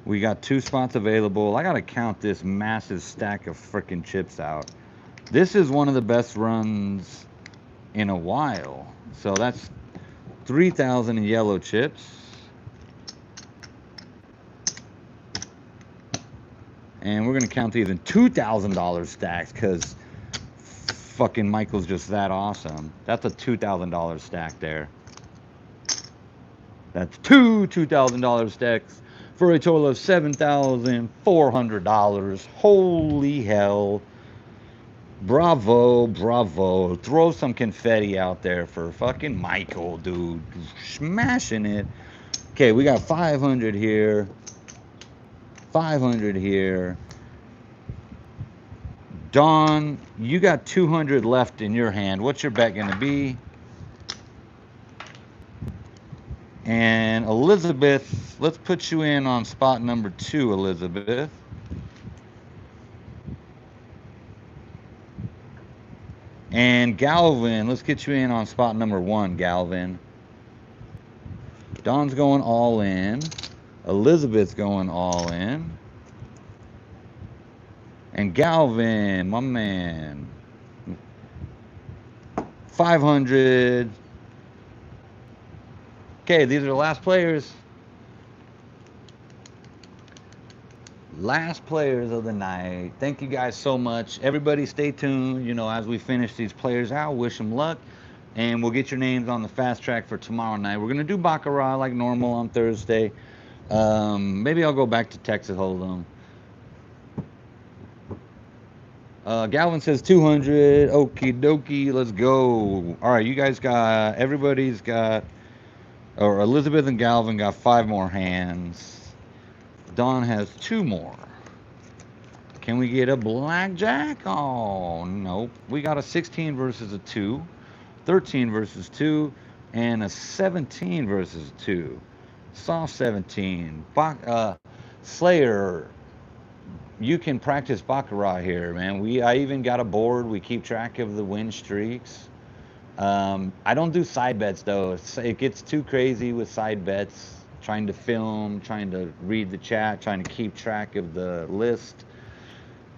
we got 2 spots available. I got to count this massive stack of freaking chips out. This is one of the best runs in a while. So that's 3,000 in yellow chips. And we're going to count these in $2,000 stacks because fucking Michael's just that awesome. That's a $2,000 stack there. That's two $2,000 stacks for a total of $7,400. Holy hell. Bravo, bravo. Throw some confetti out there for fucking Michael, dude. Smashing it. Okay, we got 500 here. 500 here. Dawn, you got 200 left in your hand. What's your bet going to be? And Elizabeth, let's put you in on spot number 2, Elizabeth. And Galvin, let's get you in on spot number 1, Galvin. Dawn's going all in. Elizabeth's going all in. And Galvin, my man. 500. Okay, these are the last players. Last players of the night. Thank you guys so much. Everybody stay tuned, you know, as we finish these players out. Wish them luck. And we'll get your names on the fast track for tomorrow night. We're going to do Baccarat like normal on Thursday. Maybe I'll go back to Texas Hold'em. Galvin says 200. Okie dokie, let's go. All right, you guys got, everybody's got, or Elizabeth and Galvin got 5 more hands. Dawn has 2 more. Can we get a blackjack? Oh, nope. We got a 16 versus a 2, 13 versus 2, and a 17 versus 2. Soft 17. Slayer, you can practice Baccarat here, man. I even got a board. We keep track of the win streaks. I don't do side bets, though. It gets too crazy with side bets. Trying to film, trying to read the chat, trying to keep track of the list.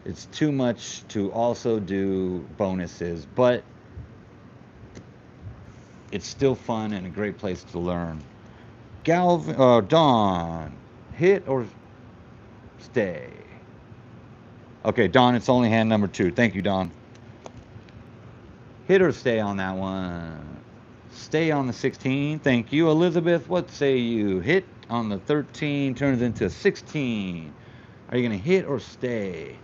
It's too much to also do bonuses, but it's still fun and a great place to learn. Dawn, hit or stay? Okay, Dawn, it's only hand number 2. Thank you, Dawn. Hit or stay on that one? Stay on the 16. Thank you. Elizabeth, what say you? Hit on the 13, turns into 16. Are you going to hit or stay?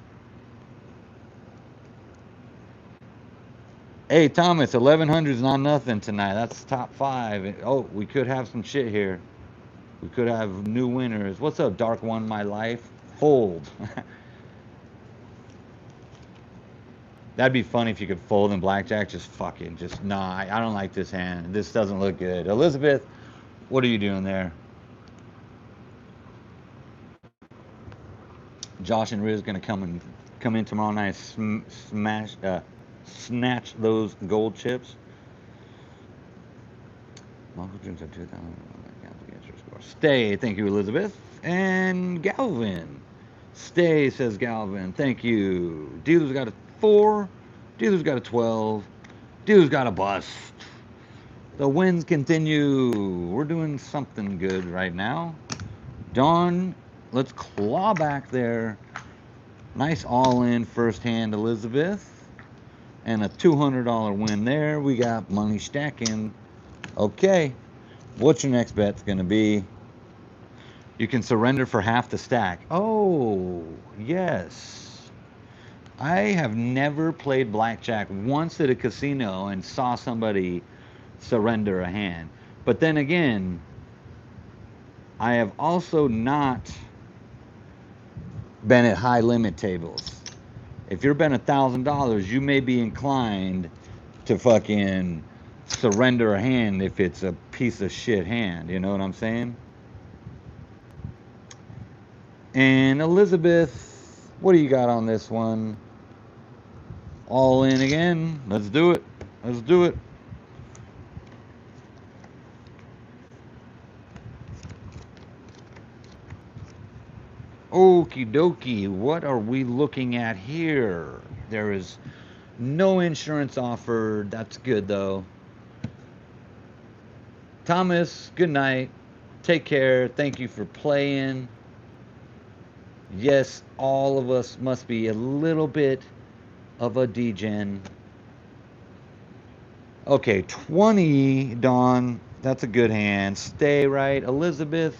Hey, Thomas, 1,100 is not nothing tonight. That's top 5. Oh, we could have some shit here. We could have new winners. What's up, Dark One My Life? Fold. That'd be funny if you could fold in blackjack. Nah, I don't like this hand. This doesn't look good. Elizabeth, what are you doing there? Josh and Riz gonna come in tomorrow night, snatch those gold chips. Stay, thank you, Elizabeth. And Galvin. Stay, says Galvin. Thank you. Dealer's got a 4. Dealer's got a 12. Dealer's got a bust. The wins continue. We're doing something good right now. Dawn, let's claw back there. Nice all-in first hand, Elizabeth. And a $200 win there. We got money stacking. Okay. What's your next bet's going to be? You can surrender for half the stack. Oh, yes. I have never played blackjack once at a casino and saw somebody surrender a hand. But then again, I have also not been at high limit tables. If you're betting $1,000, you may be inclined to fucking surrender a hand if it's a piece of shit hand. You know what I'm saying? And Elizabeth, what do you got on this one? All in again. Let's do it. Let's do it. Okie dokie. What are we looking at here? There is no insurance offered. That's good though. Thomas, good night. Take care. Thank you for playing. Yes, all of us must be a little bit of a degen. Okay, 20, Dawn. That's a good hand. Stay right. Elizabeth,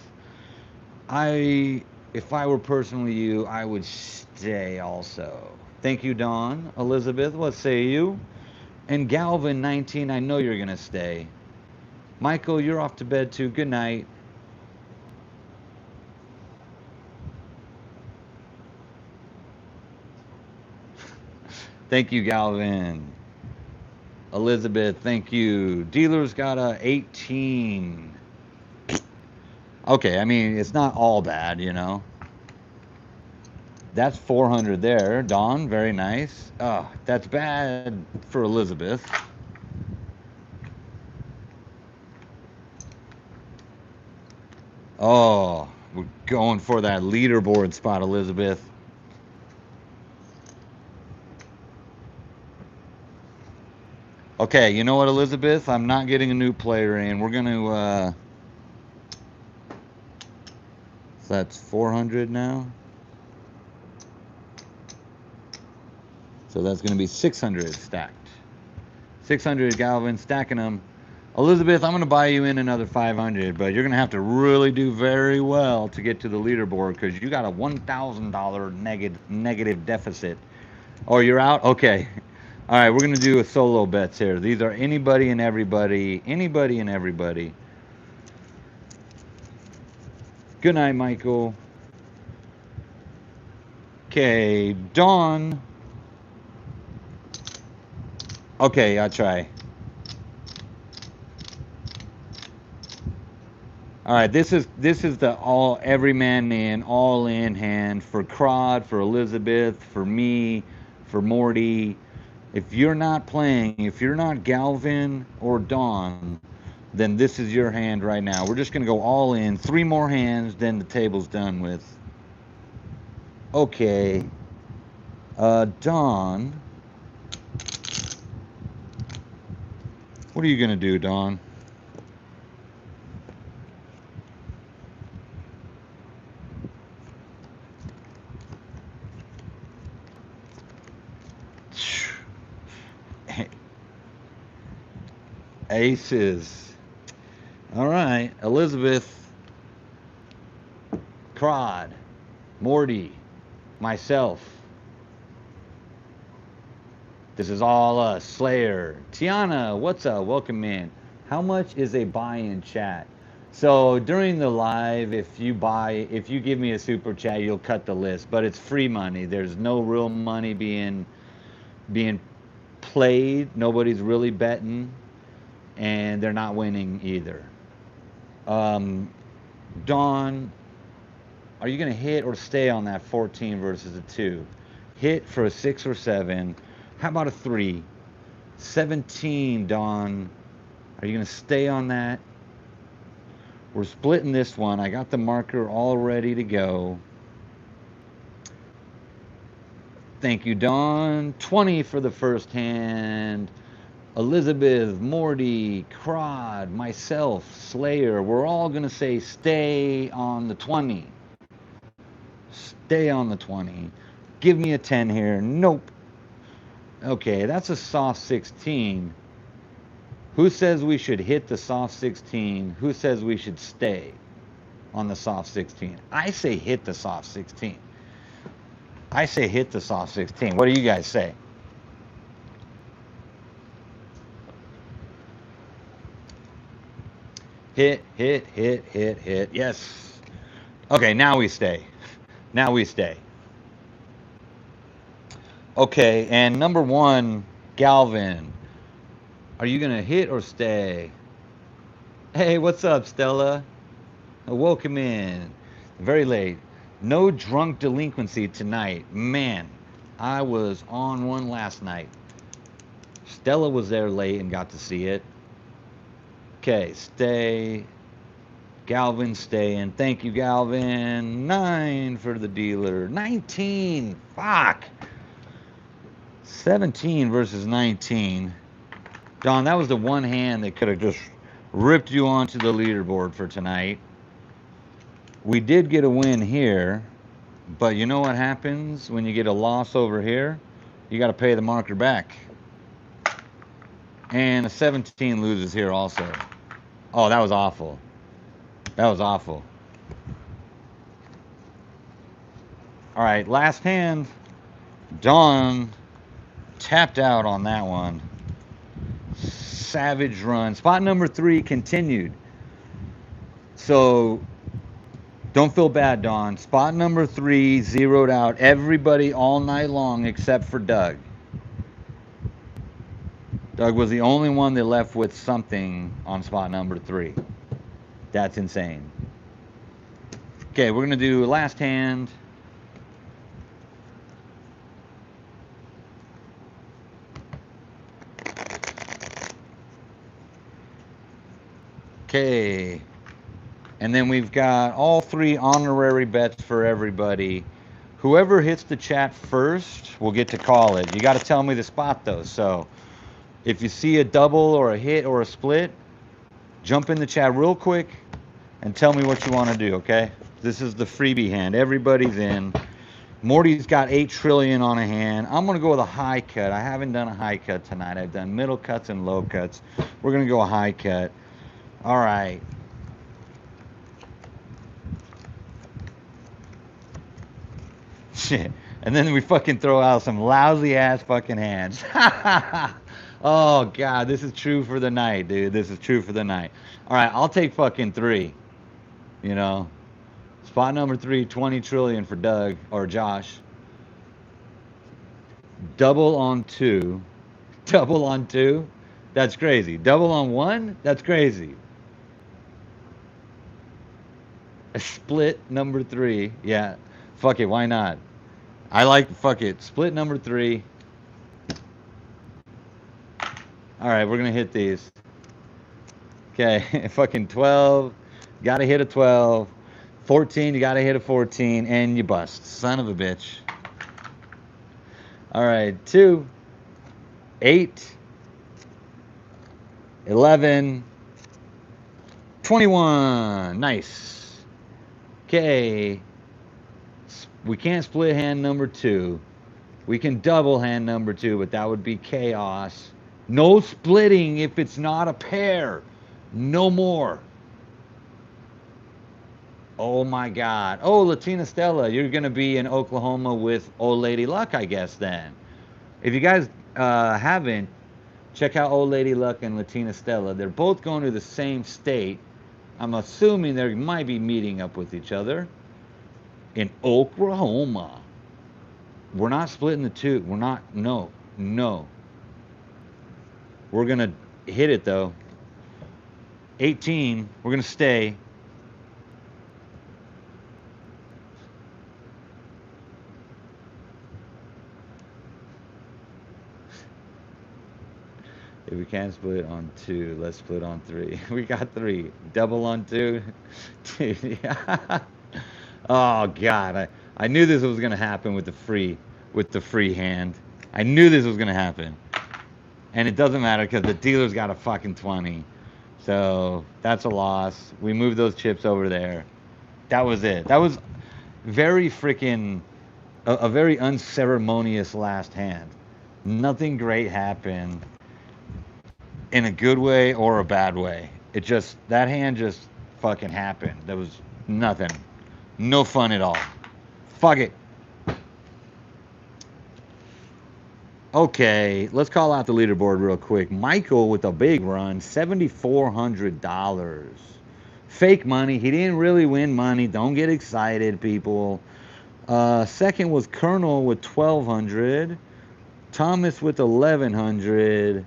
if I were personally you, I would stay also. Thank you, Dawn. Elizabeth, what say you? And Galvin, 19, I know you're going to stay. Michael, you're off to bed too. Good night. Thank you, Galvin. Elizabeth, thank you. Dealer's got a 18. Okay, I mean, it's not all bad, you know. That's 400 there. Dawn, very nice. Oh, that's bad for Elizabeth. Oh, we're going for that leaderboard spot, Elizabeth. Okay, you know what, Elizabeth? I'm not getting a new player in. We're going to, so that's 400 now. So that's going to be 600 stacked. 600, Galvin, stacking them. Elizabeth, I'm going to buy you in another 500, but you're going to have to really do very well to get to the leaderboard because you got a $1,000 negative deficit. Oh, you're out? Okay. All right, we're going to do a solo bets here. These are anybody and everybody. Anybody and everybody. Good night, Michael. Okay, Dawn. Okay, I'll try. All right, this is the all every man all in hand for Crod, for Elizabeth, for me, for Morty. If you're not playing, if you're not Galvin or Dawn, then this is your hand right now. We're just gonna go all in. 3 more hands, then the table's done with. Okay. Dawn. What are you gonna do, Dawn? Aces. All right, Elizabeth, Crod, Morty, myself. This is all us. Slayer. Tiana, what's up? Welcome in. How much is a buy-in chat? So during the live, if you give me a super chat, you'll cut the list, but it's free money. There's no real money being played. Nobody's really betting, and they're not winning either. Dawn, are you gonna hit or stay on that 14 versus a 2? Hit for a 6 or 7. How about a 3? 17, Dawn. Are you gonna stay on that? We're splitting this one. I got the marker all ready to go. Thank you, Dawn. 20 for the first hand. Elizabeth, Morty, Crod, myself, Slayer. We're all gonna say stay on the 20. Stay on the 20. Give me a 10 here. Nope. Okay, that's a soft 16. Who says we should hit the soft 16? Who says we should stay on the soft 16? I say hit the soft 16. I say hit the soft 16. What do you guys say? Hit, hit, hit, hit, hit. Yes. Okay, now we stay. Now we stay. Okay, and number one, Galvin. Are you going to hit or stay? Hey, what's up, Stella? Welcome in. Very late. No drunk delinquency tonight. Man, I was on one last night. Stella was there late and got to see it. Okay, stay. Galvin staying. Thank you, Galvin. 9 for the dealer. 19. Fuck. 17 versus 19. Don, that was the one hand that could have just ripped you onto the leaderboard for tonight. We did get a win here, but you know what happens when you get a loss over here? You got to pay the marker back. And a 17 loses here also. Oh, that was awful. That was awful. All right, last hand. Dawn tapped out on that one. Savage run. Spot number 3 continued. So don't feel bad, Dawn. Spot number 3 zeroed out everybody all night long except for Doug. Doug was the only one that left with something on spot number 3. That's insane. Okay, we're going to do last hand. Okay. And then we've got all 3 honorary bets for everybody. Whoever hits the chat first will get to call it. You got to tell me the spot, though. So if you see a double or a hit or a split, jump in the chat real quick and tell me what you want to do, okay? This is the freebie hand. Everybody's in. Morty's got 8 trillion on a hand. I'm going to go with a high cut. I haven't done a high cut tonight. I've done middle cuts and low cuts. We're going to go a high cut. All right. Shit. And then we fucking throw out some lousy ass fucking hands. Oh, God. This is true for the night, dude. This is true for the night. All right. I'll take fucking 3. You know. Spot number 3, 20 trillion for Doug or Josh. Double on 2. Double on 2? That's crazy. Double on 1? That's crazy. A split number 3. Yeah. Fuck it. Why not? I like, fuck it. Split number 3. All right. We're going to hit these. Okay. Fucking 12. Got to hit a 12. 14. You got to hit a 14. And you bust. Son of a bitch. All right. 2. 8. 11. 21. Nice. Okay. We can't split hand number 2. We can double hand number 2, but that would be chaos. No splitting if it's not a pair. No more. Oh my God. Oh, Latina Stella, you're going to be in Oklahoma with Old Lady Luck, I guess, then. If you guys haven't, check out Old Lady Luck and Latina Stella. They're both going to the same state. I'm assuming they might be meeting up with each other in Oklahoma. We're not splitting the 2. We're not. No. No. We're going to hit it, though. 18. We're going to stay. If we can't split on 2, let's split on 3. We got 3. Double on 2. Dude, yeah. Oh God, I knew this was gonna happen with the free hand. I knew this was gonna happen. And it doesn't matter because the dealer's got a fucking 20. So that's a loss. We moved those chips over there. That was it. That was very freaking a very unceremonious last hand. Nothing great happened in a good way or a bad way. It just, that hand just fucking happened. There was nothing. No fun at all. Fuck it. Okay, let's call out the leaderboard real quick. Michael with a big run, $7,400. Fake money. He didn't really win money. Don't get excited, people. Second was Colonel with 1,200. Thomas with 1,100.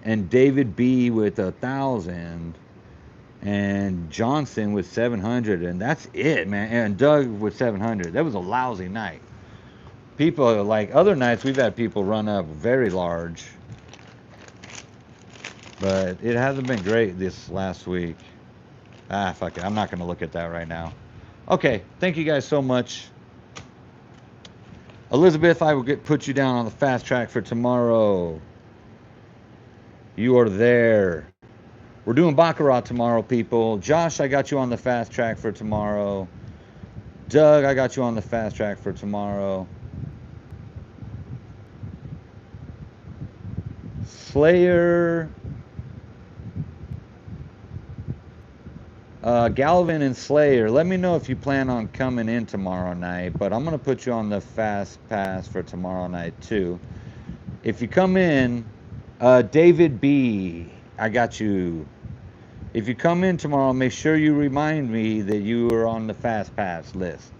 And David B with 1,000. And Johnson with 700. And that's it, man. And Doug with 700. That was a lousy night. People, like other nights, we've had people run up very large. But it hasn't been great this last week. Ah, fuck it. I'm not going to look at that right now. Okay, thank you guys so much. Elizabeth, I will put you down on the fast track for tomorrow. You are there. We're doing Baccarat tomorrow, people. Josh, I got you on the fast track for tomorrow. Doug, I got you on the fast track for tomorrow. Slayer, Galvin and Slayer, let me know if you plan on coming in tomorrow night, but I'm going to put you on the fast pass for tomorrow night too. If you come in, David B, I got you. If you come in tomorrow, make sure you remind me that you are on the fast pass list.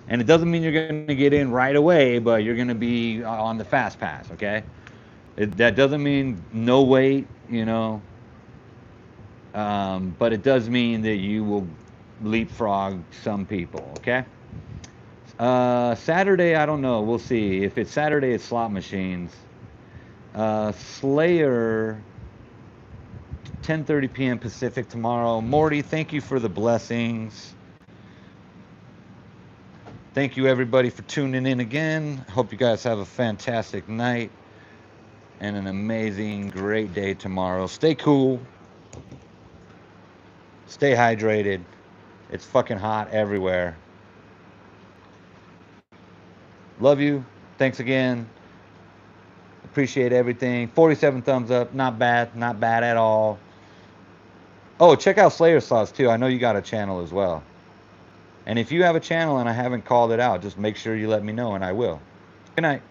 And it doesn't mean you're going to get in right away, but you're going to be on the fast pass, okay? That doesn't mean no wait, you know. But it does mean that you will leapfrog some people, okay? Saturday, I don't know. We'll see. If it's Saturday, it's slot machines. Slayer, 10:30 p.m. Pacific tomorrow. Morty, thank you for the blessings. Thank you, everybody, for tuning in again. Hope you guys have a fantastic night and an amazing, great day tomorrow. Stay cool. Stay hydrated. It's fucking hot everywhere. Love you. Thanks again. Appreciate everything. 47 thumbs up. Not bad. Not bad at all. Oh, check out Slayer Sauce too. I know you got a channel as well. And if you have a channel and I haven't called it out, just make sure you let me know and I will. Good night.